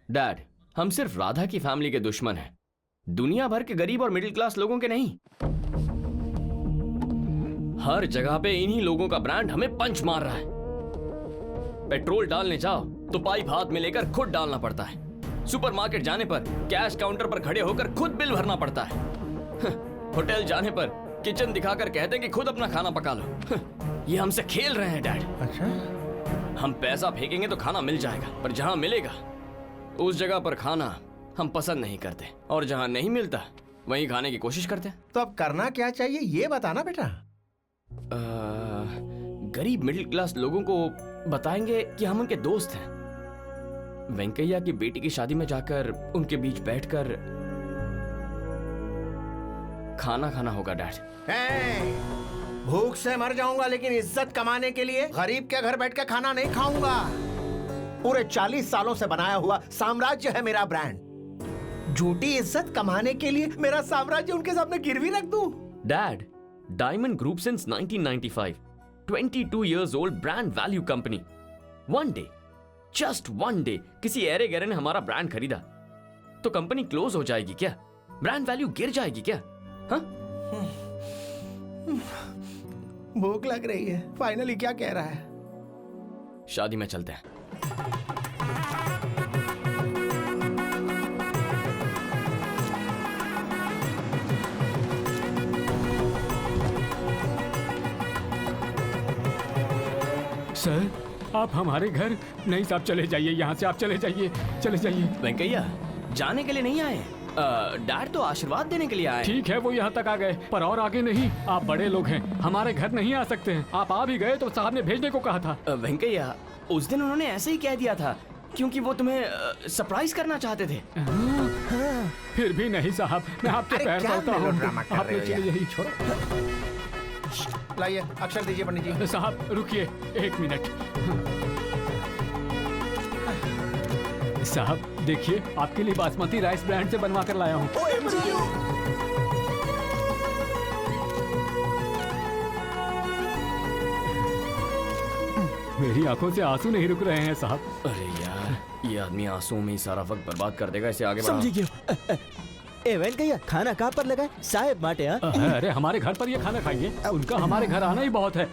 डैड, हम सिर्फ राधा की फैमिली के दुश्मन हैं, दुनिया भर के गरीब और मिडिल क्लास लोगों के नहीं। हर जगह पे इन्हीं लोगों का ब्रांड हमें पंच मार रहा है। पेट्रोल डालने जाओ तो पाइप हाथ में लेकर खुद डालना पड़ता है। सुपरमार्केट जाने पर कैश काउंटर पर खड़े होकर खुद बिल भरना पड़ता है। होटल जाने पर किचन दिखाकर कहते हैं कि खुद अपना खाना पका लो। ये हमसे खेल रहे हैं डैड। अच्छा, हम पैसा फेंकेंगे तो खाना मिल जाएगा, पर जहां मिलेगा उस जगह पर खाना हम पसंद नहीं करते, और जहां नहीं मिलता वहीं खाने की कोशिश करते हैं। तो अब करना क्या चाहिए ये बताना बेटा। गरीब मिडिल क्लास लोगों को बताएंगे कि हम उनके दोस्त हैं। वेंकैया की बेटी की शादी में जाकर उनके बीच बैठकर खाना खाना होगा डैड। भूख से मर जाऊंगा लेकिन इज्जत कमाने के लिए गरीब के घर बैठ के खाना नहीं खाऊंगा। पूरे 40 सालों से बनाया हुआ साम्राज्य है मेरा ब्रांड। झूठी इज्जत कमाने के लिए मेरा साम्राज्य उनके सामने गिरवी रख दूं? Dad, diamond group since 1995, 22 years old brand value company. One day, just one day, किसी एरे गहरे ने हमारा ब्रांड खरीदा तो कंपनी क्लोज हो जाएगी क्या? ब्रांड वैल्यू गिर जाएगी क्या? हाँ? भूख लग रही है। फाइनली क्या कह रहा है? शादी में चलते हैं। सर, आप हमारे घर नहीं साहब, चले जाइए यहाँ से, आप चले जाइए, चले जाइए। वेंकैया, जाने के लिए नहीं आए, डैड तो आशीर्वाद देने के लिए आए। ठीक है, वो यहाँ तक आ गए, पर और आगे नहीं। आप बड़े लोग हैं, हमारे घर नहीं आ सकते हैं। आप आ भी गए तो साहब ने भेजने को कहा था। वेंकैया, उस दिन उन्होंने ऐसे ही कह दिया था क्योंकि वो तुम्हें सरप्राइज करना चाहते थे। फिर भी नहीं साहब, मैं आपके पैर पड़ता हूँ, आप ले चले जाइए। लाइए अक्षर दीजिए पंडित जी। साहब रुकिए 1 मिनट। साहब देखिए, आपके लिए बासमती राइस ब्रांड से बनवा कर लाया हूँ। मेरी आंखों से आंसू नहीं रुक रहे हैं साहब। अरे यार, ये आदमी आंसुओं में ही सारा वक्त बर्बाद कर देगा, इसे आगे बढ़ा। समझी क्यों? ए वेंकैया, खाना कहाँ पर लगा है? साहेब माटे। अरे हमारे घर पर ये खाना खाइए, उनका हमारे घर आना ही बहुत है।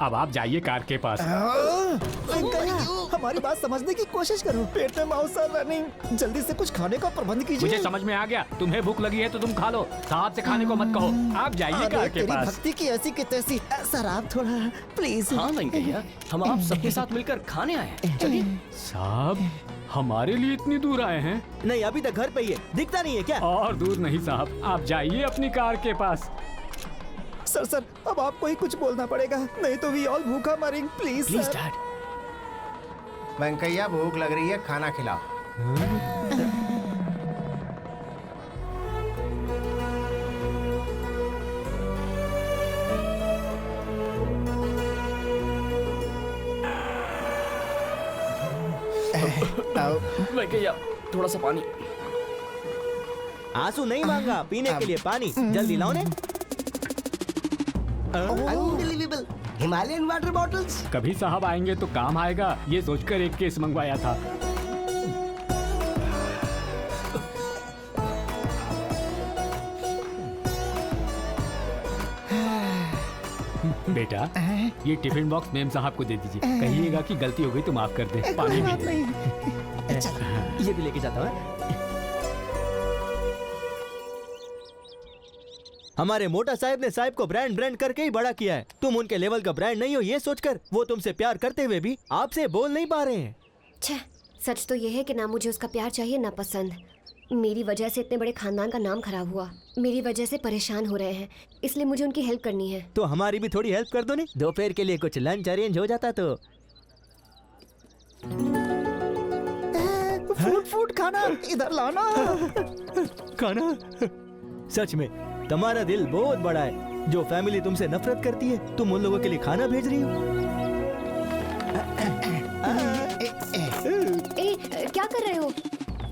अब आप जाइए कार के पास। वेंकैया, हमारी बात समझने की कोशिश करो। पेट में माउस रनिंग, जल्दी से कुछ खाने का प्रबंध कीजिए। मुझे समझ में आ गया, तुम्हें भूख लगी है तो तुम खा लो, साहब से खाने को मत कहो। आप जाइए कार के पास। भक्ति की ऐसी की तैसी। सर आप थोड़ा प्लीज। हाँ वेंकैया, हम आप सबके साथ मिलकर खाने आए हैं। चलिए। साहब, हमारे लिए इतनी दूर आए हैं? नहीं, अभी तक घर पे ही है, दिखता नहीं है क्या? और दूर नहीं साहब, आप जाइए अपनी कार के पास। सर अब आपको ही कुछ बोलना पड़ेगा, नहीं तो वी ऑल भूखा मरेंगे। Please please dad. वेंकैया भूख लग रही है, खाना खिलाओ। वेंकैया थोड़ा सा पानी। आंसू नहीं मांगा, पीने के लिए पानी जल्दी लाओ ने। Unbelievable, Himalayan water bottles. कभी साहब आएंगे तो काम आएगा, ये सोचकर एक केस मंगवाया था। बेटा, ये टिफिन बॉक्स मेम साहब को दे दीजिए, कहिएगा कि गलती हो गई तो माफ कर दे। पानी भी दे। ये भी लेके जाता हूँ। हमारे मोटा साहब ने साहब को ब्रांड करके ही बड़ा किया है। तुम उनके लेवल का ब्रांड नहीं हो, ये सोचकर वो तुमसे प्यार करते हुए भी आपसे बोल नहीं पा रहे हैं। छह, सच तो ये है कि ना मुझे उसका प्यार चाहिए ना पसंद। मेरी वजह से इतने बड़े खानदान का नाम खराब हुआ, मेरी वजह से परेशान हो रहे हैं, इसलिए मुझे उनकी हेल्प करनी है। तो हमारी भी थोड़ी हेल्प कर दो नहीं? दोपहर के लिए कुछ लंच अरेंज हो जाता तो। फूड खाना इधर लाना। खाना? सच में तुम्हारा दिल बहुत बड़ा है। जो फैमिली तुमसे नफरत करती है, तुम उन लोगों के लिए खाना भेज रही हो। क्या कर रहे हो?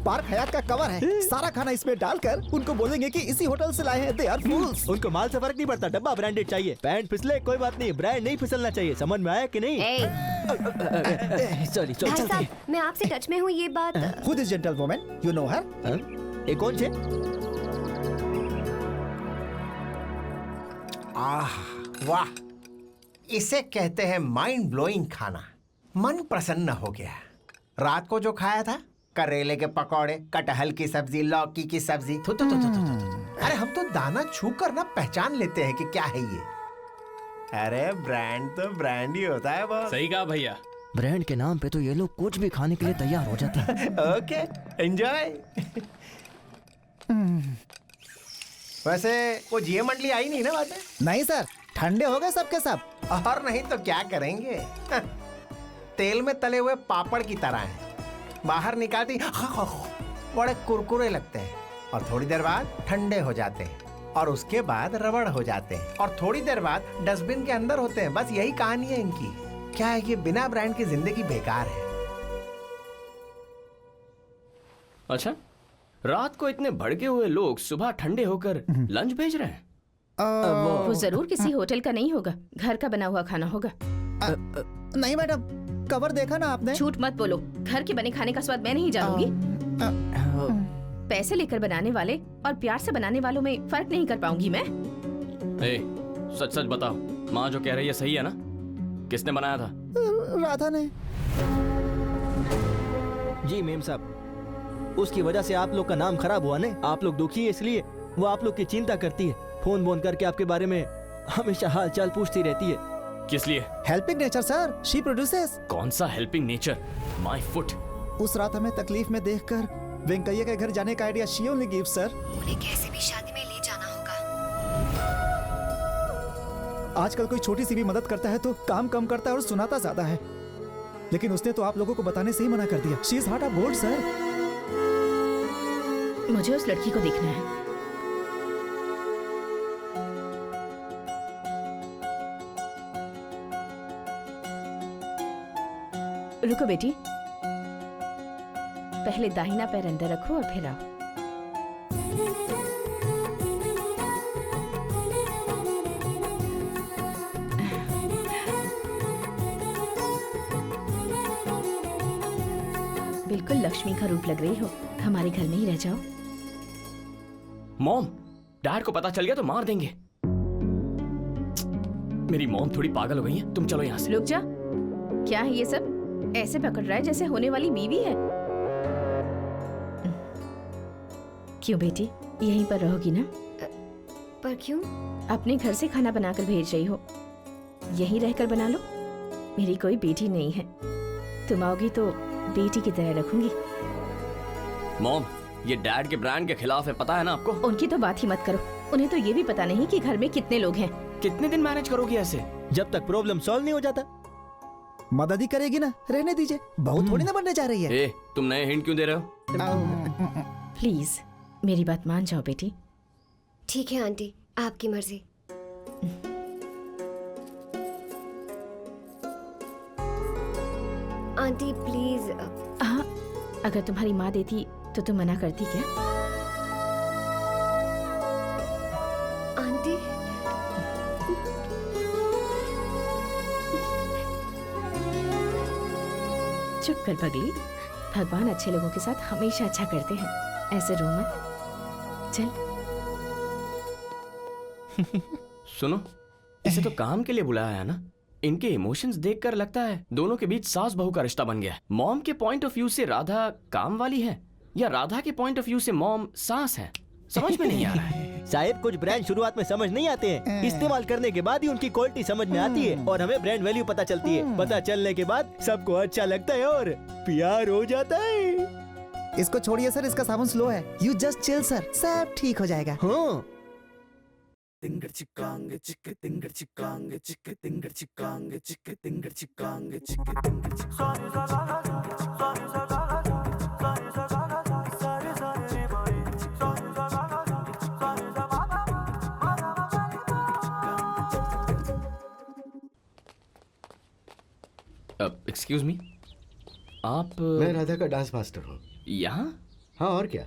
पार्क हयात का कवर है, सारा खाना इसमें डालकर उनको बोलेंगे कि इसी होटल से लाए हैं। They are fools. उनको माल से फर्क नहीं पड़ता, डब्बा ब्रांडेड चाहिए। पैंट फिसले कोई बात नहीं, ब्रांड नहीं फिसलना चाहिए। समझ में आया कि नहीं? सॉरी भाई साहब, मैं आपसे टच में हूँ, ये बात। Who is gentle woman? You know her? ये कौन से? आह वाह, इसे कहते हैं माइंड ब्लोइंग खाना। मन प्रसन्न हो गया। रात को जो खाया था, करेले के पकौड़े, कटहल की सब्जी, लौकी की सब्जी। अरे हम तो दाना छू कर ना पहचान लेते हैं कि क्या है ये। अरे ब्रांड तो ब्रांड ही होता है बॉस। सही कहा भैया। ब्रांड के नाम पे तो ये लोग कुछ भी खाने के लिए तैयार हो जाते हैं। Okay, enjoy. वैसे वो जीए मंडली आई नहीं ना बाद में? नहीं सर, ठंडे हो गए सबके सब। और नहीं तो क्या करेंगे। तेल में तले हुए पापड़ की तरह हैं। बाहर निकालती बड़े कुरकुरे लगते हैं और थोड़ी देर बाद ठंडे हो जाते हैं और उसके बाद रबड़ हो जाते हैं और थोड़ी देर बाद डस्टबिन के अंदर होते हैं। बस यही कहानी है इनकी। क्या है कि बिना ब्रांड की जिंदगी बेकार है। अच्छा, रात को इतने भड़के हुए लोग सुबह ठंडे होकर लंच भेज रहे हैं? वो जरूर किसी होटल का नहीं होगा, घर का बना हुआ खाना होगा। नहीं मैडम, कवर देखा ना आपने? झूठ मत बोलो, घर के बने खाने का स्वाद मैं नहीं जानूंगी। पैसे लेकर बनाने वाले और प्यार से बनाने वालों में फर्क नहीं कर पाऊंगी मैं। सच सच बताओ, माँ जो कह रही है सही है ना? किसने बनाया था? राधा ने। जी मेम साहब, उसकी वजह से आप लोग का नाम खराब हुआ ने। आप लोग दुखी है इसलिए वो आप लोग की चिंता करती है। फोन करके आपके बारे में हमेशा हाल चाल पूछती रहती है। किस लिए? Helping nature sir, she produces. कौन सा हेल्पिंग नेचर? My foot. उस रात हमें तकलीफ में देखकर वेंकैया के घर जाने का idea she only gives sir. उन्हें कैसे भी शादी में ले जाना होगा। आजकल कोई छोटी सी भी मदद करता है तो काम कम करता है और सुनाता ज्यादा है। लेकिन उसने तो आप लोगों को बताने से ही मना कर दिया। She is heart of gold sir. मुझे उस लड़की को देखना है। रुको बेटी, पहले दाहिना पैर अंदर रखो और फिर आओ। बिल्कुल लक्ष्मी का रूप लग रही हो। हमारे घर में ही रह जाओ। मॉम, डैड को पता चल गया तो मार देंगे। मेरी मॉम थोड़ी पागल हो गई है। तुम चलो यहाँ से। रुक जा, क्या है ये सब? ऐसे पकड़ रहा है जैसे होने वाली बीवी है। क्यों बेटी, यहीं पर रहोगी ना? पर क्यों? अपने घर से खाना बनाकर भेज रही हो, यहीं रहकर बना लो। मेरी कोई बेटी नहीं है, तुम आओगी तो बेटी की तरह रखूंगी। मॉम, ये डैड के ब्रांड के खिलाफ है, पता है ना आपको? उनकी तो बात ही मत करो। उन्हें तो ये भी पता नहीं कि घर में कितने लोग हैं। कितने दिन मैनेज करोगी ऐसे? जब तक प्रॉब्लम सॉल्व नहीं हो जाता। मदद ही करेगी ना, रहने दीजिए, बहुत थोड़ी ना बनने जा रही है। ए, तुम नए हिंट क्यों दे रहे हो? प्लीज मेरी बात मान जाओ बेटी। ठीक है आंटी, आपकी मर्जी। Aunty please. हाँ, अगर तुम्हारी माँ देती तो तुम मना करती क्या? आंटी चुप कर पगली। भगवान अच्छे लोगों के साथ हमेशा अच्छा करते हैं, ऐसे रो मत। चल। सुनो, इसे तो काम के लिए बुलाया है ना? इनके इमोशंस देखकर लगता है दोनों के बीच सास बहू का रिश्ता बन गया है। मॉम के पॉइंट ऑफ व्यू से राधा काम वाली है या राधा के पॉइंट ऑफ व्यू से मॉम सास है, समझ में नहीं आ रहा है। साहिब, कुछ ब्रांड शुरुआत में समझ नहीं आते हैं, इस्तेमाल करने के बाद ही उनकी क्वालिटी समझ में आती है और हमें ब्रांड वैल्यू पता चलती है। पता चलने के बाद सबको अच्छा लगता है और प्यार हो जाता है। इसको छोड़िए सर, इसका साबुन स्लो है। यू जस्ट चिल सर, सब ठीक हो जाएगा। हाँ। तिंगर चिकांग चिक तिंगर चिकांग चिक तिंगर चिकांग चिक तिंगर चिकांग चिक तिंगर एक्सक्यूज मी, आप? मैं राधा का डांस मास्टर हूँ। यहाँ? हाँ, और क्या।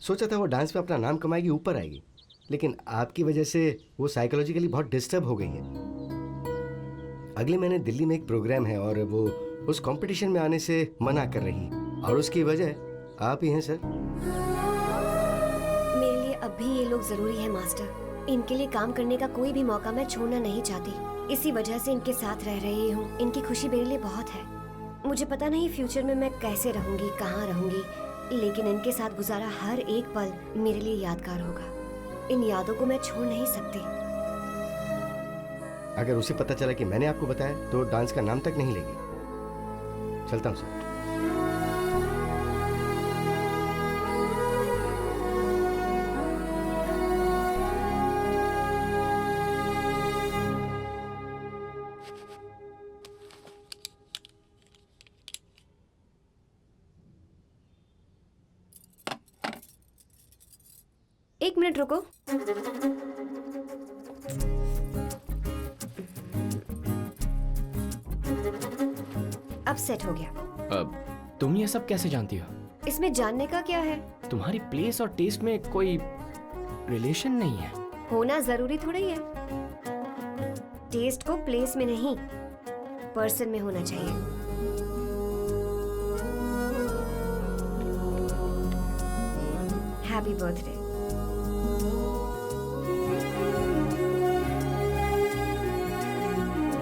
सोचा था वो डांस में अपना नाम कमाएगी, ऊपर आएगी, लेकिन आपकी वजह से वो साइकोलॉजिकली बहुत डिस्टर्ब हो गई है। अगले महीने दिल्ली में एक प्रोग्राम है और वो उस कंपटीशन में आने से मना कर रही, और उसकी वजह आप ही हैं सर। मेरे लिए अब भी ये लोग जरूरी है मास्टर। इनके लिए काम करने का कोई भी मौका मैं छोड़ना नहीं चाहती। इसी वजह से इनके साथ रह रही हूँ। इनकी खुशी मेरे लिए बहुत है। मुझे पता नहीं फ्यूचर में मैं कैसे रहूंगी, कहाँ रहूंगी, लेकिन इनके साथ गुजारा हर एक पल मेरे लिए यादगार होगा। इन यादों को मैं छोड़ नहीं सकती। अगर उसे पता चला कि मैंने आपको बताया तो डांस का नाम तक नहीं लेगी। चलता हूँ सर। एक मिनट रुको। अब सेट हो गया। अब तुम ये सब कैसे जानती हो? इसमें जानने का क्या है? तुम्हारी प्लेस और टेस्ट में कोई रिलेशन नहीं है। होना जरूरी थोड़ा ही है। टेस्ट को प्लेस में नहीं, पर्सन में होना चाहिए। Happy birthday.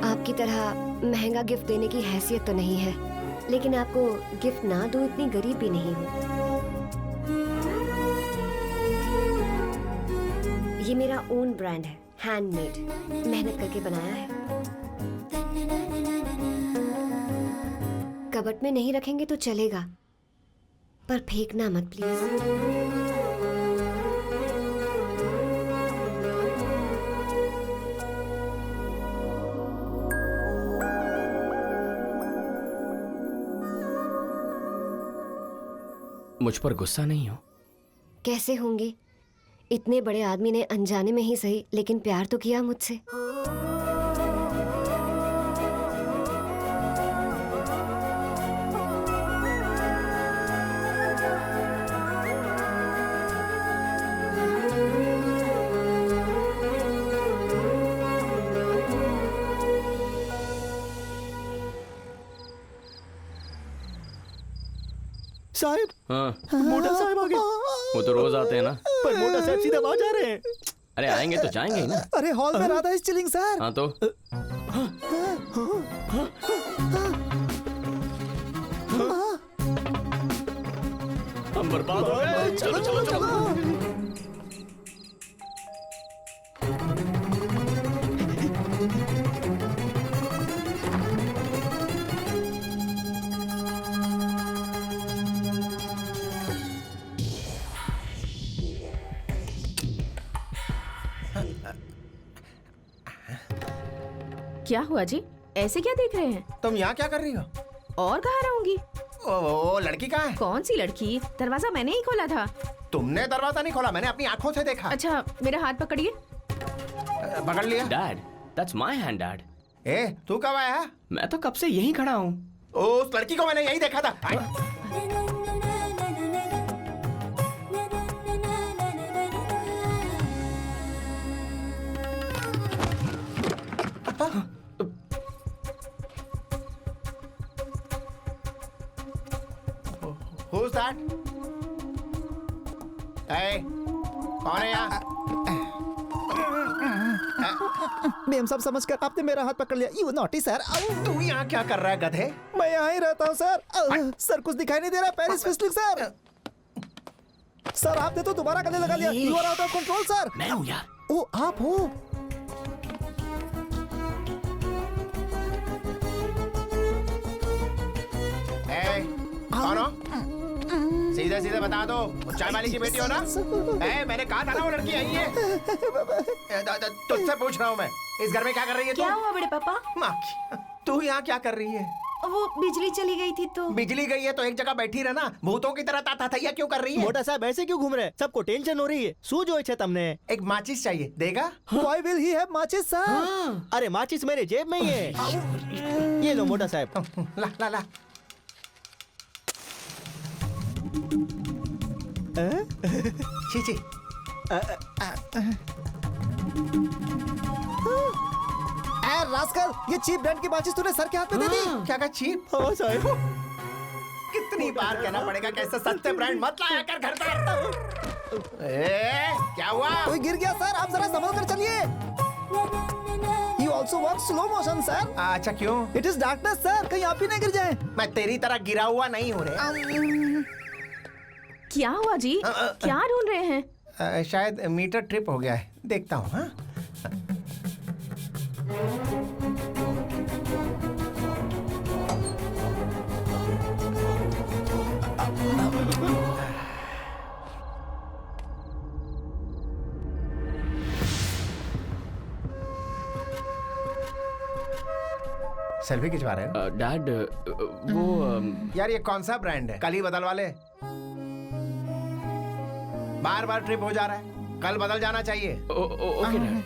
आपकी तरह महंगा गिफ्ट देने की हैसियत तो नहीं है, लेकिन आपको गिफ्ट ना दूं इतनी गरीब भी नहीं हूँ। ये मेरा ओन ब्रांड है, हैंडमेड, मेहनत करके बनाया है। कबर्ड में नहीं रखेंगे तो चलेगा, पर फेंकना मत प्लीज। मुझ पर गुस्सा नहीं हो? कैसे होंगी? इतने बड़े आदमी ने अनजाने में ही सही, लेकिन प्यार तो किया मुझसे। साहिब, हाँ। मोटा साहब आ गए। वो तो रोज आते हैं ना। पर मोटा साहब सीधा वहां जा रहे हैं। अरे आएंगे तो जाएंगे ही ना। अरे हॉल में राधा इज चिलिंग सर। हाँ तो हम बर्बाद हो गए। चलो चलो चलो। क्या हुआ जी? ऐसे क्या देख रहे हैं? तुम यहाँ क्या कर रही हो? और कहाँ रहूंगी? ओ लड़की कहाँ है? कौन सी लड़की? दरवाजा मैंने ही खोला था। तुमने दरवाजा नहीं खोला, मैंने अपनी आंखों से देखा। अच्छा, मेरा हाथ पकड़िए। पकड़ लिया। Dad, that's my hand, dad. ए, तू कब आया? मैं तो कब से यहीं खड़ा हूँ। उस लड़की को मैंने यहीं देखा था। Who's that? Hey, कौन है यहाँ? मेम सब समझकर आपने मेरा हाथ पकड़ लिया। You naughty sir. तू यहाँ क्या कर रहा है गधे? मैं यहाँ ही रहता हूँ सर। सर कुछ दिखाई नहीं दे रहा। Paris फिस्लिंग sir. सर आपने तो दोबारा गले लगा लिया। You are out of control sir. मैं हूँ यार। ओ आप हो? कौन हो? सीधे सीधे बता दो, चाय वाली की बेटी हो ना? मैंने कहा था ना वो लड़की यही है। तुझसे पूछ रहा हूँ मैं, इस घर में क्या कर रही है? क्या हुआ बड़े पापा? माँ, तू यहाँ क्या कर रही है? वो बिजली चली गई थी तो। बिजली गई है तो एक जगह बैठी रहना, भूतों की तरह ताता क्यों कर रही है? मोटा साहब ऐसे क्यों घूम रहे हैं? सबको टेंशन हो रही है। શું જોઈ છે તમને? एक माचिस चाहिए, देगा? Why will he have matches sir? अरे माचिस मेरे जेब में ही है। ये लो मोटा साहब। ला ला ला। छी रास्कल, ये चीप ब्रांड की माचिस तूने सर के हाथ में दे दी। क्या कहा चीप? हाँ साहब। कितनी बार कहना पड़ेगा कैसे सस्ते ब्रांड मत लाया कर घर पर। क्या हुआ? कोई गिर गया सर, आप जरा संभल कर चलिए। He also works slow motion sir. अच्छा क्यों? It is darkness सर, कहीं आप ही नहीं गिर जाए। मैं तेरी तरह गिरा हुआ नहीं हूँ रे। क्या हुआ जी? क्या ढूंढ रहे हैं? शायद मीटर ट्रिप हो गया है, देखता हूँ। हाँ सेल्फी खिंचवा रहे हो? डैड, वो यार ये कौन सा ब्रांड है? कल ही बदलवा ले। बार बार ट्रिप हो जा रहा है, कल बदल जाना चाहिए। Okay dad.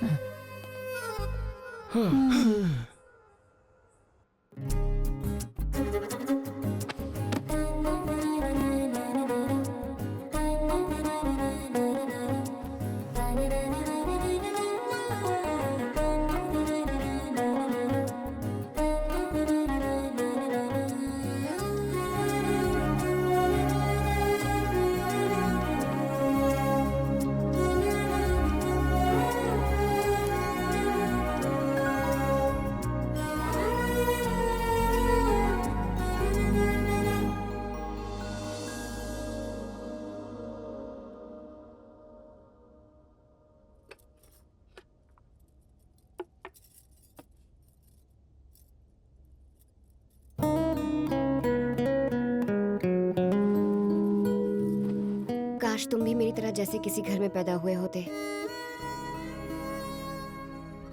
तुम भी मेरी तरह जैसे किसी घर में पैदा हुए होते,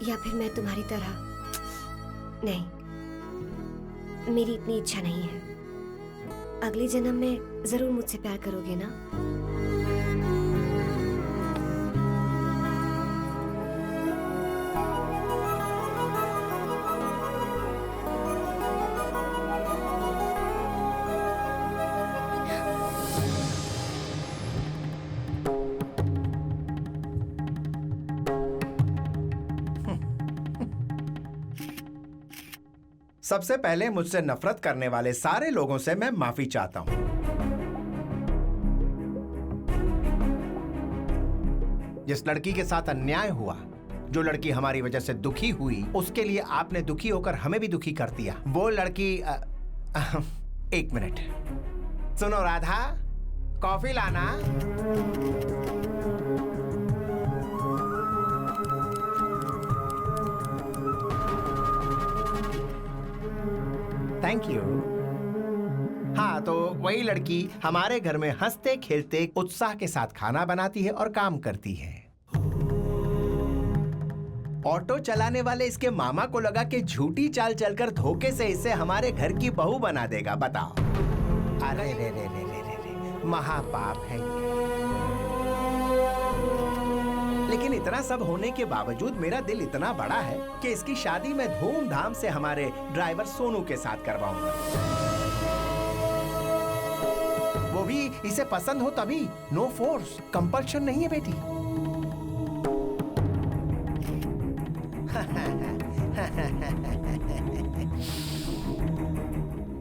या फिर मैं तुम्हारी तरह। नहीं, मेरी इतनी इच्छा नहीं है। अगले जन्म में जरूर मुझसे प्यार करोगे ना? सबसे पहले मुझसे नफरत करने वाले सारे लोगों से मैं माफी चाहता हूं। जिस लड़की के साथ अन्याय हुआ, जो लड़की हमारी वजह से दुखी हुई, उसके लिए आपने दुखी होकर हमें भी दुखी कर दिया। वो लड़की एक मिनट सुनो राधा, कॉफी लाना। Thank you. हाँ, तो वही लड़की हमारे घर में हंसते खेलते उत्साह के साथ खाना बनाती है और काम करती है। ऑटो चलाने वाले इसके मामा को लगा कि झूठी चाल चलकर धोखे से इसे हमारे घर की बहू बना देगा। बताओ। अरे रे रे रे रे रे, महापाप है ये। लेकिन इतना सब होने के बावजूद मेरा दिल इतना बड़ा है कि इसकी शादी मैं धूमधाम से हमारे ड्राइवर सोनू के साथ करवाऊंगा। वो भी इसे पसंद हो तभी। नो फोर्स, कंपल्शन नहीं है बेटी।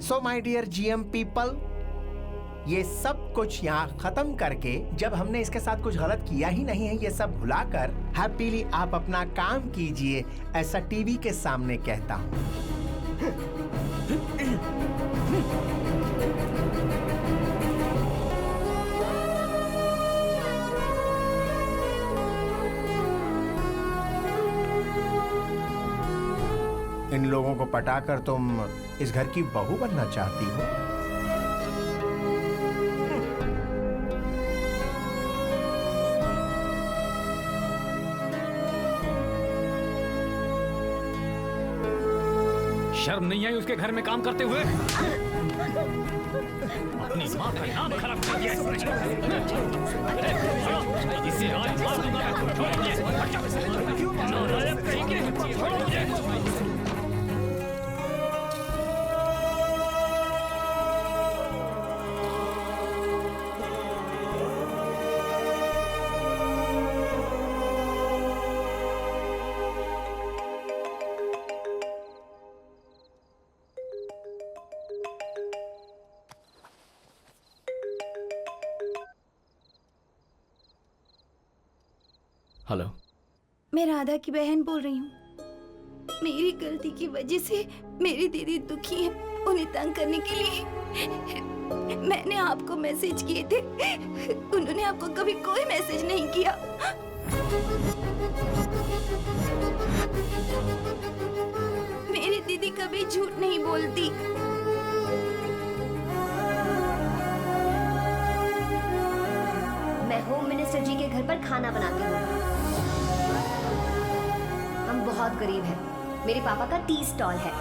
So my dear GM people, ये सब कुछ यहाँ खत्म करके, जब हमने इसके साथ कुछ गलत किया ही नहीं है, ये सब भुलाकर हैप्पीली आप अपना काम कीजिए, ऐसा टीवी के सामने कहता हूँ। इन लोगों को पटाकर तुम इस घर की बहू बनना चाहती हो? शर्म नहीं आई उसके घर में काम करते हुए? अपनी माँ का नाम खराब कर दिया इसे आज मार दूंगा। नालायक कहीं के, छोड़ो मुझे। हेलो, मैं राधा की बहन बोल रही हूँ। मेरी गलती की वजह से मेरी दीदी दुखी है। उन्हें तंग करने के लिए मैंने आपको मैसेज किए थे। उन्होंने आपको कभी कोई मैसेज नहीं किया। मेरी दीदी कभी झूठ नहीं बोलती। मैं होम मिनिस्टर जी के घर पर खाना बनाती हूँ। हम बहुत गरीब हैं। मेरे पापा का टी स्टॉल है।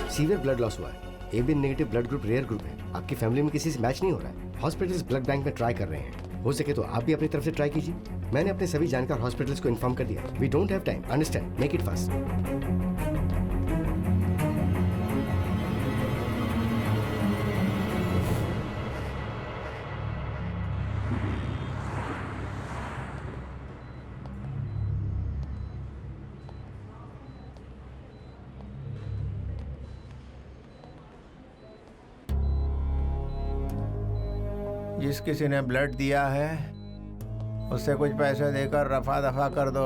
सीवियर ब्लड लॉस हुआ है। A B negative blood group rare group है। आपकी फैमिली में किसी से मैच नहीं हो रहा है। हॉस्पिटल्स ब्लड बैंक में ट्राई कर रहे हैं। हो सके तो आप भी अपनी तरफ से ट्राई कीजिए। मैंने अपने सभी जानकार हॉस्पिटल्स को इन्फॉर्म कर दिया। We don't have time, understand, make it fast. जिस किसी ने ब्लड दिया है उससे कुछ पैसे देकर रफा दफा कर दो।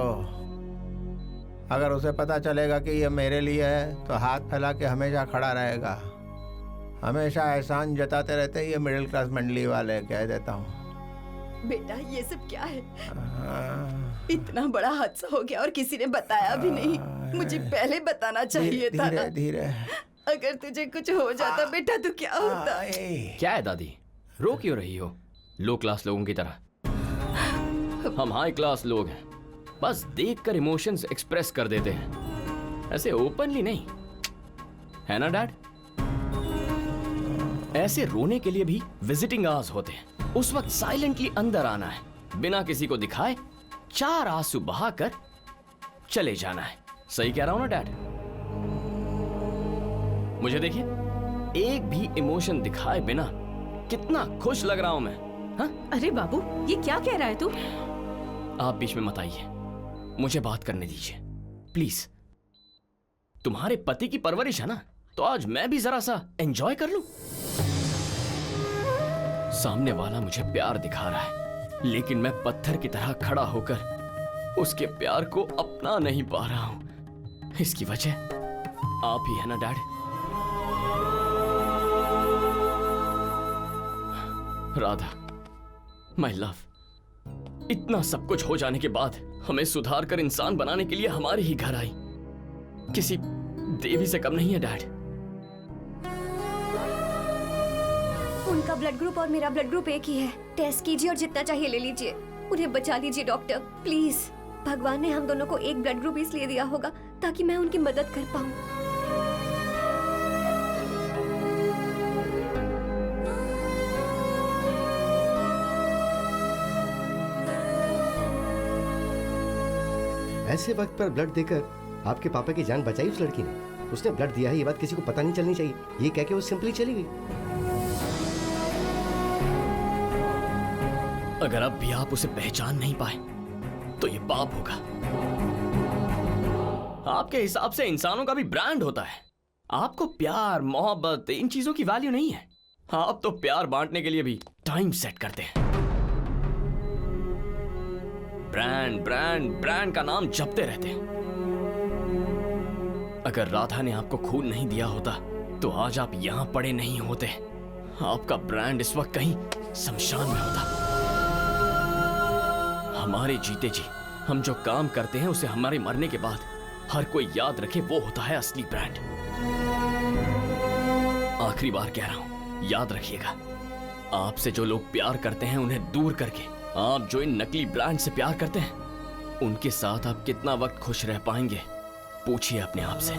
अगर उसे पता चलेगा कि ये मेरे लिए है तो हाथ फैला के हमेशा खड़ा रहेगा। हमेशा एहसान जताते रहते हैं ये मिडिल क्लास मंडली वाले, कह देता हूँ। बेटा ये सब क्या है? इतना बड़ा हादसा हो गया और किसी ने बताया भी नहीं। मुझे पहले बताना चाहिए था ना। धीरे। अगर तुझे कुछ हो जाता बेटा तो क्या होता? क्या है दादी, रो क्यों रही हो? लो क्लास लोगों की तरह। हम हाई क्लास लोग हैं, बस देखकर इमोशंस एक्सप्रेस कर देते हैं, ऐसे ओपनली नहीं, है ना डैड? ऐसे रोने के लिए भी विजिटिंग आवर्स होते हैं। उस वक्त साइलेंटली अंदर आना है, बिना किसी को दिखाए 4 आंसू बहाकर चले जाना है। सही कह रहा हूं ना डैड? मुझे देखिए, एक भी इमोशन दिखाए बिना कितना खुश लग रहा हूं मैं, हाँ? अरे बाबू, ये क्या कह रहा है तू? आप बीच में मत आइए, मुझे बात करने दीजिए प्लीज। तुम्हारे पति की परवरिश है ना, तो आज मैं भी जरा सा एंजॉय कर लूं। सामने वाला मुझे प्यार दिखा रहा है, लेकिन मैं पत्थर की तरह खड़ा होकर उसके प्यार को अपना नहीं पा रहा हूं। इसकी वजह आप ही है ना डैड। राधा, माय लव, इतना सब कुछ हो जाने के बाद हमें सुधार कर इंसान बनाने के लिए हमारे ही घर आई। किसी देवी से कम नहीं है डैड। उनका ब्लड ग्रुप और मेरा ब्लड ग्रुप एक ही है। टेस्ट कीजिए और जितना चाहिए ले लीजिए। उन्हें बचा लीजिए डॉक्टर, प्लीज। भगवान ने हम दोनों को एक ब्लड ग्रुप इसलिए दिया होगा ताकि मैं उनकी मदद कर पाऊं। ऐसे वक्त पर ब्लड देकर आपके पापा की जान बचाई उस लड़की ने। उसने ब्लड दिया है, ये बात किसी को पता नहीं चलनी चाहिए। ये कह के वो सिंपली चली गई। अगर अब भी आप उसे पहचान नहीं पाए तो ये पाप होगा। आपके हिसाब से इंसानों का भी ब्रांड होता है। आपको प्यार, मोहब्बत, इन चीजों की वैल्यू नहीं है। आप तो प्यार बांटने के लिए भी टाइम सेट करते हैं। ब्रांड ब्रांड ब्रांड का नाम जपते रहते हैं। अगर राधा ने आपको खून नहीं दिया होता तो आज आप यहां पड़े नहीं होते। आपका ब्रांड इस वक्त कहीं शमशान में होता। हमारे जीते जी हम जो काम करते हैं उसे हमारे मरने के बाद हर कोई याद रखे, वो होता है असली ब्रांड। आखिरी बार कह रहा हूं, याद रखिएगा। आपसे जो लोग प्यार करते हैं उन्हें दूर करके आप जो इन नकली ब्रांड से प्यार करते हैं, उनके साथ आप कितना वक्त खुश रह पाएंगे, पूछिए अपने आप से।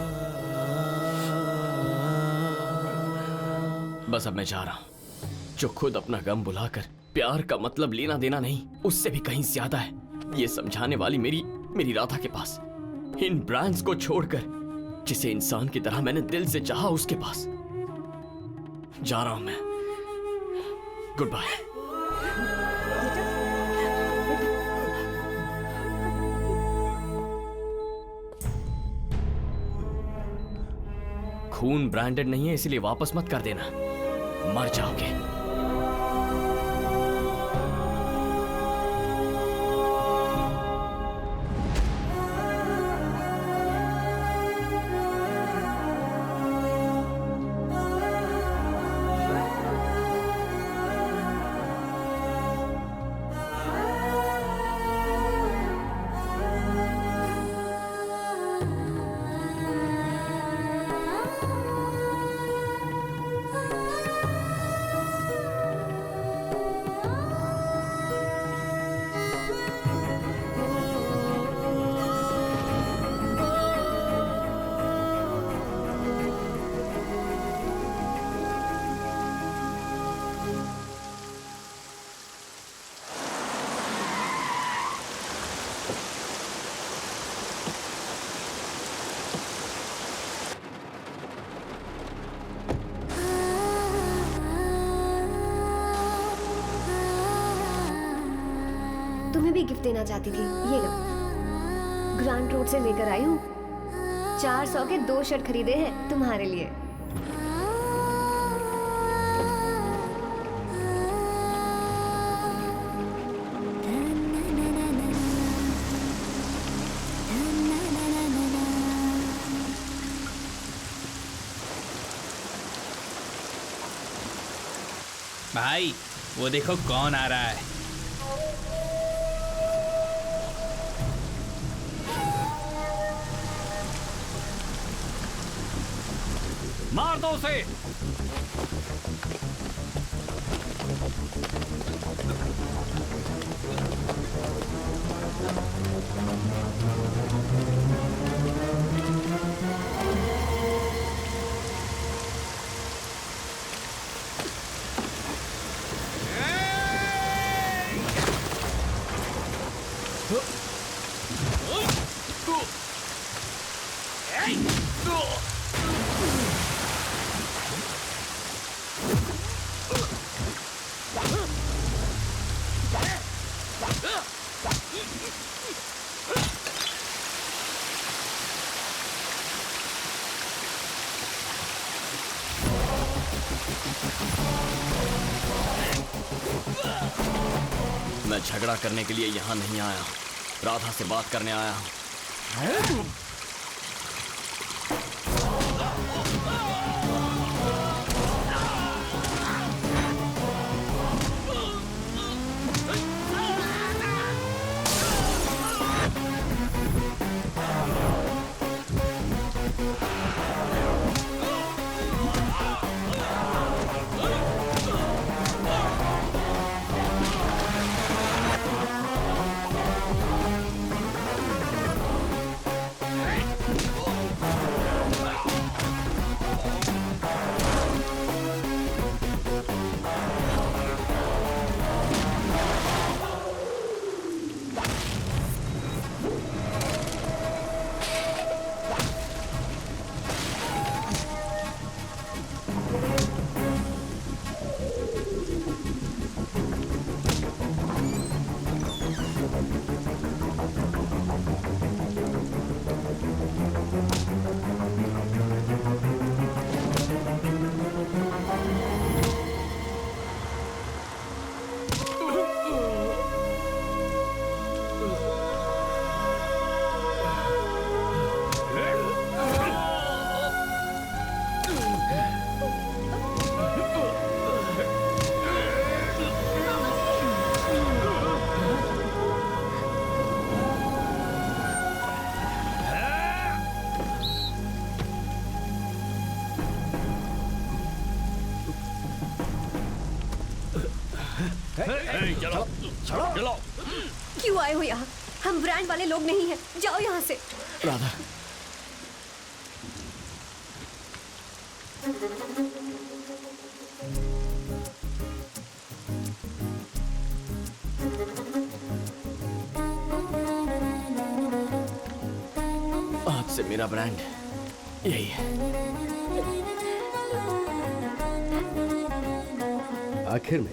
बस अब मैं जा रहा हूं। जो खुद अपना गम बुलाकर प्यार का मतलब लेना देना नहीं, उससे भी कहीं ज्यादा है, ये समझाने वाली मेरी राधा के पास। इन ब्रांड्स को छोड़कर जिसे इंसान की तरह मैंने दिल से चाहा, उसके पास जा रहा हूं मैं। Good bye. खून ब्रांडेड नहीं है, इसलिए वापस मत कर देना, मर जाओगे। तुम्हें भी गिफ्ट देना चाहती थी, ये लो। ग्रांड रोड से लेकर आई हूँ। 400 के 2 शर्ट खरीदे हैं तुम्हारे लिए। भाई वो देखो कौन आ रहा है। मार दो उसे। मैं झगड़ा करने के लिए यहाँ नहीं आया हूँ, राधा से बात करने आया हूँ। चलो। क्यों आए हो यहाँ? हम ब्रांड वाले लोग नहीं हैं, जाओ यहाँ से। राधा, आज से मेरा ब्रांड यही है। आखिर में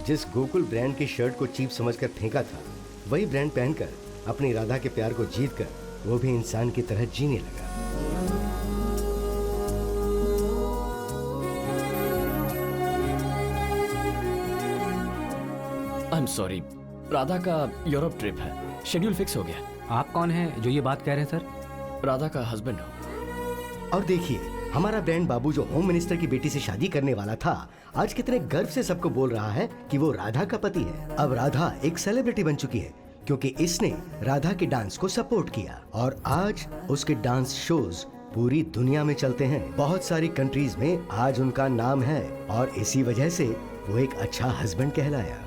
जिस गोकुल ब्रांड की शर्ट को चीप समझकर फेंका था, वही ब्रांड पहनकर अपनी राधा के प्यार को जीतकर वो भी इंसान की तरह जीने लगा। आई एम सॉरी, राधा का यूरोप ट्रिप है, शेड्यूल फिक्स हो गया। आप कौन हैं जो ये बात कह रहे हैं सर? राधा का हस्बैंड हो। और देखिए, हमारा ब्रांड बाबू जो होम मिनिस्टर की बेटी से शादी करने वाला था, आज कितने गर्व से सबको बोल रहा है कि वो राधा का पति है। अब राधा एक सेलिब्रिटी बन चुकी है क्योंकि इसने राधा के डांस को सपोर्ट किया और आज उसके डांस शोज पूरी दुनिया में चलते हैं। बहुत सारी कंट्रीज में आज उनका नाम है और इसी वजह से वो एक अच्छा हस्बैंड कहलाया।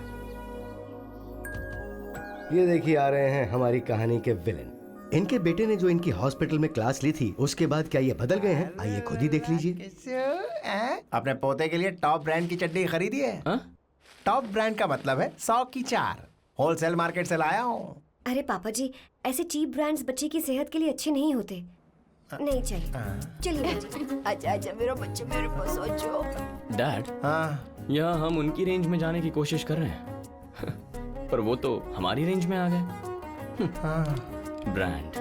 ये देखिए आ रहे हैं हमारी कहानी के विलेन। इनके बेटे ने जो इनकी हॉस्पिटल में क्लास ली थी, उसके बाद क्या ये बदल गए हैं? आइए खुद ही देख लीजिए। अपने पोते के लिए टॉप ब्रांड की चड्डी खरीदी है? टॉप ब्रांड का मतलब है 100 की 4। होलसेल मार्केट से लाया हूँ। अरे पापा जी, ऐसे चीप ब्रांड्स बच्चे की सेहत के लिए अच्छे नहीं होते। नहीं चाहिए। चलिए अच्छा अच्छा मेरा बच्चा मेरे को सोचो। डैड, यहाँ हम उनकी रेंज में जाने की कोशिश कर रहे हैं पर वो तो हमारी रेंज में आ गए। ब्रांड।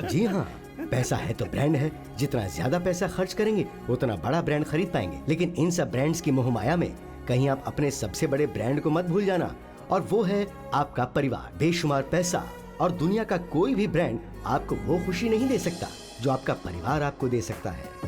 जी हाँ, पैसा है तो ब्रांड है। जितना ज्यादा पैसा खर्च करेंगे उतना बड़ा ब्रांड खरीद पाएंगे। लेकिन इन सब ब्रांड्स की मोहमाया में कहीं आप अपने सबसे बड़े ब्रांड को मत भूल जाना, और वो है आपका परिवार। बेशुमार पैसा और दुनिया का कोई भी ब्रांड आपको वो खुशी नहीं दे सकता जो आपका परिवार आपको दे सकता है।